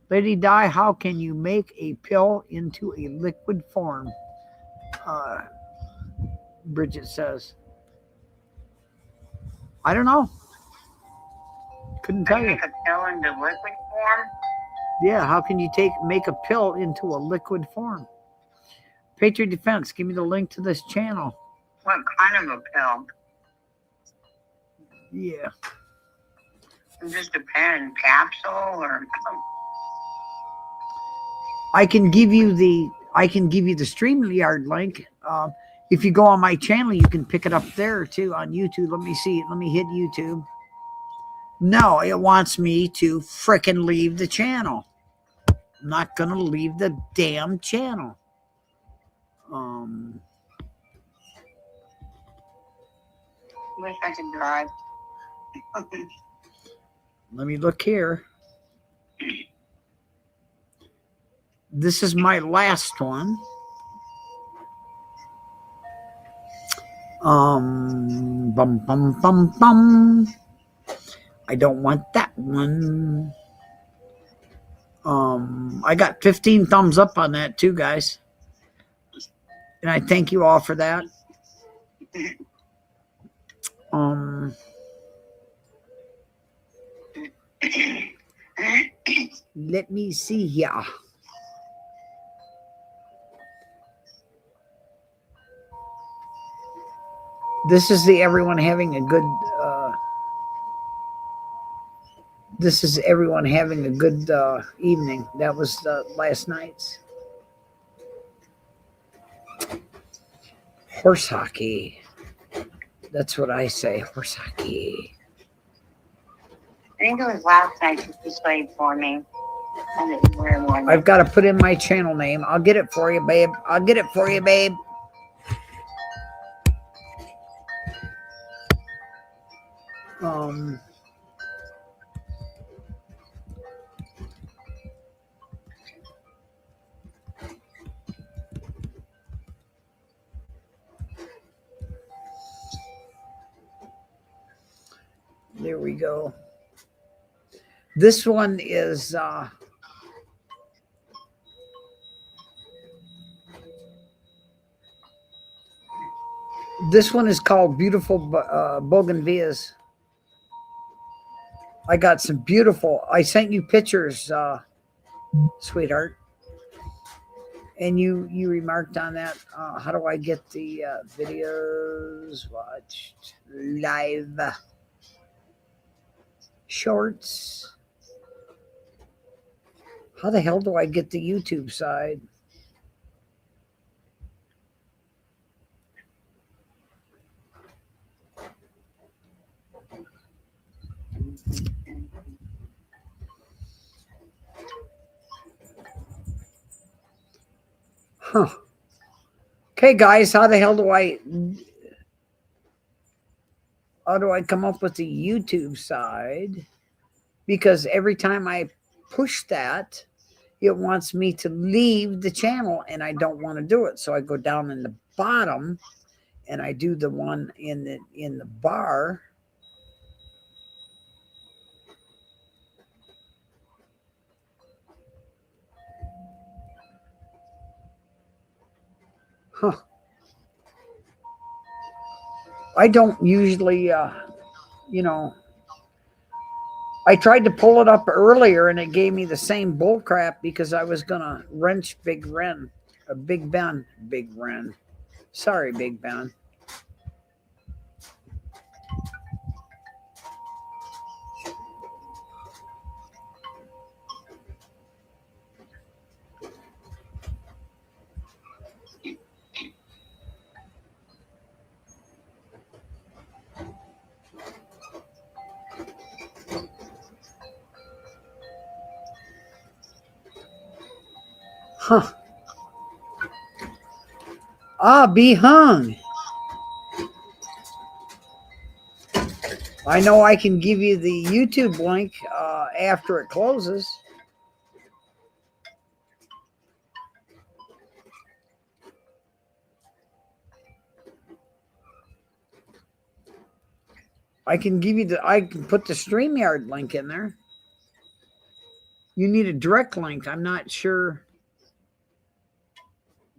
Lady Di, how can you make a pill into a liquid form? Bridget says. I don't know. Couldn't tell you. Make a pill into liquid form? Yeah, how can you make a pill into a liquid form? Patriot Defense, give me the link to this channel. What kind of a pill? Yeah. Just a pen capsule or I can give you the StreamYard link. If you go on my channel, you can pick it up there too on YouTube. Let me see. Let me hit YouTube. No, it wants me to frickin' leave the channel. I'm not gonna leave the damn channel. wish I could drive. Let me look here. This is my last one. Bum bum bum bum. I don't want that one. I got 15 thumbs up on that too, guys. And I thank you all for that. Let me see here. This is everyone having a good evening. That was last night's horse hockey. That's what I say, horse hockey. I think it was last night you played for me. I didn't wear one. I've got to put in my channel name. I'll get it for you, babe. I'll get it for you, babe. There we go. This one is called Beautiful Bougainvilleas. I got some beautiful. I sent you pictures, sweetheart, and you remarked on that. How do I get the videos watched live? Shorts. How the hell do I get the YouTube side? Huh. Okay, guys, how the hell do I... How do I come up with the YouTube side? Because every time I push that, it wants me to leave the channel and I don't want to do it. So I go down in the bottom and I do the one in the bar. Huh. I don't usually you know, I tried to pull it up earlier and it gave me the same bull crap because I was gonna wrench Big Ben. Big Ren. Sorry, Big Ben. Huh. Be hung. I know I can give you the YouTube link after it closes. I can put the StreamYard link in there. You need a direct link. I'm not sure.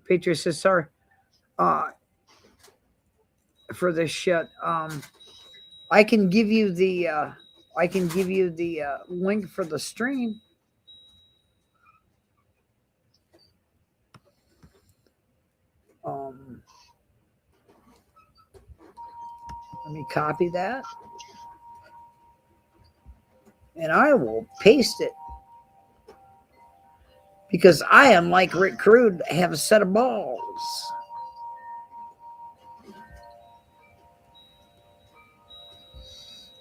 Patriot says, sorry for this shit. I can give you the link for the stream. Let me copy that. And I will paste it. Because I am like Rick Crude, have a set of balls.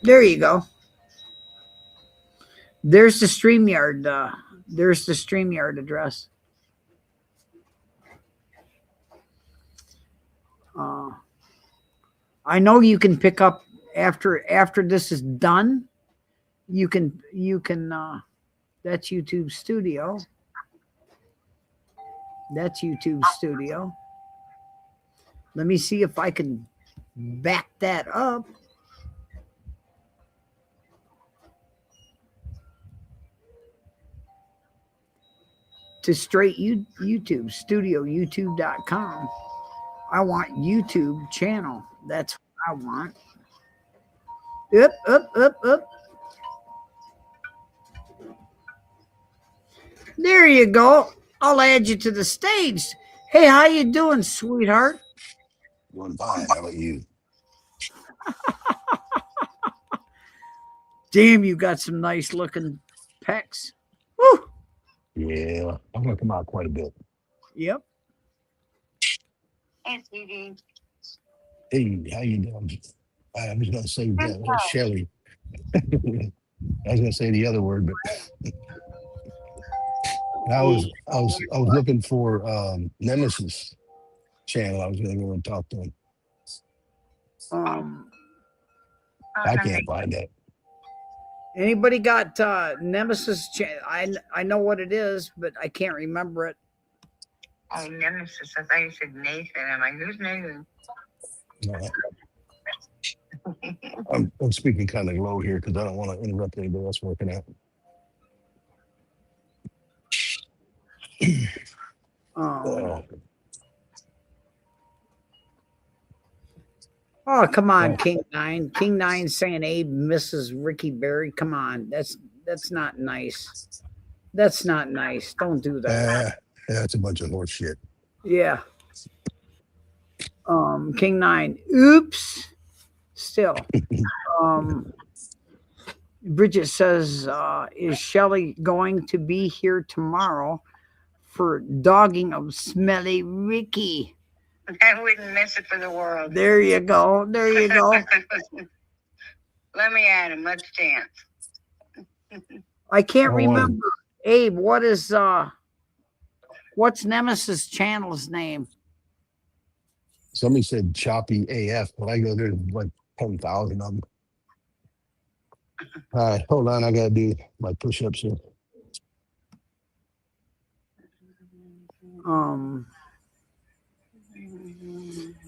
There you go. There's the StreamYard. There's the StreamYard address. I know you can pick up after this is done. You can that's YouTube Studio. That's YouTube Studio. Let me see if I can back that up. To straight YouTube Studio, youtube.com. I want YouTube channel. That's what I want. Up. There you go. I'll add you to the stage. Hey, how you doing, sweetheart? Doing fine. How about you? Damn, you got some nice looking pecs. Woo! Yeah, I'm gonna come out quite a bit. Yep. Hey, sweetie. Hey, how you doing? I was gonna say that Shelly. I was gonna say the other word, but I was looking for Nemesis channel. I was gonna go and talk to him. I can't find that. Anybody got Nemesis channel? I know what it is, but I can't remember it. Oh, Nemesis. I thought you said Nathan. I'm like, who's Nathan? No, I'm speaking kind of low here because I don't want to interrupt anybody else working out. Oh, come on, King Nine. King Nine saying Abe misses Ricky Berry. Come on, that's not nice. That's not nice. Don't do that. That's a bunch of horse shit. Yeah. King Nine. Oops. Still. Bridget says, is Shelly going to be here tomorrow for dogging of Smelly Ricky? I wouldn't miss it for the world. There you go. There you go. Let me at him. Let's dance. I can't remember. Abe, what's Nemesis channel's name? Somebody said Choppy AF, but I go, there's like 10,000 of them. All right, hold on. I gotta do my push-ups here.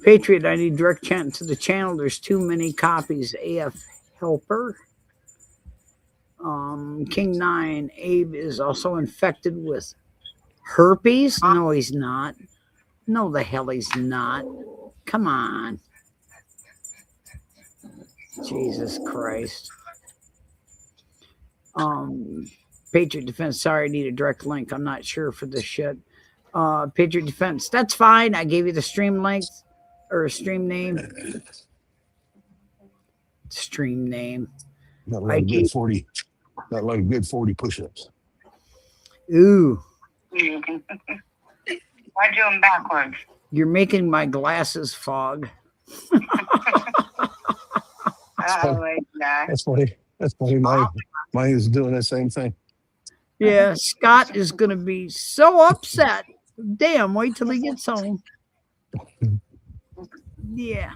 Patriot, I need direct chat to the channel. There's too many copies. AF Helper. King 9. Abe is also infected with herpes. No, he's not. No, the hell he's not. Come on. Jesus Christ. Patriot Defense. Sorry, I need a direct link. I'm not sure for this shit. Patriot Defense. That's fine. I gave you the stream link or stream name. Stream name. Not like a good 40. Not like a good 40 push-ups. Ooh. Why do them backwards? You're making my glasses fog. Oh my God. That's funny. That's funny. Mine is doing the same thing. Yeah, Scott is going to be so upset. Damn, wait till he gets home. Yeah.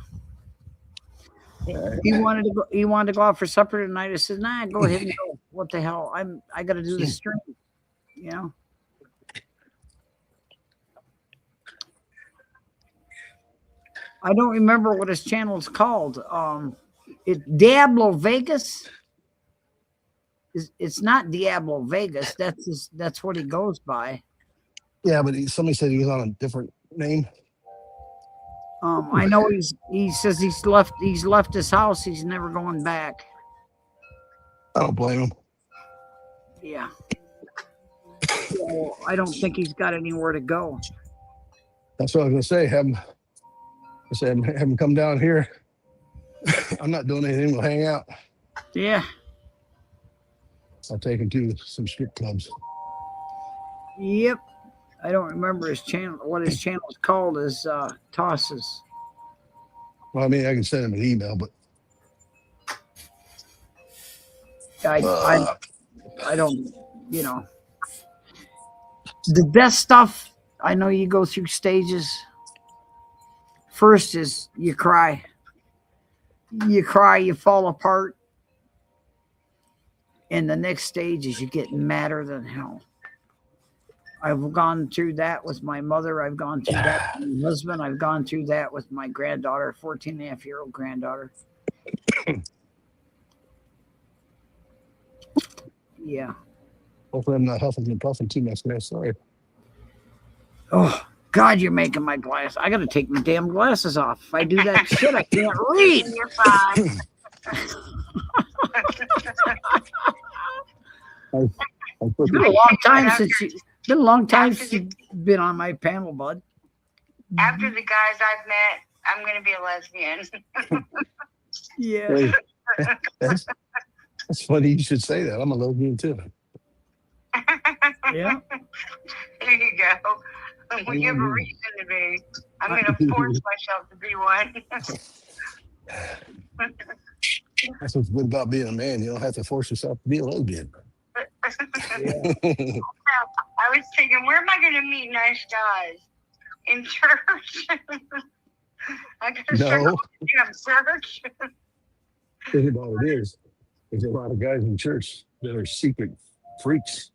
He wanted to go out for supper tonight. I said, nah, go ahead and go. What the hell? I got to do the stream. You know? I don't remember what his channel is called. It's Diablo Vegas. It's not Diablo Vegas. That's what he goes by. Yeah, but somebody said he was on a different name. I know he says he's left his house. He's never going back. I don't blame him. Yeah. Well, I don't think he's got anywhere to go. That's what I was gonna say. Have him come down here. I'm not doing anything. We'll hang out. Yeah. I'll take him to some strip clubs. Yep. I don't remember his channel. What his channel is called is Tosses. Well, I mean, I can send him an email, but I don't, you know. The best stuff, I know you go through stages. First is you cry. You cry, you fall apart. And the next stage is you get madder than hell. I've gone through that with my mother. I've gone through that with my husband. I've gone through that with my granddaughter, 14-and-a-half-year-old granddaughter. Yeah. hopefully I'm not huffing and puffing too much, man. Sorry. Oh, God, you're making my glass. I got to take my damn glasses off. If I do that shit, I can't read. You're fine. It's been a long time since you've been on my panel, bud. After the guys I've met, I'm going to be a lesbian. Yeah. Hey, that's funny you should say that. I'm a lesbian too. Yeah. There you go. When you have a reason to be, I'm going to force myself to be one. That's what's good about being a man. You don't have to force yourself to be a lesbian. Yeah. I was thinking, where am I going to meet nice guys? In church? I got to start going to church. The thing about it is, there's a lot of guys in church that are secret freaks.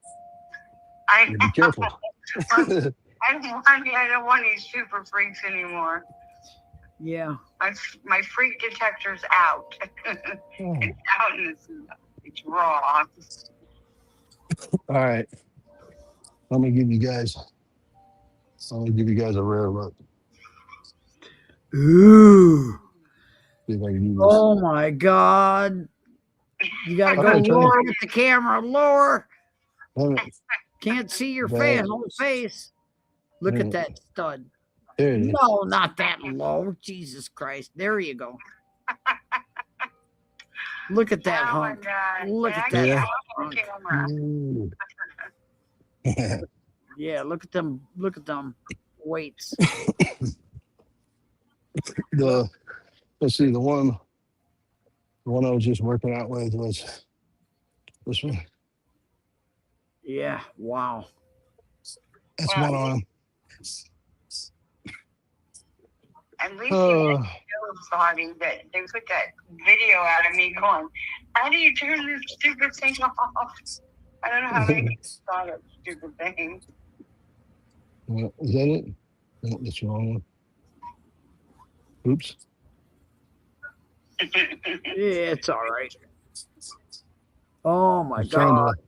I You be careful. I don't want these super freaks anymore. Yeah. My freak detector's out. It's out and it's raw. All right. I'm gonna give you guys a rare look. Ooh. See if I can do this. Oh my God. You gotta go Okay, turn lower with the camera. Lower. All right. Can't see your There. whole face. Look Yeah. at that stud. There it is. No, not that low. Jesus Christ. There you go. Look at that Oh my hunk. God. Look at And I that can't hunk. look at the camera. Ooh. Yeah, look at them. Look at them weights. Let's see, the one I was just working out with was this one. Yeah. Wow. That's Wow. one on. At least you Oh, know body that they put that video out of me going, how do you turn this stupid thing off? I don't know how many people saw that stupid thing. Is that it? No, that's the wrong one. Oops. It's all right. Oh I my was trying God. to,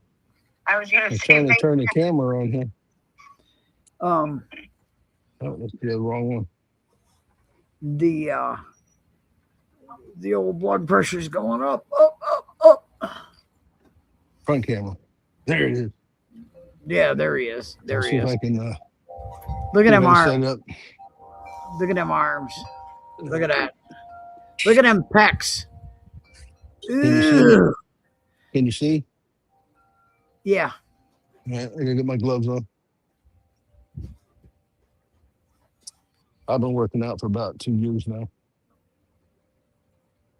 I was I gonna was say trying to turn the camera on here. Um, Oh, that's the wrong one. the old blood pressure's going up, up, up, up. Front camera. There it is. Yeah, there he is. There Let's he see if is. I can Look at see if them I can set arms. it up. Look at them arms. Look at that. Look at them pecs. Can you see? Ew. Can you see? Yeah. Yeah, I gotta get my gloves on. I've been working out for about 2 years now.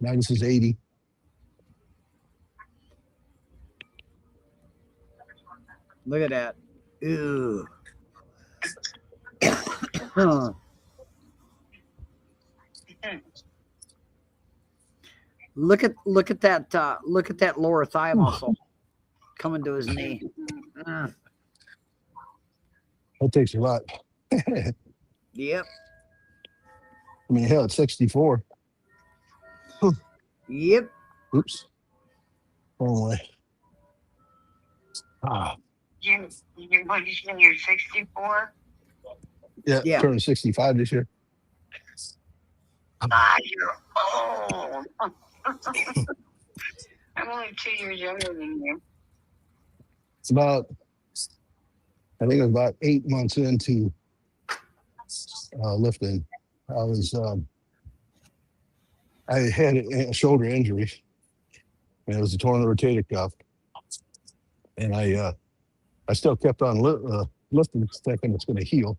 Magnus is 80. Look at that. Ew. Huh. Look at that lower thigh muscle coming to his knee. That takes a lot. I Yep. mean, hell, it's 64. Yep. Oops. Wrong way. Ah, what did you say, you're 64? Yeah. turning 65 this year. God, you're old. I'm only 2 years younger than you. It's about, I think it was about 8 months into lifting. I had a shoulder injury, and it was a torn rotator cuff, and I still kept on lifting, thinking it's going to heal,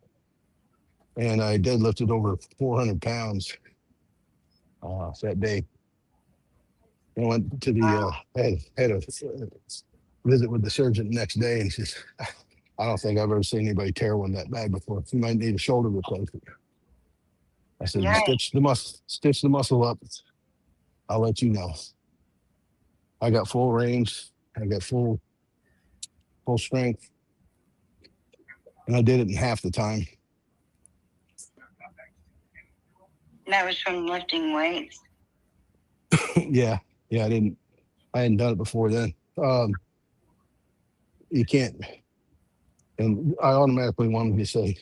and I deadlifted over 400 pounds that day. I went to the had a visit with the surgeon the next day, and he says, "I don't think I've ever seen anybody tear one that bad before. You might need a shoulder replacement." I said, Nice. stitch the muscle up. I'll let you know. I got full range. I got full strength, and I did it in half the time. That was from lifting weights. yeah, I hadn't done it before then. You can't, and I automatically wanted to say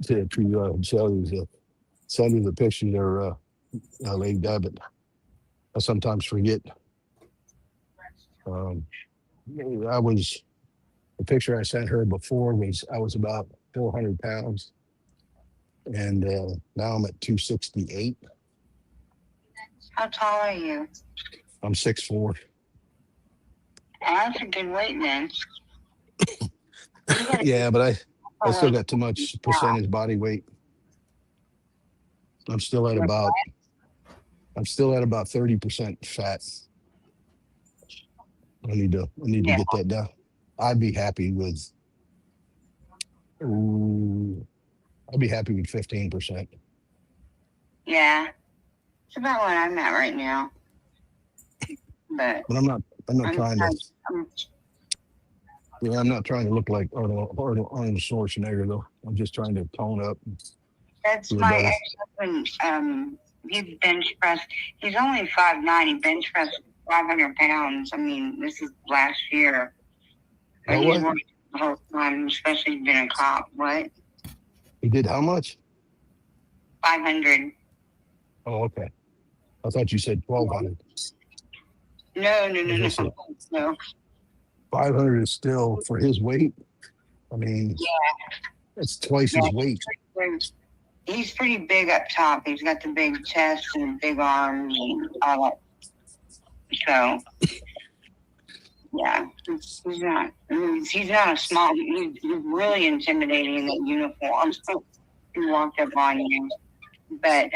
to send you the picture there, Lady Deb. I sometimes forget. The picture I sent her before was I was about 400 pounds, and now I'm at 268. How tall are you? I'm 6'4". That's a good weight then. Yeah, but I still got too much percentage body weight. I'm still at about 30% fat. I need to get that down. I'd be happy with 15%. Yeah. It's about what I'm at right now. But I'm not trying to. I'm I'm not trying to look like Arnold Schwarzenegger though. I'm just trying to tone up. That's feel my better. ex-husband. He bench pressed. He's only 5'9". He bench pressed 500 pounds. I mean, this is last year. But Oh, he's what? worked the whole time, especially being a cop. What? He did how much? 500. Oh, okay. I thought you said 1,200. No. 500 is still for his weight. I mean, it's twice his weight. He's pretty big up top. He's got the big chest and big arms and all that. So, yeah, he's not a small. He's really intimidating in that uniform. He walked up on you, but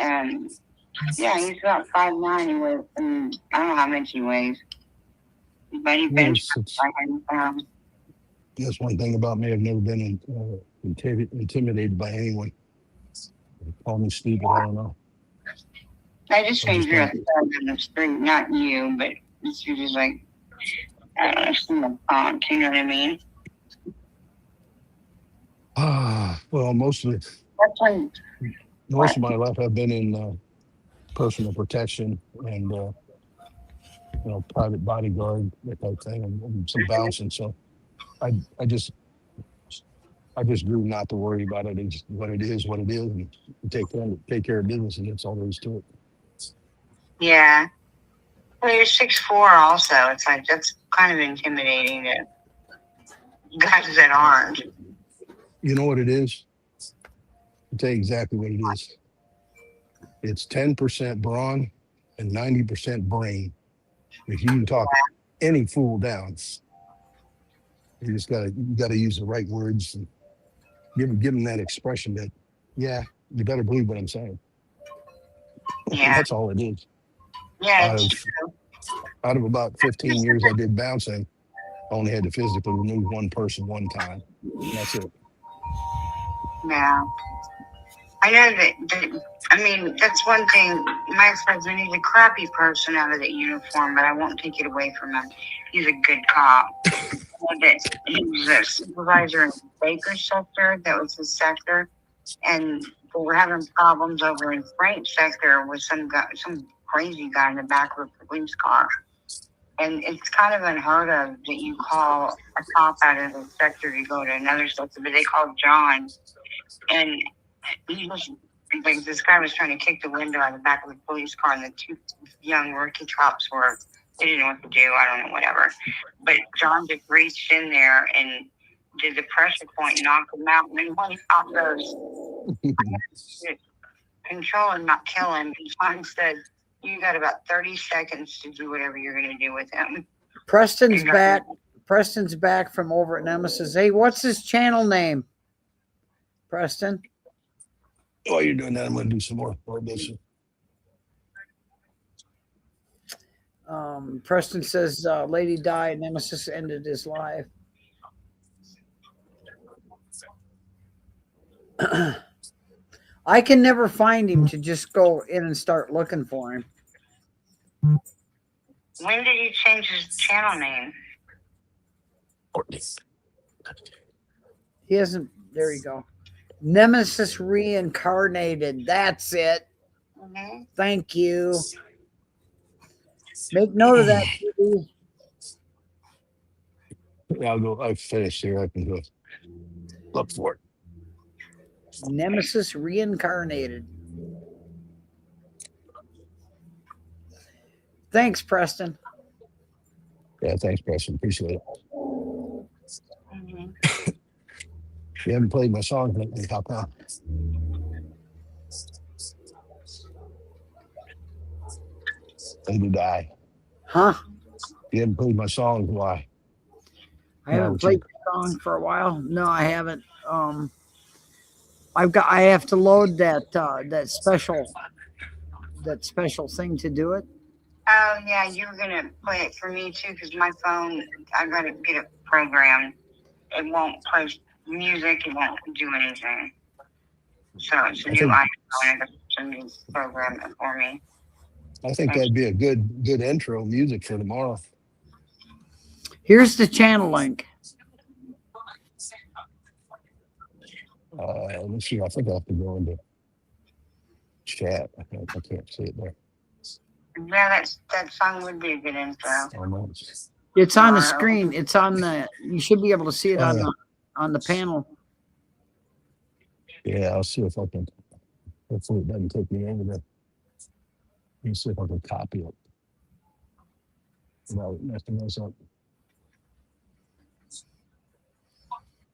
yeah, he's about 5'9". He weighs, I don't know how much he weighs, but he bench 500 pounds. That's one thing about me. I've never been intimidated by anyone. Call me stupid. I don't know. I just think you're outside in the street, not you, but you're just like, I don't know, some of the fonts, you know what I mean? Well, That's like, most of my life I've been in personal protection and private bodyguard, that type thing, and some bouncing. So I I just I just grew not to worry about it. It's what it is, and take care of business, and that's all there is to it. yeah. Well, you're 6'4" also. It's like, that's kind of intimidating to guys that aren't. You know what it is? I'll tell you exactly what it is. It's 10% brawn and 90% brain. If you can talk any fool down, you gotta use the right words and give them that expression that, yeah, you better believe what I'm saying. Yeah. That's all it is. Yeah, Out it's of true. out of about 15 years I did bouncing, I only had to physically remove one person one time. And that's it. Yeah. I know I mean, that's one thing. My ex-husband, he's a crappy person out of the uniform, but I won't take it away from him. He's a good cop. He was a supervisor in the Baker sector. That was his sector. And they were having problems over in Frank's sector with some crazy guy in the back of a police car. And it's kind of unheard of that you call a cop out of the sector to go to another sector, but they called John. And he was like, this guy was trying to kick the window out of the back of the police car, and the two young rookie cops they didn't know what to do. I don't know, whatever. But John just reached in there and did the pressure point, knocked him out, and then one cop goes, control him, not kill him. And John said, you got about 30 seconds to do whatever you're going to do with him. Preston's back. Preston's back from over at Nemesis. Hey, what's his channel name? Preston? While you're doing that, I'm going to do some more prohibition. Preston says, lady died. Nemesis ended his life. I can never find him to just go in and start looking for him. When did he change his channel name? He hasn't. There you go. Nemesis Reincarnated. That's it. Mm-hmm. Thank you. Make note of that, please. Yeah, I've finished here. I can go look for it. Nemesis Reincarnated. Thanks, Preston. Yeah, thanks, Preston. Appreciate it. Mm-hmm. You haven't played my songs lately. How come? They did die. Huh? You haven't played my songs. Why? I haven't played the song for a while. No, I haven't. I have to load that special thing to do it. Oh, yeah, you were going to play it for me, too, because my phone, I got to get it programmed. It won't play music. It won't do anything. So it's a new iPhone. I got to program it for me. I think that'd be a good intro music for tomorrow. Here's the channel link. Let's see. I think I have to go into chat. I can't see it there. Yeah, that song would be a good intro. It's on the screen. It's on the. You should be able to see it on the panel. Yeah, I'll see if I can. Hopefully, it doesn't take me over there. Let me see if I can copy it without messing this up.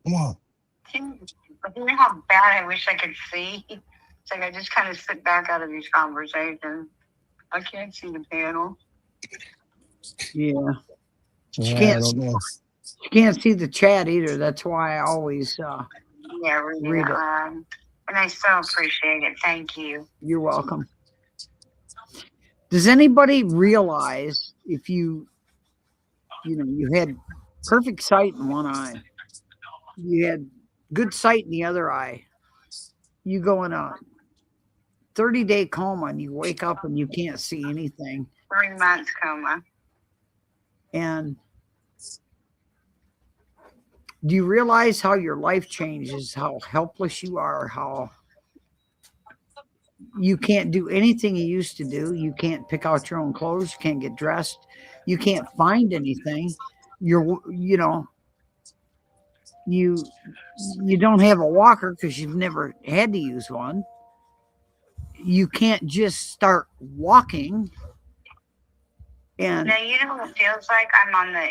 Come on. You know how bad I wish I could see? It's like I just kind of sit back out of these conversations. I can't see the panel. Yeah. I don't know. You can't see the chat either. That's why I always read it. And I so appreciate it. Thank you. You're welcome. Does anybody realize if you had perfect sight in one eye, you had good sight in the other eye, you go in a 30-day coma and you wake up and you can't see anything. 3 months coma. And do you realize how your life changes, how helpless you are, how you can't do anything you used to do? You can't pick out your own clothes. You can't get dressed. You can't find anything. You don't have a walker because you've never had to use one. You can't just start walking. And Now, you know what it feels like? I'm on the,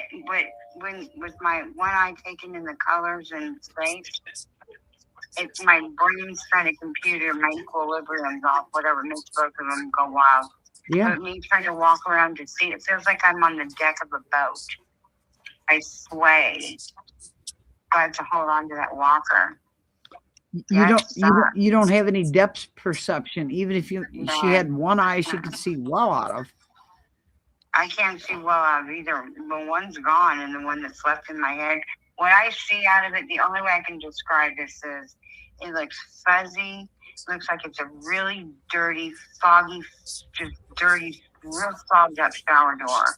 with my one eye taken in the colors and space. It's my brain's trying to computer, my equilibrium's off, whatever makes both of them go wild. yeah, But me trying to walk around to see, it feels like I'm on the deck of a boat. I sway. I have to hold on to that walker. you don't have any depth perception. Even if she had one eye she could see well out of. I can't see well out of either. The one's gone, and the one that's left in my head. What I see out of it, the only way I can describe this is, it looks fuzzy. It looks like it's a really dirty, foggy, just dirty, real fogged up shower door.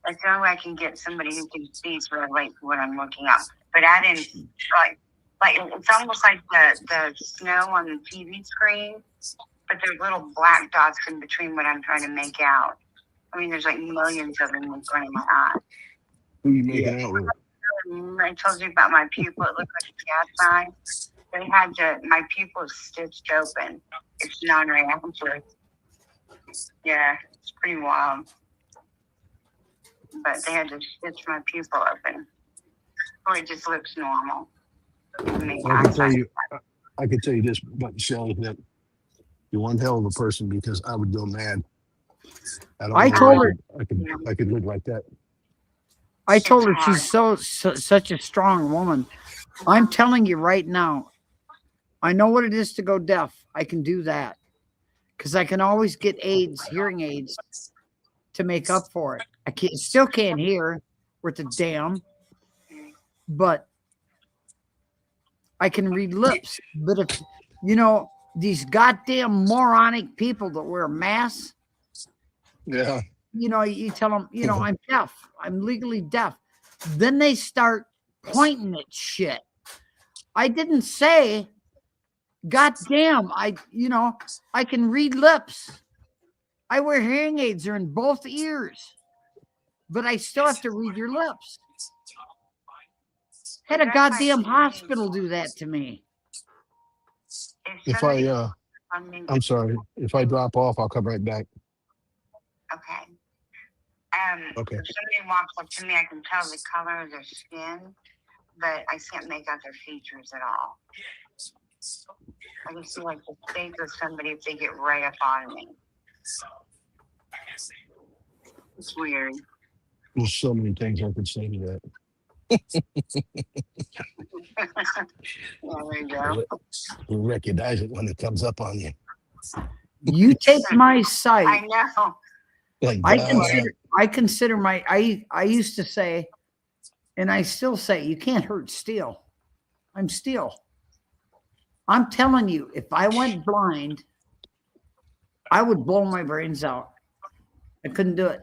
That's the only way I can get somebody who can see to relate to what I'm looking at. But I didn't like it's almost like the snow on the TV screen, but there's little black dots in between what I'm trying to make out. I mean, there's like millions of them in front of my eye. Who you making out with? I told you about my pupil. It looked like a cat's eye. They had my pupil is stitched open. It's non-reactive. Yeah, it's pretty wild. But they had to stitch my pupil open. Or it just looks normal. I can tell you this about Shelley, that you're one hell of a person, because I would go mad. I told her I could live like that. I told her she's such a strong woman. I'm telling you right now, I know what it is to go deaf. I can do that because I can always get hearing aids to make up for it. I still can't hear worth a damn, but I can read lips. But if these goddamn moronic people that wear masks, Yeah. You tell them, I'm deaf. I'm legally deaf. Then they start pointing at shit. I didn't say, goddamn, I can read lips. I wear hearing aids. They're in both ears. But I still have to read your lips. Had a goddamn hospital do that to me. I'm sorry. If I drop off, I'll come right back. Okay. Okay. If somebody walks up to me, I can tell the color of their skin, but I can't make out their features at all. I can see like the face of somebody if they get right up on me. It's weird. There's so many things I could say to that. Yeah, there you go. You recognize it when it comes up on you. You take my sight. I know. Like, I consider I used to say, and I still say, you can't hurt steel. I'm steel. I'm telling you, if I went blind, I would blow my brains out. I couldn't do it.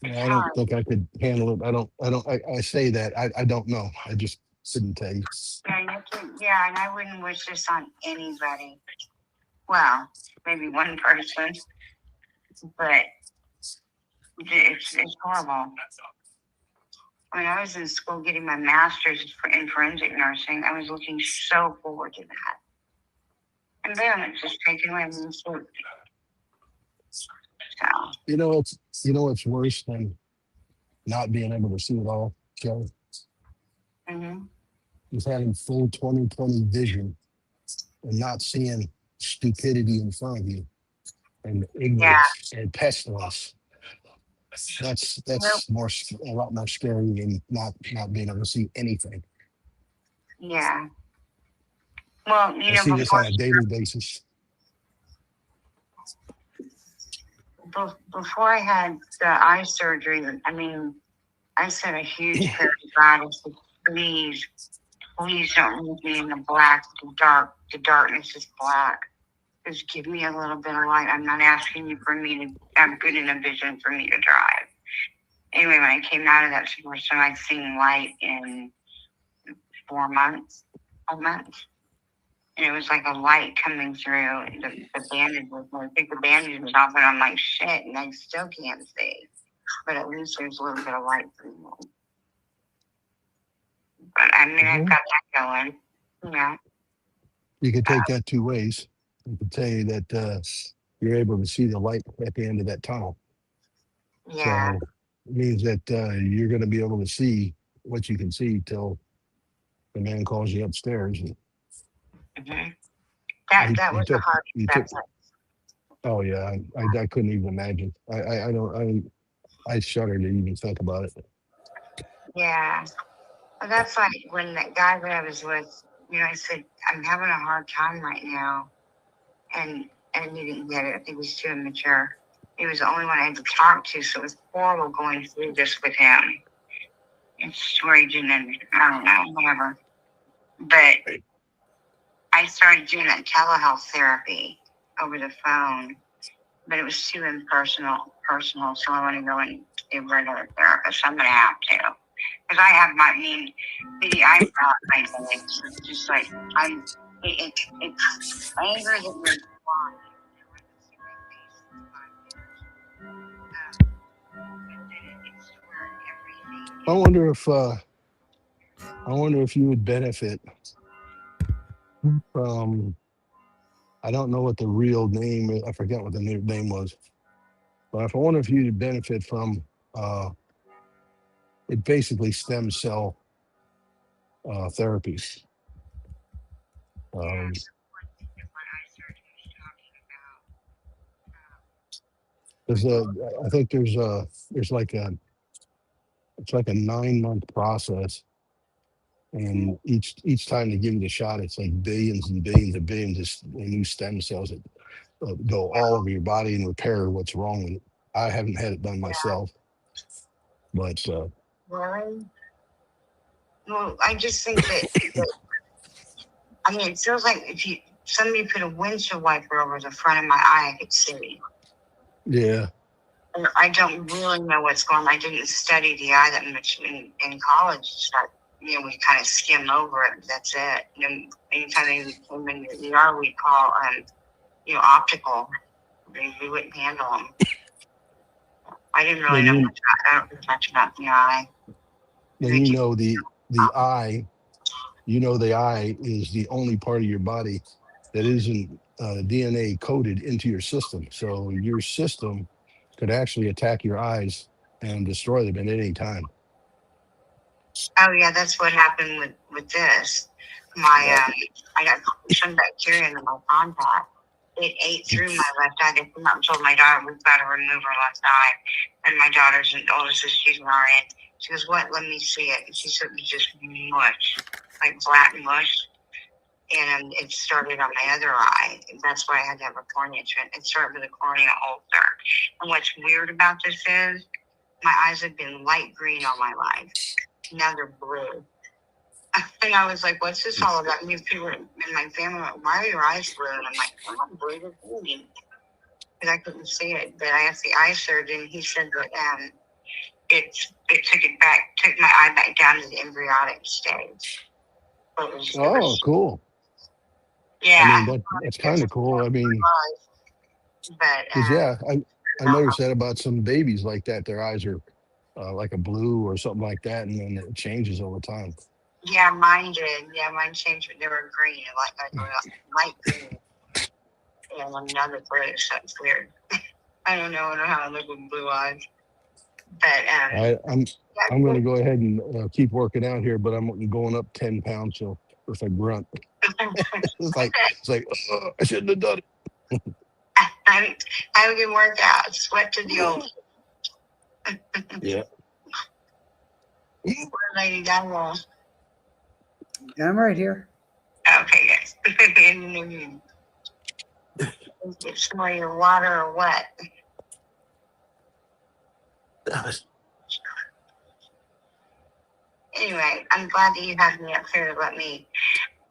I don't think I could handle it. I say that. I don't know. I just couldn't tell you. Yeah, and I wouldn't wish this on anybody. Well, maybe one person, but it's horrible. I mean, I was in school getting my master's in forensic nursing. I was looking so forward to that. And then it's just taken away from sleep. So. You know what's worse than not being able to see it all, Kelly? Mm-hmm. Is having full 20/20 vision and not seeing stupidity in front of you and ignorance and pestilence. That's a lot more scary than not being able to see anything. Yeah. Well, I see this on a daily basis. Before I had the eye surgery, I mean, I said a huge prayer to God. I said, please Please don't leave me in the black, the dark. The darkness is black. Just give me a little bit of light. I'm not asking you for me to have good in a vision for me to drive. Anyway, when I came out of that situation, I'd seen light in 4 months, 5 months. And it was like a light coming through. The bandage was, I think the bandage was off, and I'm like, shit, and I still can't see. But at least there's a little bit of light for me. But I mean, I've got that going. Yeah. You could take that two ways. You could say that you're able to see the light at the end of that tunnel. Yeah. So it means that you're going to be able to see what you can see till the man calls you upstairs. And Mm-hmm. he That was took- a hard he took- step. oh yeah, I couldn't even imagine. I don't. I shudder to even think about it. Yeah. Well, that's like when that guy that I was with, I said, I'm having a hard time right now. And he didn't get it. I think he was too immature. He was the only one I had to talk to, so it was horrible going through this with him. It's raging and I don't know, whatever. But I started doing that telehealth therapy over the phone, but it was too impersonal, so I want to go and see a regular therapist. I'm going to have to. Because I have I'm not my day. It's just like, it's anger that you're blind. I wonder if you would benefit from. I don't know what the real name is. I forget what the name was. But I wonder if you would benefit from it basically stem cell therapies. I think there's like it's like a 9-month process, and each time they give you the shot, it's like billions and billions and billions of new stem cells that go all over your body and repair what's wrong with it. I haven't had it done myself, but Really? Well, I just think that it feels like if somebody put a windshield wiper over the front of my eye, I could see. yeah. I don't really know what's going on. I didn't study the eye that much in college. So, we kind of skim over it. That's it. Anytime they came in the ER, we call, optical. We wouldn't handle them. I didn't really know much. I don't know much about the eye. Then the eye. The eye is the only part of your body that isn't DNA coded into your system. So your system could actually attack your eyes and destroy them at any time. Oh yeah, that's what happened with this. I got some bacteria in my contact. It ate through my left eye. They came out and told my daughter, we've got to remove her left eye. And my daughter's the oldest, she's an RN. She goes, what? Let me see it. And she said, it was just mush, like black mush. And it started on my other eye. That's why I had to have a cornea treatment. It started with a cornea ulcer. And what's weird about this is my eyes have been light green all my life. Now they're blue. And I was like, what's this all about? And people in my family were like, why are your eyes blue? And I'm like, I'm not blue, they're green. Because I couldn't see it. But I asked the eye surgeon, he said that it took my eye back down to the embryonic stage. Cool. Yeah. That's kind of cool. But I noticed that about some babies like that. Their eyes are like a blue or something like that, and then it changes over time. Yeah, mine did. Yeah, mine changed. They were green, like light green. And another blue, so it's weird. I don't know how I look with blue eyes. But I'm going to go ahead and keep working out here, but I'm going up 10 pounds. So if I grunt, it's like oh, I shouldn't have done it. Have a good workout. Sweat to the old. Yeah. Poor Lady Gaga. I'm right here. Okay, guys. Get some of your water or what? Anyway, I'm glad that you had me up here to let me.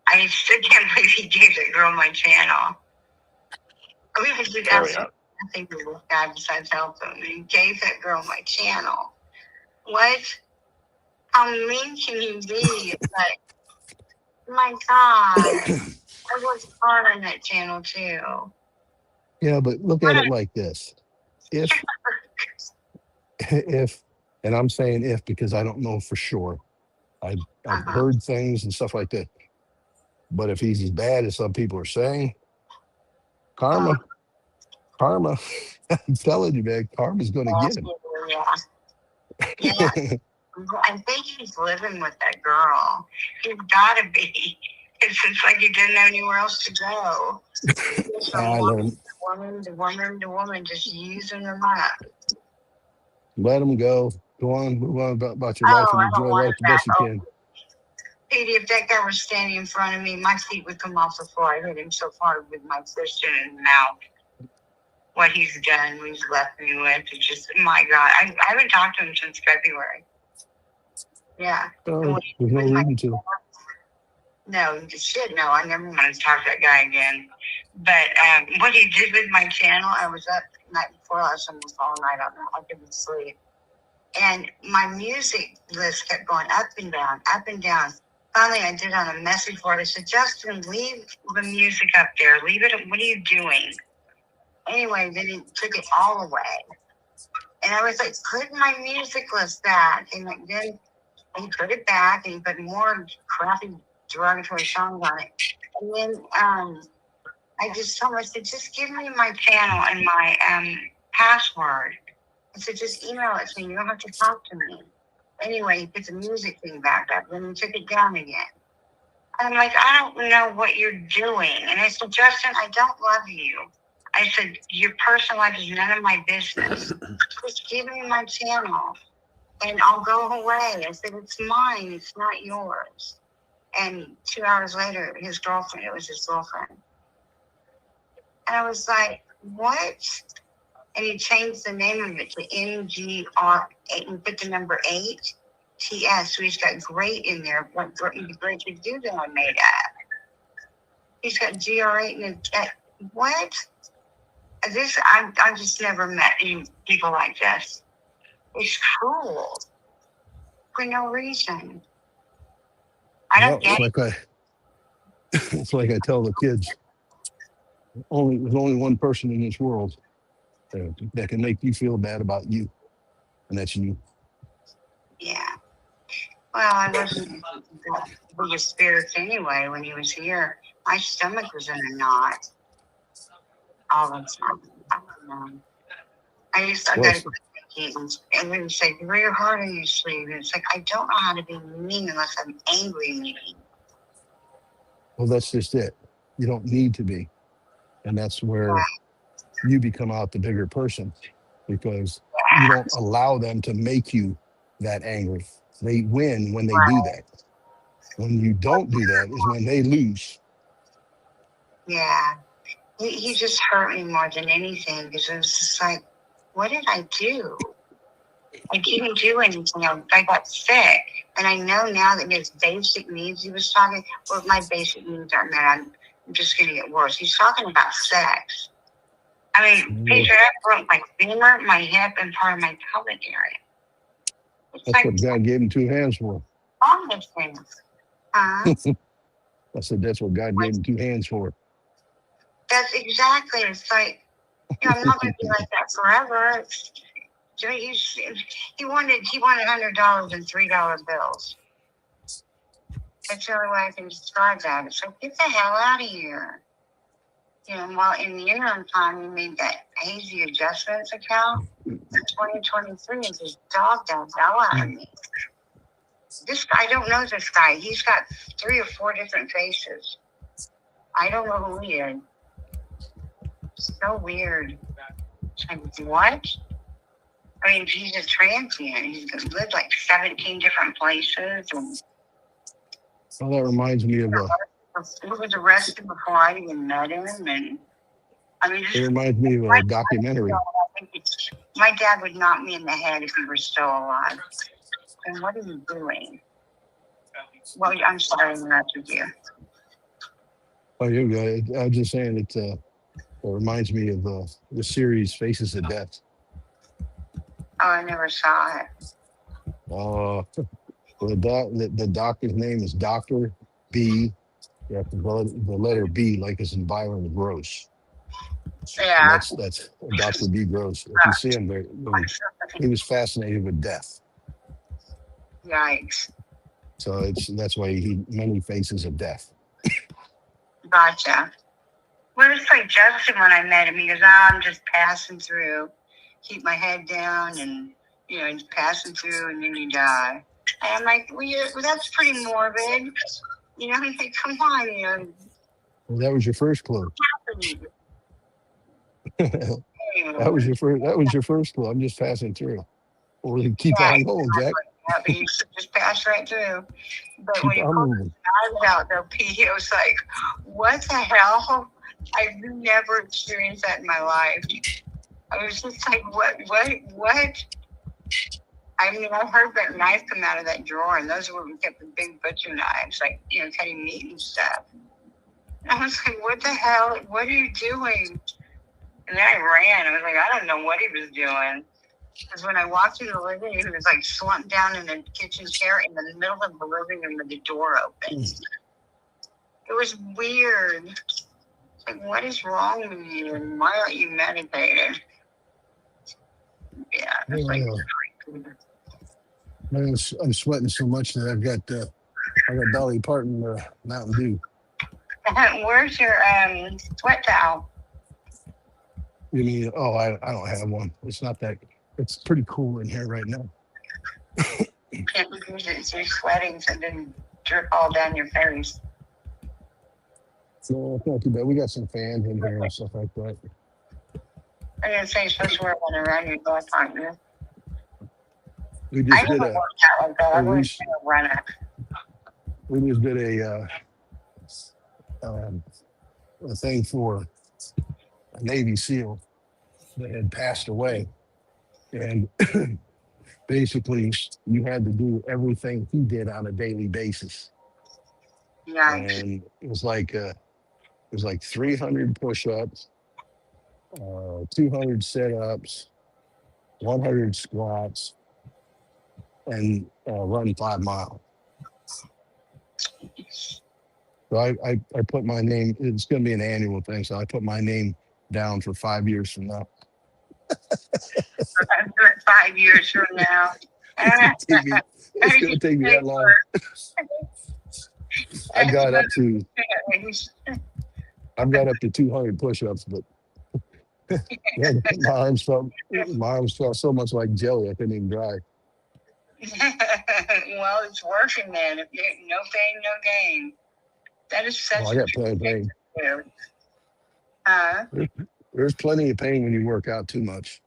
I still can't believe he gave that girl my channel. We would do absolutely nothing to this guy besides help him. And he gave that girl my channel. What? How mean can you be? It's like, my God. I worked hard on that channel too. Yeah, but look at it like this. If, and I'm saying if because I don't know for sure. I've heard things and stuff like that. But if he's as bad as some people are saying, karma, I'm telling you, man, karma's going to get him. Yeah. I think he's living with that girl. He's got to be. It's like he didn't know anywhere else to go. I From woman to woman, just using them up. Let him go. Go on, move on about your life Oh, and I don't enjoy want life it the best you back. can. Petey, if that guy were standing in front of me, my feet would come off the floor. I hit him so hard with my fist in his mouth. What he's done, what he's left me with, it's just, my God. I haven't talked to him since February. Yeah. There's no reason to. No, shit, no. I never want to talk to that guy again. But what he did with my channel, I was up the night before last, almost all night on that. I couldn't sleep. And my music list kept going up and down, up and down. Finally, I did on a message board. I said, Justin, leave the music up there. Leave it. What are you doing? Anyway, then he took it all away. And I was like, put my music list back. And like, then he put it back and he put more crappy derogatory songs on it. And then I just told him, I said, just give me my channel and my password. I said, just email it to me. You don't have to talk to me. Anyway, he put the music thing back up. Then he took it down again. I'm like, I don't know what you're doing. And I said, Justin, I don't love you. I said, your personal life is none of my business. Just give me my channel and I'll go away. I said, it's mine. It's not yours. And 2 hours later, it was his girlfriend. And I was like, what? And he changed the name of it to NGR8 and put the number 8 TS. So he's got great in there. What great to do that I made up. He's got GR8 and what? I've just never met any people like this. It's cruel for no reason. I don't get it. It's like I tell the kids. There's only one person in this world that can make you feel bad about you, and that's you. Yeah. Well, I wasn't with his spirits anyway when he was here. My stomach was in a knot all the time. I don't know. I got to eat and then say, wear your heart on your sleeve. And it's like, I don't know how to be mean unless I'm angry mean. Well, that's just it. You don't need to be. And that's where you become out the bigger person because you don't allow them to make you that angry. They win when they do that. When you don't do that is when they lose. Yeah. He just hurt me more than anything because it was just like, what did I do? I didn't do anything. I got sick. And I know now that his basic needs he was talking, well, my basic needs aren't met. I'm just going to get worse. He's talking about sex. I mean, Peter, I broke my femur, my hip, and part of my pelvic area. It's that's like, what God gave him 2 hands for. All those things. I said, that's what God gave him 2 hands for. That's exactly. It's like, I'm not going to be like that forever. He wanted $100 in $3 bills. That's the only way I can describe that. It's like, get the hell out of here. While in the interim time, we made that hazy adjustments account for 2023 and just dogged the hell out of me. This guy, I don't know this guy. He's got 3 or 4 different faces. I don't know who he is. So weird. It's like, what? I mean, he's a transient. He's lived like 17 different places. And well, that reminds me of he was arrested before I even met him. And I mean, it reminds me of a documentary. My dad would knock me in the head if he were still alive. And what are you doing? Well, I'm sorry to interrupt you. Oh, you're good. I was just saying it reminds me of the series Faces of Death. Oh, I never saw it. The doctor's name is Dr. B. You have to the letter B, like it's in Byron Gross. And Yeah. that's Dr. B. Gross. If you see him there, he was fascinated with death. Yikes. So that's why many faces of death. Gotcha. Well, it's like Justin when I met him. He goes, "Oh, I'm just passing through. Keep my head down and, just passing through and then you die." And I'm like, well, that's pretty morbid. I'm like, come on, Well, that was your first clue. That was your first clue. I'm just passing through. Or you keep on going, Jack. Yeah, but you just pass right through. But Keep when you on pulled moving. his eyes out, though, Pete, it was like, what the hell? I've never experienced that in my life. I was just like, what? I mean, I heard that knife come out of that drawer, and those were we kept the big butcher knives, like, cutting meat and stuff. And I was like, what the hell? What are you doing? And then I ran. I was like, I don't know what he was doing. Because when I walked through the living room, he was like slumped down in the kitchen chair in the middle of the living room with the door open. It was weird. It's like, what is wrong with you? And why aren't you medicated? Yeah, it's like, I'm sweating so much that I got Dolly Parton Mountain Dew. where's your sweat towel? You mean? Oh, I don't have one. It's not that. It's pretty cool in here right now. Can't use it. So you're sweating, so it didn't drip all down your face. So it's not too bad. We got some fans in here and stuff like that. I didn't say you're supposed to wear one around your neck, aren't you? We I just never did worked out like that. I wouldn't say a run up. we just did a thing for a Navy SEAL that had passed away, and basically you had to do everything he did on a daily basis. Yikes. And it was like 300 push-ups, 200 sit-ups, 100 squats, and run 5 miles. So I put my name. It's going to be an annual thing, so I put my name down for 5 years from now. I'm doing 5 years from now. It's going to take me that long. I've got up to 200 push-ups, but my arms felt so much like jelly I couldn't even drive. Well, it's working then. If no pain, no gain. That is such. I got plenty of pain. There's plenty of pain when you work out too much.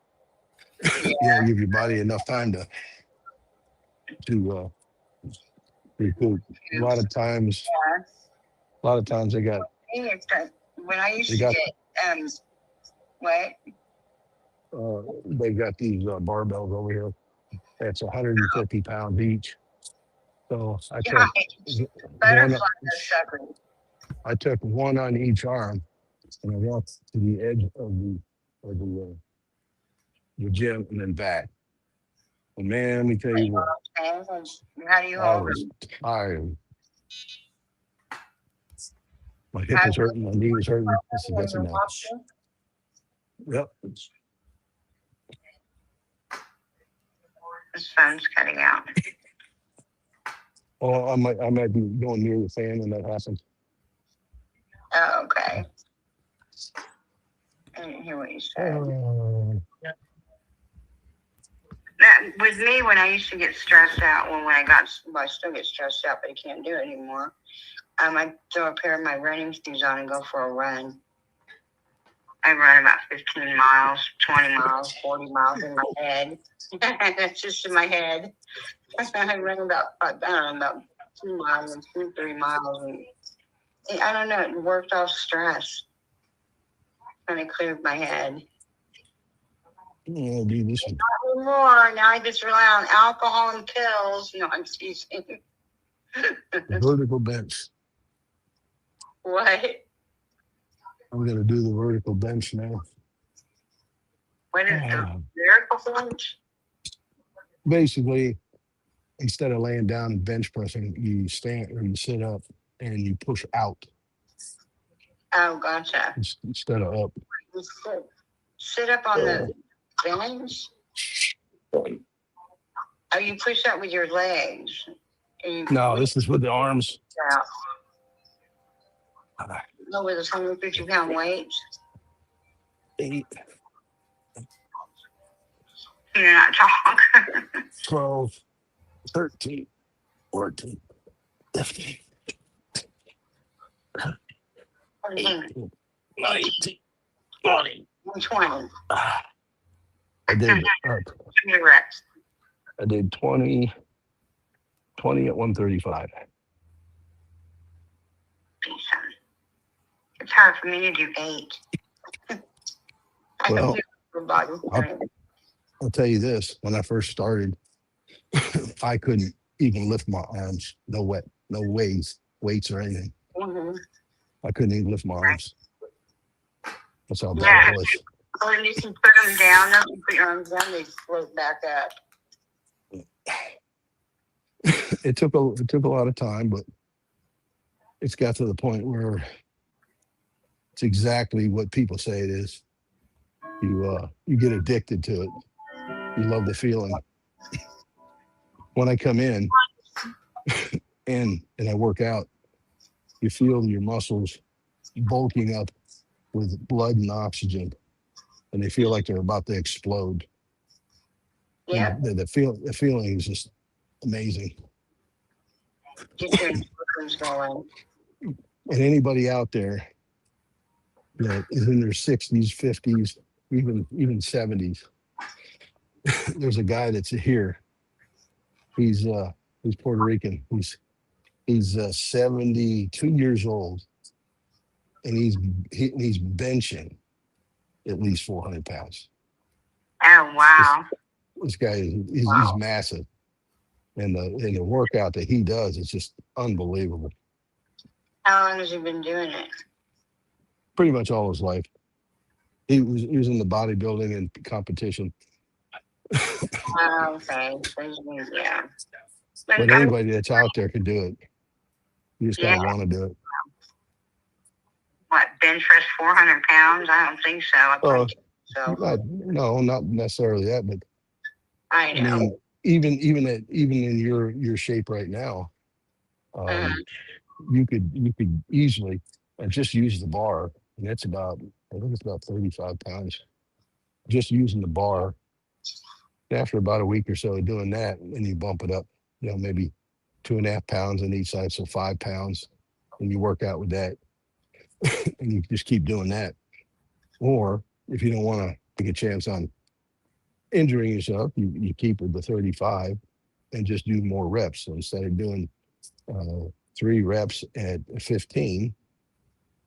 Yeah. You don't give your body enough time to recoup. A lot of times they got. When I used to get what? They've got these barbells over here. That's 150 pounds each. So I took one on each arm, and I walked to the edge of the gym and then back. And man, let me tell you what, How do you I hold was it? tired. My hip was hurting, my knee was hurting. I said, that's enough. Yep. This phone's cutting out. Oh, I might be going near the fan when that happens. Oh, okay. I didn't hear what you said. That with me when I used to get stressed out. I still get stressed out, but I can't do it anymore. I throw a pair of my running shoes on and go for a run. I run about 15 miles, 20 miles, 40 miles in my head. That's just in my head. I run about 2 miles and 2-3 miles. And I don't know, it worked off stress. Kind of cleared my head. Oh, dude, this is... Not anymore. Now I just rely on alcohol and pills. No, I'm teasing. The vertical bench. What? I'm gonna do the vertical bench now. What is the miracle bench? Basically, instead of laying down and bench pressing, you stand or you sit up and you push out Oh, gotcha. instead of up. You sit up on the bench. Oh, you push up with your legs. And you No, this is with the arms. out. No, with a 150-pound weight. 8, You're not tall. 12, 13, 14, 15, 18, 19, 20. 20. I did Reps. I did 20 at 135. It's hard for me to do 8. I Well, can do your body strength. I'll tell you this, when I first started, I couldn't even lift my arms. No weights or anything. Mhm. I couldn't even lift my arms. That's how bad Yeah. it was. When you can put them down, though, you put your arms down, they float back up. It took a lot of time, but it's got to the point where it's exactly what people say it is. You get addicted to it. You love the feeling. When I come in and I work out, you feel your muscles bulking up with blood and oxygen, and they feel like they're about to explode. Yeah. And the feeling is just amazing. Get your endorphins going. And anybody out there that is in their 60s, 50s, even 70s, there's a guy that's here. He's Puerto Rican. He's 72 years old, and he's benching at least 400 pounds. Oh, wow. This guy he's massive, and the workout that he does is just unbelievable. How long has he been doing it? Pretty much all his life. He was in the bodybuilding and competition. Oh, okay. Yeah. But anybody that's out there can do it. You just gotta want to do it. What, bench press 400 pounds? I don't think so. I probably do, so. Not necessarily that, but I know. I mean, even in your shape right now, you could easily just use the bar, and it's about, I think it's about 35 pounds. Just using the bar. After about a week or so of doing that, and you bump it up, maybe 2.5 pounds on each side, so 5 pounds, and you work out with that, and you just keep doing that. Or if you don't want to take a chance on injuring yourself, you keep it to 35 and just do more reps. So instead of doing 3 reps at 15,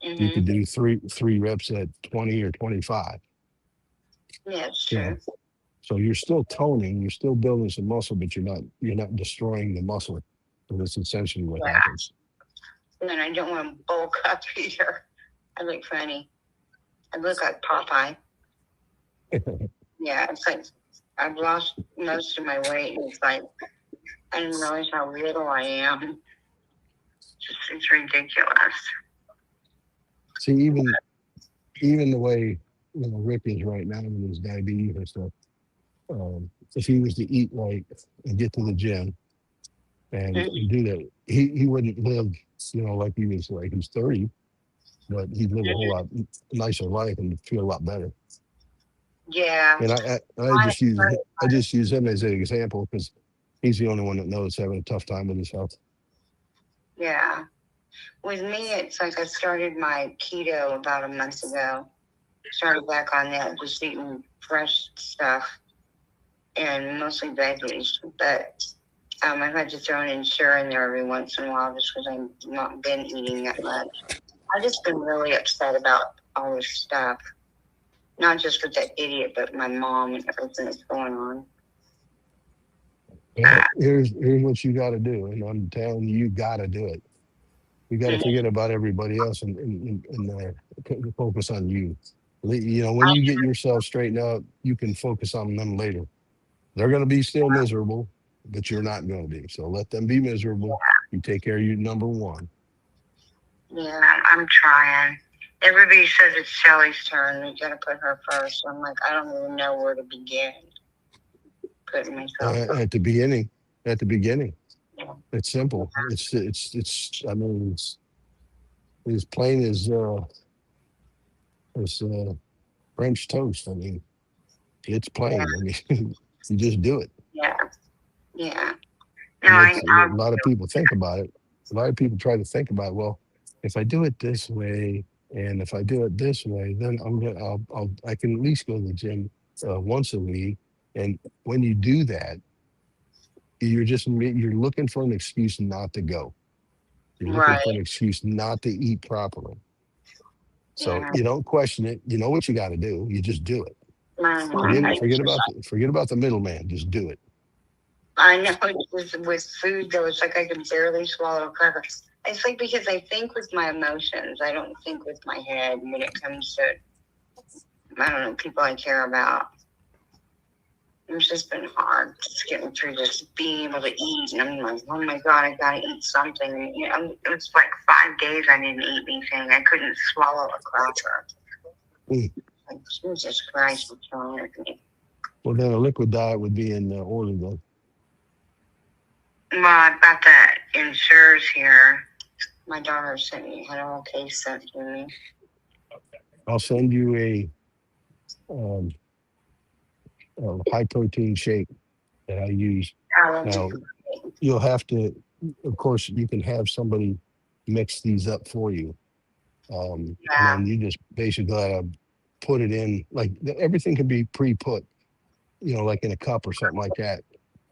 you could do three reps at 20 or 25. Yeah, it's true. So you're still toning, you're still building some muscle, but you're not destroying the muscle. So that's essentially what happens. And I don't want to bulk up either. I look funny. I look like Popeye. Yeah, it's like I've lost most of my weight, and it's like I didn't realize how little I am. It's ridiculous. See, even the way Rick is right now with his diabetes and stuff. If he was to eat right and get to the gym and do that, he wouldn't live, like he was like he's 30, but he'd live a whole lot nicer life and feel a lot better. Yeah. And I just use him as an example because he's the only one that knows having a tough time with his health. Yeah. With me, it's like I started my keto about a month ago. Started back on that, just eating fresh stuff and mostly veggies. But I've had to throw an insure in there every once in a while just because I've not been eating that much. I've just been really upset about all this stuff. Not just with that idiot, but my mom and everything that's going on. Well, here's what you got to do, and I'm telling you, you got to do it. You got to forget about everybody else and focus on you. You know, when you get yourself straightened out, you can focus on them later. They're going to be still miserable, but you're not going to be. So let them be miserable. You take care of you, number one. Yeah, I'm trying. Everybody says it's Shelly's turn. We gotta put her first. I'm like, I don't even know where to begin. Putting myself first. At the beginning. At the beginning, Yeah. it's simple. It's. I mean, it's as plain as French toast. I mean, it's plain. I mean, you just do it. Yeah. Yeah. No, And I, that's a I'll lot of people think about it. A lot of people try to think about, well, if I do it this way, and if I do it this way, then I can at least go to the gym once a week. And when you do that, you're looking for an excuse not to go. You're looking right. for an excuse not to eat properly. So Yeah. you don't question it. You know what you got to do. You just do it. Mhm. Forget about the middleman. Just do it. I know with food though, it's like I can barely swallow a cracker. It's like because I think with my emotions, I don't think with my head when it comes to I don't know people I care about. It's just been hard just getting through this, being able to eat, and I'm like, oh my god, I gotta eat something. And, you know, it was like 5 days I didn't eat anything. I couldn't swallow a cracker. Mm. Like Jesus Christ, what's wrong with me? Well, then a liquid diet would be in order, though. Well, I've got that insurers here. My daughter sent me had a whole case sent to me. I'll send you um, a high protein shake that I use. Now, you'll have to, of course, you can have somebody mix these up for you. And then you just basically gotta put it in, like everything can be pre-put, you know, like in a cup or something like that.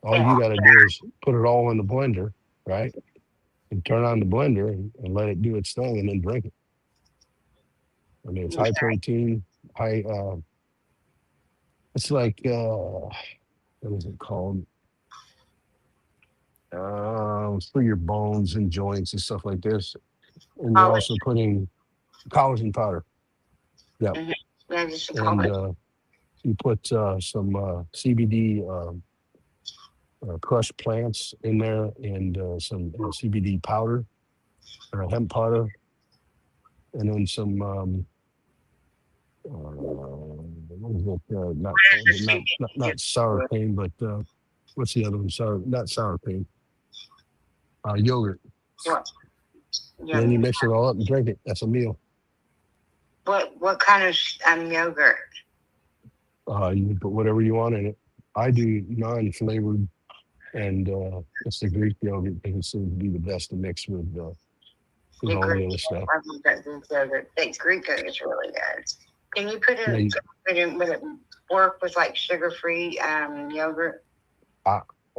All you got to do is put it all in the blender, right? And turn on the blender and let it do its thing and then drink it. I mean, it's high protein, high, it's like, what is it called? It's for your bones and joints and stuff like this. And you're also putting collagen powder. Yeah. Yeah, just And you put some CBD crushed plants in there and some CBD powder or hemp powder. And then some, what is it? Not sour cream, but what's the other one? Not sour cream. Yogurt. And then you mix it all up and drink it. That's a meal. What kind of yogurt? You can put whatever you want in it. I do non-flavored, and it's the Greek yogurt because it seems to be the best to mix with all the other stuff. I love that Greek yogurt. That Greek yogurt is really good. Can you put in? Would it work with like sugar-free yogurt?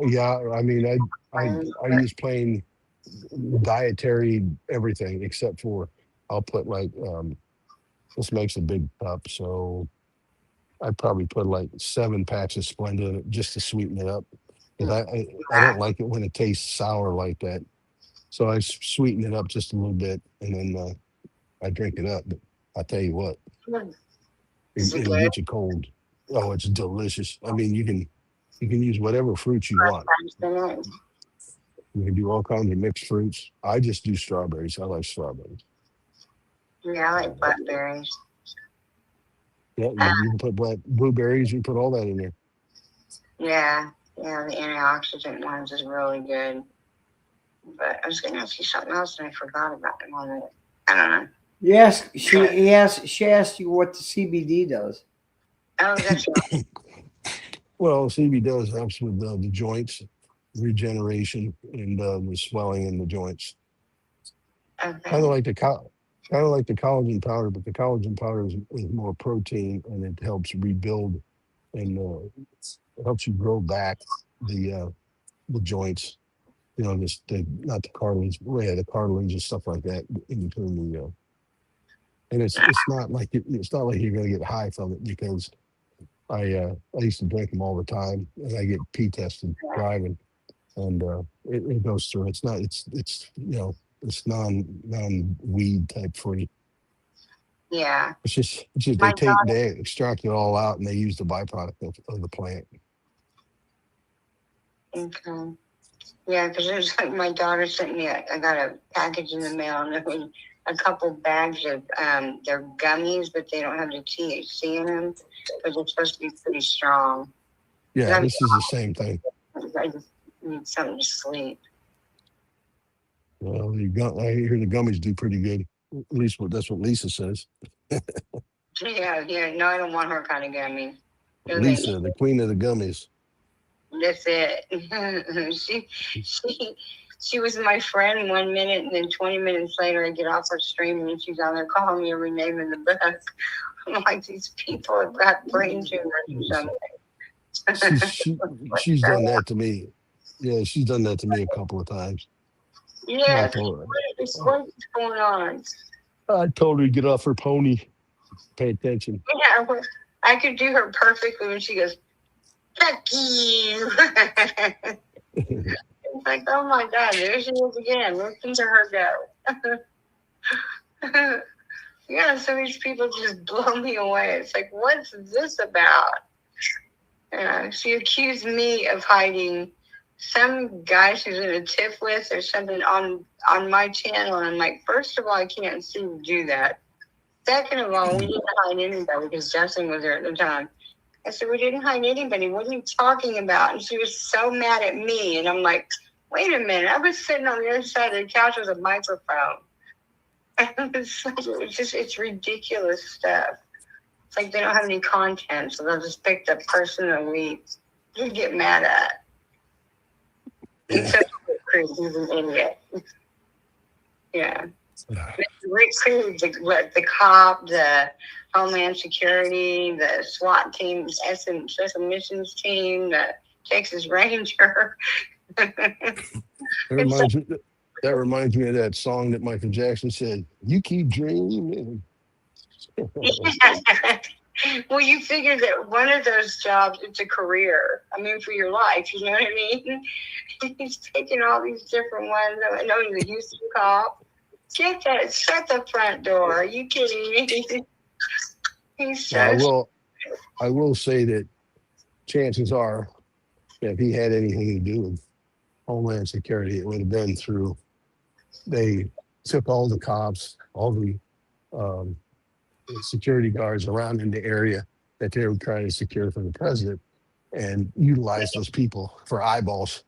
Yeah, I mean, I use plain dietary everything except for I'll put like this makes a big cup, so I'd probably put like 7 packs of Splenda in it just to sweeten it up. Because I don't like it when it tastes sour like that. So I sweeten it up just a little bit and then I drink it up. But I'll tell you what, it'll get you cold. Oh, it's delicious. I mean, you can use whatever fruits you want. You can do all kinds of mixed fruits. I just do strawberries. I like strawberries. Yeah, I like blackberries. Yeah, you can put blueberries. You can put all that in there. Yeah, the antioxidant ones is really good. But I was going to ask you something else and I forgot about it. I don't know. Yes, she asked you what the CBD does. Oh, that's right. Well, CBD helps with the joints, regeneration, and the swelling in the joints. Okay. Kind of like the collagen powder, but the collagen powder is more protein and it helps rebuild and it helps you grow back the joints. You know, not the cartilage, the cartilage and stuff like that in between the. And it's not like it's not like you're going to get high from it because I used to drink them all the time and I get pee tested driving and it goes through. It's not. It's it's non weed type free. Yeah. It's just My they extract it all out and they use the byproduct of the plant. okay. Yeah, because it was like my daughter sent me. I got a package in the mail, and it was a couple bags of they're gummies, but they don't have the THC in them, but they're supposed to be pretty strong. Yeah, I mean, this is the same thing. I just need something to sleep. Well, I hear the gummies do pretty good. At least that's what Lisa says. Yeah, yeah. No, I don't want her kind of gummy. No, thank you. Lisa, the queen of the gummies. That's it. She was my friend 1 minute, and then 20 minutes later, I get off her stream, and she's on there calling me every name in the book. I'm like, these people have got brain tumors or something. She's done that to me. Yeah, she's done that to me a couple of times. Yeah, I told what's going on? I told her to get off her pony. Pay attention. Yeah, I could do her perfectly when she goes, "Fuck you." It's like, oh my God, there she is again. Listen to her go. Yeah, so these people just blow me away. It's like, what's this about? She accused me of hiding some guy she's in a tiff with or something on my channel. And I'm like, first of all, I can't see you do that. Second of all, we didn't hide anybody because Justin was there at the time. I said, we didn't hide anybody. What are you talking about? And she was so mad at me. And I'm like, wait a minute. I was sitting on the other side of the couch with a microphone. It's ridiculous stuff. It's like they don't have any content, so they'll just pick the person that we get mad at. Except for Cruz, he's an idiot. Yeah. Rick Cruz, the cop, the Homeland Security, the SWAT team, Special Missions team, the Texas Ranger. That reminds me of that song that Michael Jackson said, "You keep dreaming." Well, you figure that one of those jobs, it's a career. I mean, for your life, you know what I mean? He's taking all these different ones. I know he's a Houston cop. Shut the front door. Are you kidding me? He's so I will say that chances are, if he had anything to do with Homeland Security, it would have been through, they took all the cops, all the security guards around in the area that they were trying to secure for the president and utilize those people for eyeballs.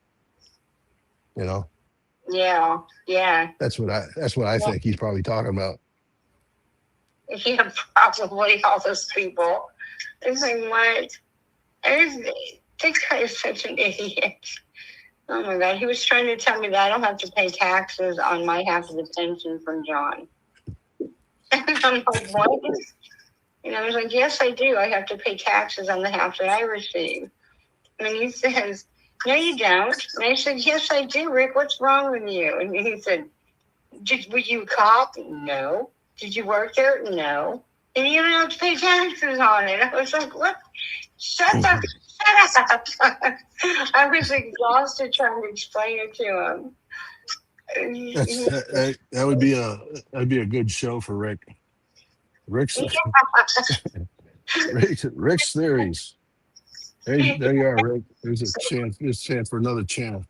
Yeah. That's what I think he's probably talking about. Yeah, probably all those people. It's like, what? This guy is such an idiot. Oh my God. He was trying to tell me that I don't have to pay taxes on my half of the pension from John. And I'm like, what? And I was like, yes, I do. I have to pay taxes on the half that I receive. And he says, no, you don't. And I said, yes, I do, Rick. What's wrong with you? And he said, were you a cop? No. Did you work there? No. And you don't have to pay taxes on it. I was like, what? Shut up. I was exhausted trying to explain it to him. That would be a good show for Rick. Rick's theories. There you are, Rick. There's a chance for another channel.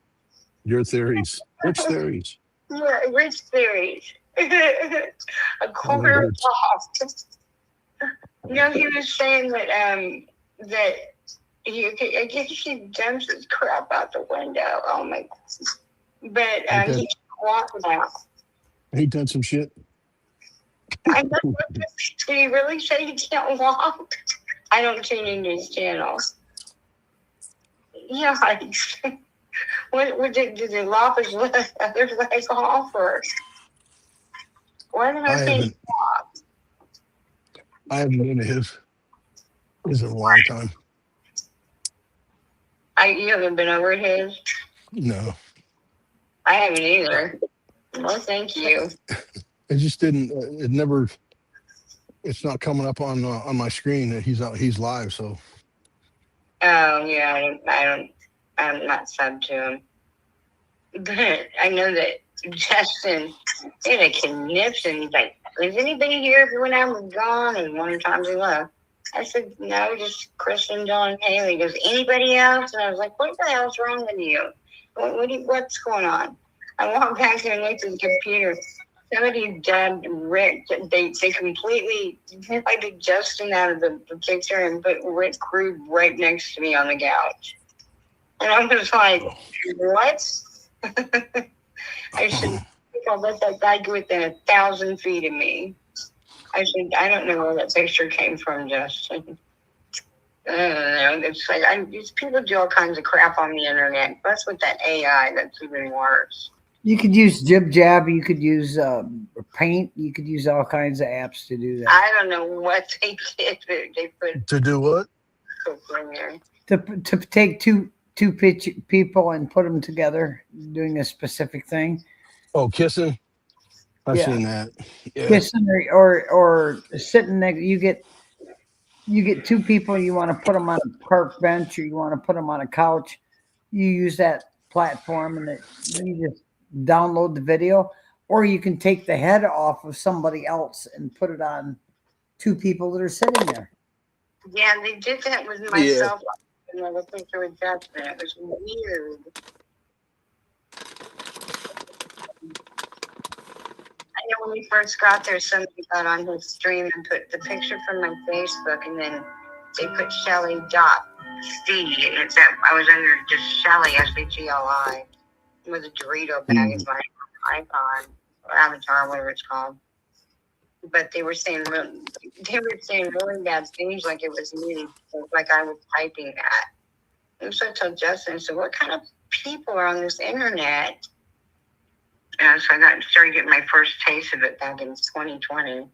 Your theories. Rick's theories. Yeah, Rick's theories. A quarter off. He was saying that I guess he dumps his crap out the window. Oh my God. But he can't walk now. He done some shit. I know. Did he really say he can't walk? I don't tune into his channels. Yeah. What did they lop his other leg off, or why did I say he walked? I haven't been to his in a long time. You haven't been over at his? No. I haven't either. Well, thank you. It just didn't. It's not coming up on my screen that he's live. So. Oh yeah, I'm not subbed to him. But I know that Justin did a conniption. He's like, is anybody here when I was gone? And one time he left. I said, no, just Chris and John and Haley. He goes, anybody else? And I was like, what the hell's wrong with you? What's going on? I walked back there and looked at the computer. Somebody dubbed Rick. They completely invited Justin out of the picture and put Rick Crude right next to me on the couch. And I was like, what? I said, I'll let that guy go within 1,000 feet of me. I said, I don't know where that picture came from, Justin. I don't know. It's like these people do all kinds of crap on the internet. That's with that AI. That's even worse. You could use Jib Jab. You could use Paint. You could use all kinds of apps to do that. I don't know what they did. They put To do what? in there. To take two people and put them together doing a specific thing. Oh, kissing. I've Yeah. seen that. Yeah. Kissing or sitting next. You get two people. You want to put them on a park bench or you want to put them on a couch. You use that platform and you just download the video, or you can take the head off of somebody else and put it on two people that are sitting there. Yeah, they did that with myself. Another picture with Justin. It was weird. I know when we first got there, somebody got on his stream and put the picture from my Facebook, and then they put Shelly.C, and it's that I was under just Shelly SHELI with a Dorito bag as my icon or avatar, whatever it's called. But they were saying really bad things, like it was me, like I was typing that. And so I told Justin, so what kind of people are on this internet? And so I started getting my first taste of it back in 2020.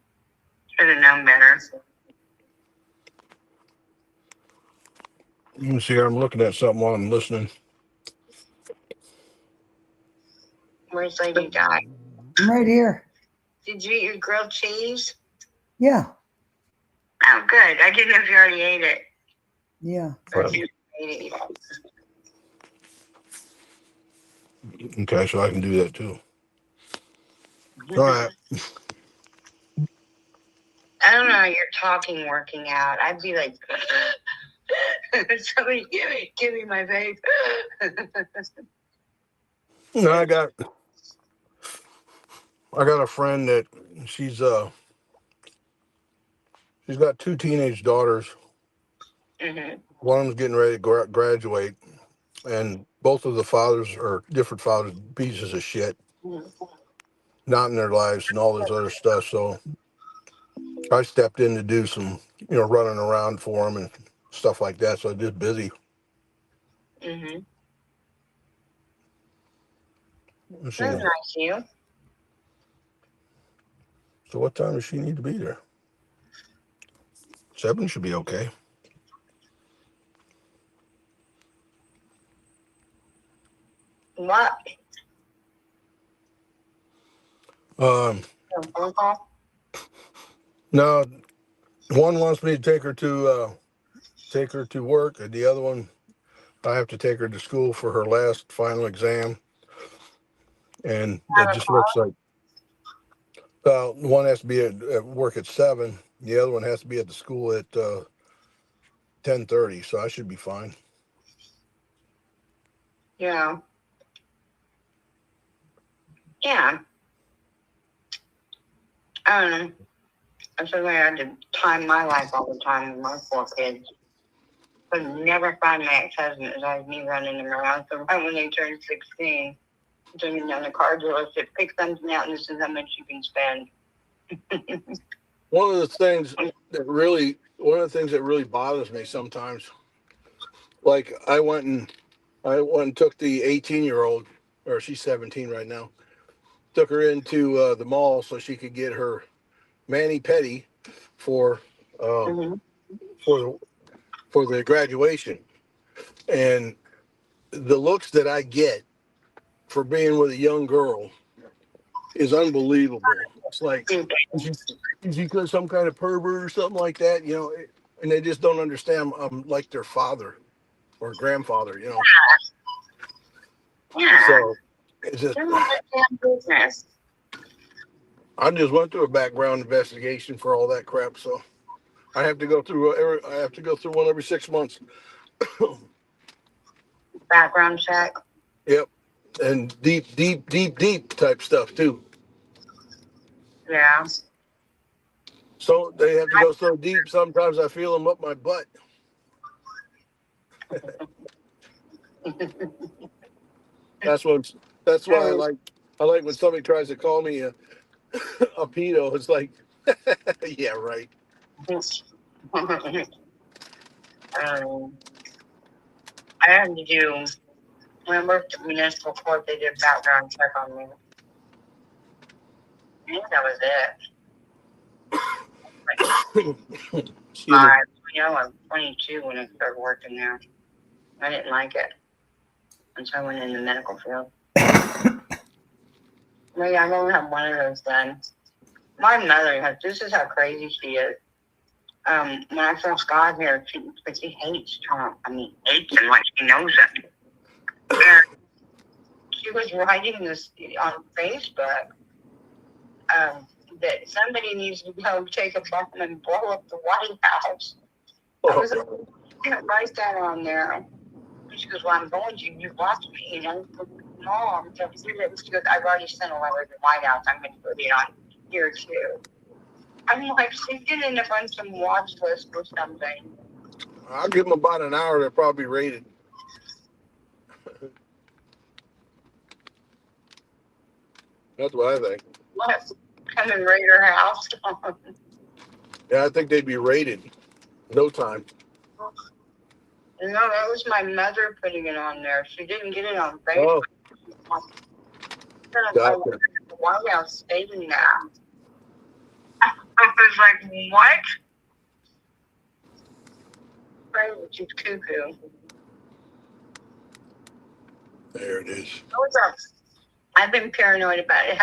Should have known better. Let me see. I'm looking at something while I'm listening. Where's Lady Di? I'm right here. Did you eat your grilled cheese? Yeah. Oh, good. I didn't know if you already ate it. Yeah. Or if you ate it yet. Okay, so I can do that too. All right. I don't know how you're talking working out. I'd be like, somebody give me my vape. No, I got a friend that she's got two teenage daughters. Mm-hmm. One of them's getting ready to graduate, and both of the fathers are different fathers, pieces of shit, not in their lives and all this other stuff. So I stepped in to do some, running around for them and stuff like that. So I'm just busy. Mm-hmm. Let's see. That's nice of you. So what time does she need to be there? 7 should be okay. What? No, one wants me to take her to work, and the other one I have to take her to school for her last final exam. And it just looks like one has to be at work at 7. The other one has to be at the school at 10:30. So I should be fine. Yeah. Yeah. I don't know. That's the way I had to time my life all the time with my 4 kids. But never find my ex-husband. It was me running them around. So right when they turned 16, taking down the car dealership, pick something out, and this is how much you can spend. One of the things that really bothers me sometimes, like I went and took the 18-year-old, or she's 17 right now, took her into the mall so she could get her mani-pedi for the graduation. And the looks that I get for being with a young girl is unbelievable. It's like, is he some kind of pervert or something like that, and they just don't understand I'm like their father or grandfather, Yeah. So It's just, They're not that damn business. I just went through a background investigation for all that crap, so I have to go through one every 6 months. Background check. Yep, and deep type stuff too. Yeah. So they have to go so deep. Sometimes I feel them up my butt. That's what. That's why I like. I like when somebody tries to call me a pedo. It's like, yeah, right. I had to do, when I worked at municipal court, they did background check on me. I think that was it. Excuse me. I'm 22 when I started working there. I didn't like it. And so I went in the medical field. Maybe I'm going to have one of those done. My mother, this is how crazy she is. When I first got here, she hates Trump. I mean, hates him like she knows it. And she was writing this on Facebook that somebody needs to go take a bomb and blow up the White House. I was like, I can't write that on there. She goes, well, I'm going to. You watch me, you know. Mom, she goes, I've already sent a letter to the White House. I'm going to put it on here, too. I'm like, she's going to end up on some watch list or something. I'll give them about an hour. They're probably rated. That's what I think. Let's come and raid her house. Yeah, I think they'd be rated. No time. No, that was my mother putting it on there. She didn't get it on Facebook. Oh, gotcha. The White House stating that. I was like, what? Right, which is cuckoo. There it is. I've been paranoid about it.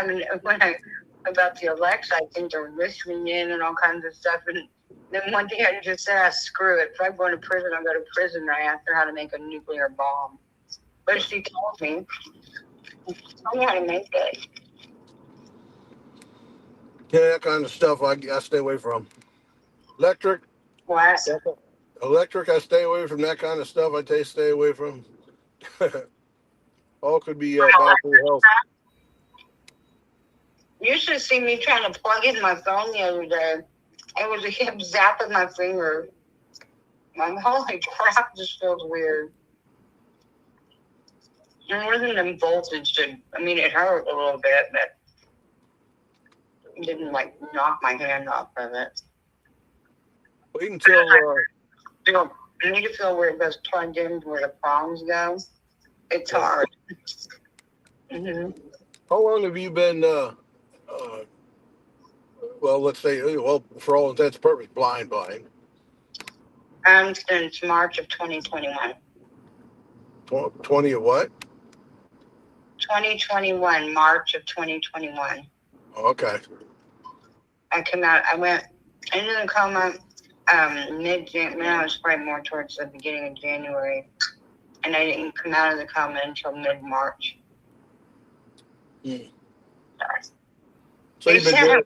About the Alexa, I think they're listening in and all kinds of stuff. And then one day I just said, screw it. If I'm going to prison, I'll go to prison and I asked her how to make a nuclear bomb. But she told me. She told me how to make it. Yeah, that kind of stuff I stay away from. Electric, What? I stay away from that kind of stuff. I stay away from. All could be bad for your health. You should see me trying to plug in my phone the other day. It kept zapping my finger. My holy crap, this feels weird. It wasn't in voltage. It hurt a little bit, but it didn't knock my hand off of it. Wait until. I need to feel where it goes plugged in where the prongs go. It's hard. Mm-hmm. How long have you been? Well, let's say, for all intents and purposes, blind. Since March of 2021. 20 of what? 2021, March of 2021. Okay. I went into the coma mid-January. I was probably more towards the beginning of January. And I didn't come out of the coma until mid-March. Mm. So you've been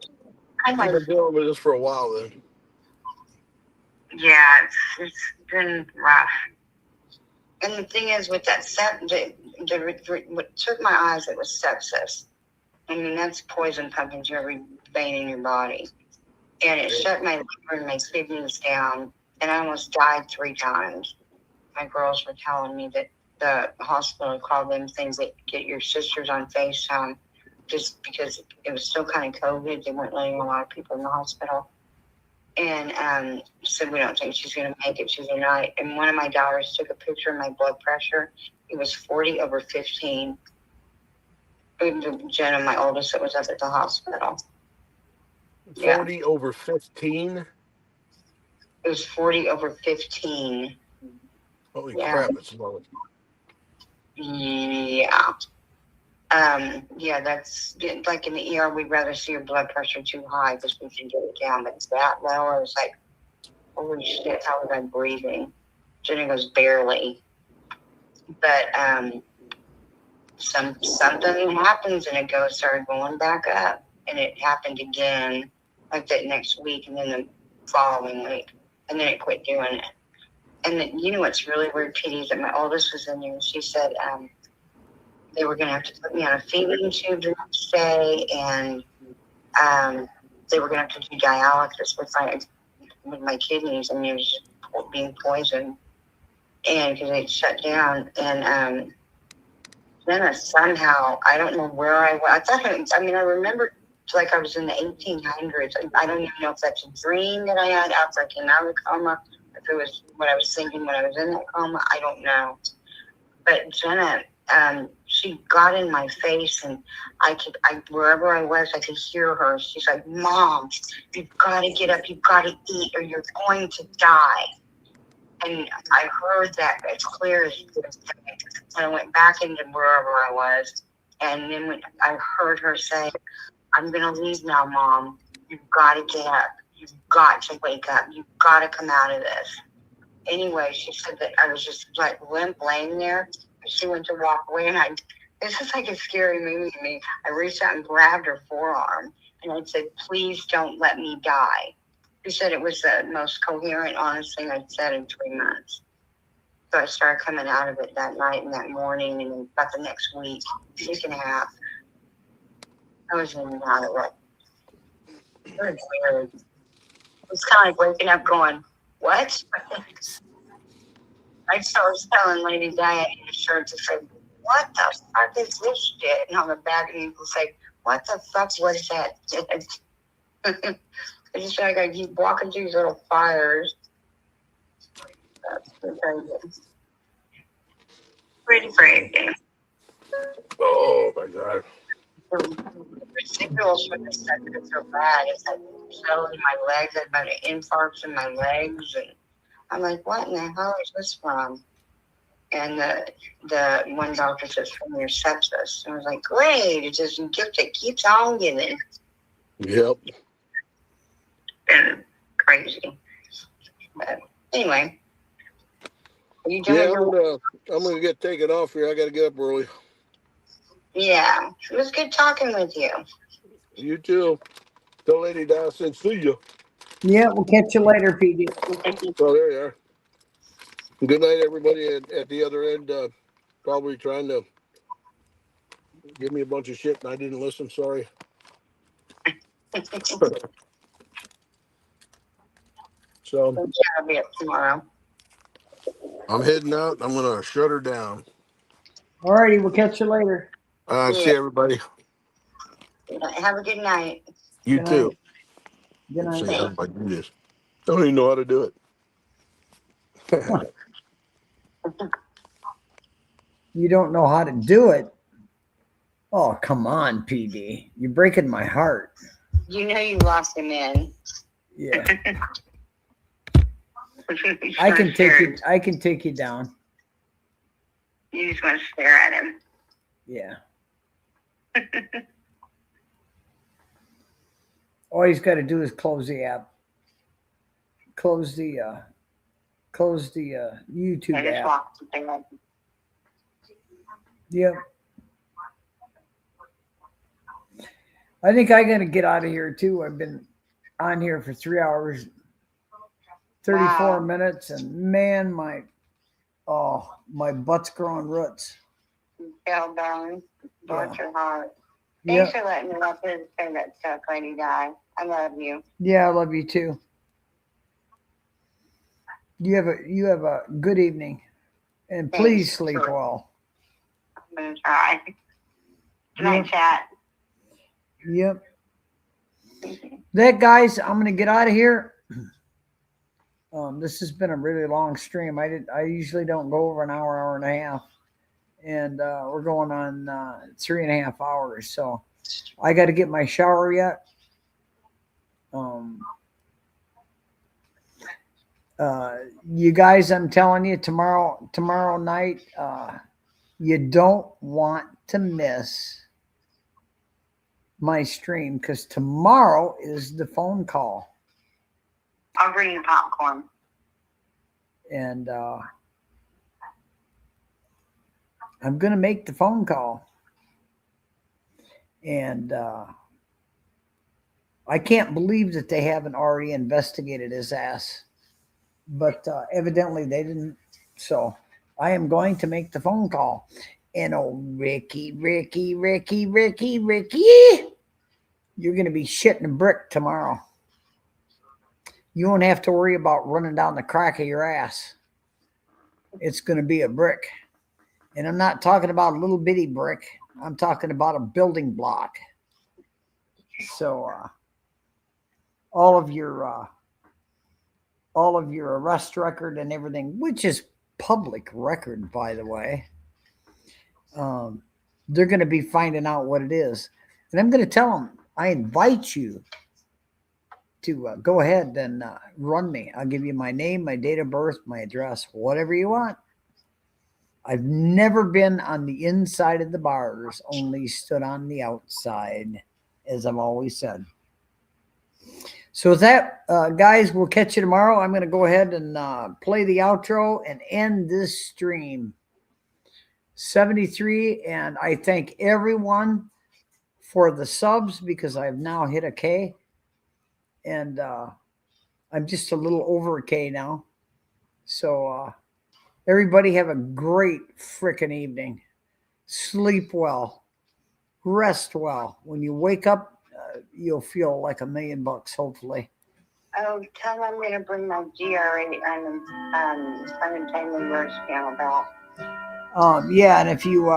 dealing with this for a while then. Yeah, it's been rough. And the thing is, with that what took my eyes, it was sepsis. I mean, that's poison pumping through every vein in your body. And it shut my liver and my kidneys down. And I almost died 3 times. My girls were telling me that the hospital called them things that get your sisters on FaceTime just because it was still kind of COVID. They weren't letting a lot of people in the hospital. And said, we don't think she's going to make it. She's going to. And one of my daughters took a picture of my blood pressure. It was 40/15. Jenna, my oldest, that was up at the hospital. 40/15? It was 40/15. Holy crap, it's low. Yeah. That's like in the ER, we'd rather see your blood pressure too high because we can get it down. But it's that low. I was like, holy shit, how was I breathing? Jenny goes, barely. But something happens and it started going back up, and it happened again like that next week, and then the following week, and then it quit doing it. And then, you know what's really weird, Petey, is that my oldest was in there, and she said they were going to have to put me on a feeding tube the next day, and they were going to have to do dialysis with my kidneys, and it was just being poisoned, and because they shut down, and then somehow, I don't know where I was. I remember like I was in the 1800s. I don't even know if that's a dream that I had after I came out of the coma, if it was what I was thinking when I was in that coma. I don't know. But Jenna, she got in my face, and wherever I was, I could hear her. She's like, "Mom, you've got to get up. You've got to eat, or you're going to die." And I heard that as clear as day. And I went back into wherever I was. And then when I heard her say, "I'm going to leave now, Mom. You've got to get up. You've got to wake up. You've got to come out of this." Anyway, she said that I was just like limp laying there. She went to walk away, and this is like a scary movie to me. I reached out and grabbed her forearm, and I said, "Please don't let me die." She said it was the most coherent, honest thing I'd said in 3 months. So I started coming out of it that night and that morning, and then about the next week and a half, I was in and out of it. It was weird. It was kind of like waking up going, "What?" I was telling Lady Diane in the shirt to say, "What the fuck is this shit?" And on the back, and people say, "What the fuck was that?" It's just like I keep walking through these little fires. That's pretty crazy. Oh my God. The residuals from the septic are bad. It's like settling in my legs. I had about an infarct in my legs, and I'm like, "What in the hell is this from?" And the one doctor says, "From your sepsis." And I was like, "Great, it's just a gift that keeps on giving." Yep. And crazy. But anyway, are you doing Yeah, I'm gonna get taken off here. I gotta get up early. Yeah, it was good talking with you. You too. Tell Lady Dawson, see you. Yeah, we'll catch you later, PD. Oh, there you are. Good night, everybody at the other end. Probably trying to give me a bunch of shit, and I didn't listen. Sorry. So I'll be up tomorrow. I'm heading out. I'm gonna shut her down. All righty, we'll catch you later. See everybody. Have a good night. You Good too. night. Good Let's night. see how do I do this. I don't even know how to do it. You don't know how to do it? Oh, come on, PD. You're breaking my heart. You know you lost him in. Yeah. I can take you down. You just want to stare at him. Yeah. All he's got to do is close the app. Close the YouTube I just app. walked something like Yep. I think I gotta get out of here too. I've been on here for 3 hours, 34 minutes, and man, my butt's growing roots. tailbone. Bless your heart. Yeah. Thanks for letting me up here and say that stuff, Lady Di. I love you. Yeah, I love you too. You have a good evening, and please sleep well. I'm gonna try. Good night, chat. Yep. That guys, I'm gonna get out of here. This has been a really long stream. I usually don't go over an hour and a half, and we're going on 3.5 hours. So I got to get my shower yet. You guys, I'm telling you, tomorrow night, you don't want to miss my stream because tomorrow is the phone call. I'll bring you popcorn. And I'm going to make the phone call. And I can't believe that they haven't already investigated his ass. But evidently they didn't. So I am going to make the phone call. And oh, Ricky, you're going to be shitting a brick tomorrow. You won't have to worry about running down the crack of your ass. It's going to be a brick. And I'm not talking about a little bitty brick. I'm talking about a building block. So all of your arrest record and everything, which is public record, by the way, they're going to be finding out what it is. And I'm going to tell them, I invite you to go ahead and run me. I'll give you my name, my date of birth, my address, whatever you want. I've never been on the inside of the bars, only stood on the outside, as I've always said. So with that, guys, we'll catch you tomorrow. I'm going to go ahead and play the outro and end this stream. 73, and I thank everyone for the subs because I've now hit a K. And I'm just a little over a K now. So everybody have a great frickin' evening. Sleep well. Rest well. When you wake up, you'll feel like $1 million, hopefully. Oh, tell them I'm going to bring my GRA unintended verse channel back. Yeah, and if you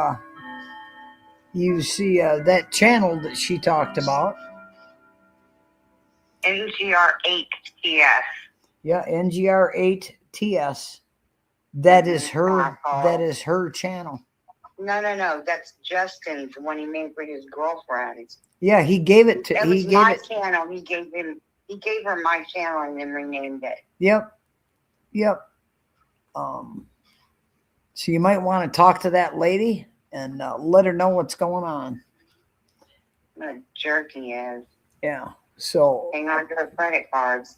see that channel that she talked about. NGR8TS. Yeah, NGR8TS. That is her channel. No. That's Justin's when he made with his girlfriend. Yeah, he gave it to That was my channel. He gave her my channel and then renamed it. Yep. So you might want to talk to that lady and let her know what's going on. What a jerk he is. Yeah. So hang on to her credit cards.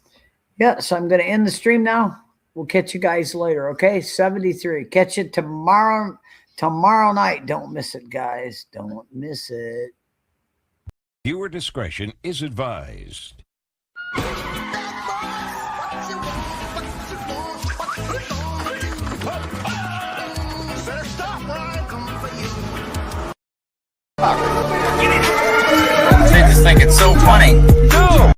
Yeah, so I'm going to end the stream now. We'll catch you guys later, okay? 73. Catch it tomorrow night. Don't miss it, guys. Don't miss it. Viewer discretion is advised. They just think it's so funny. No!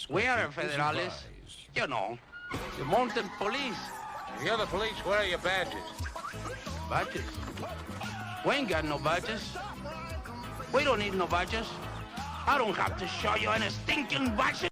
We are federales. You know, the mountain police. If you're the police, where are your badges? Badges? We ain't got no badges. We don't need no badges. I don't have to show you any stinking badges.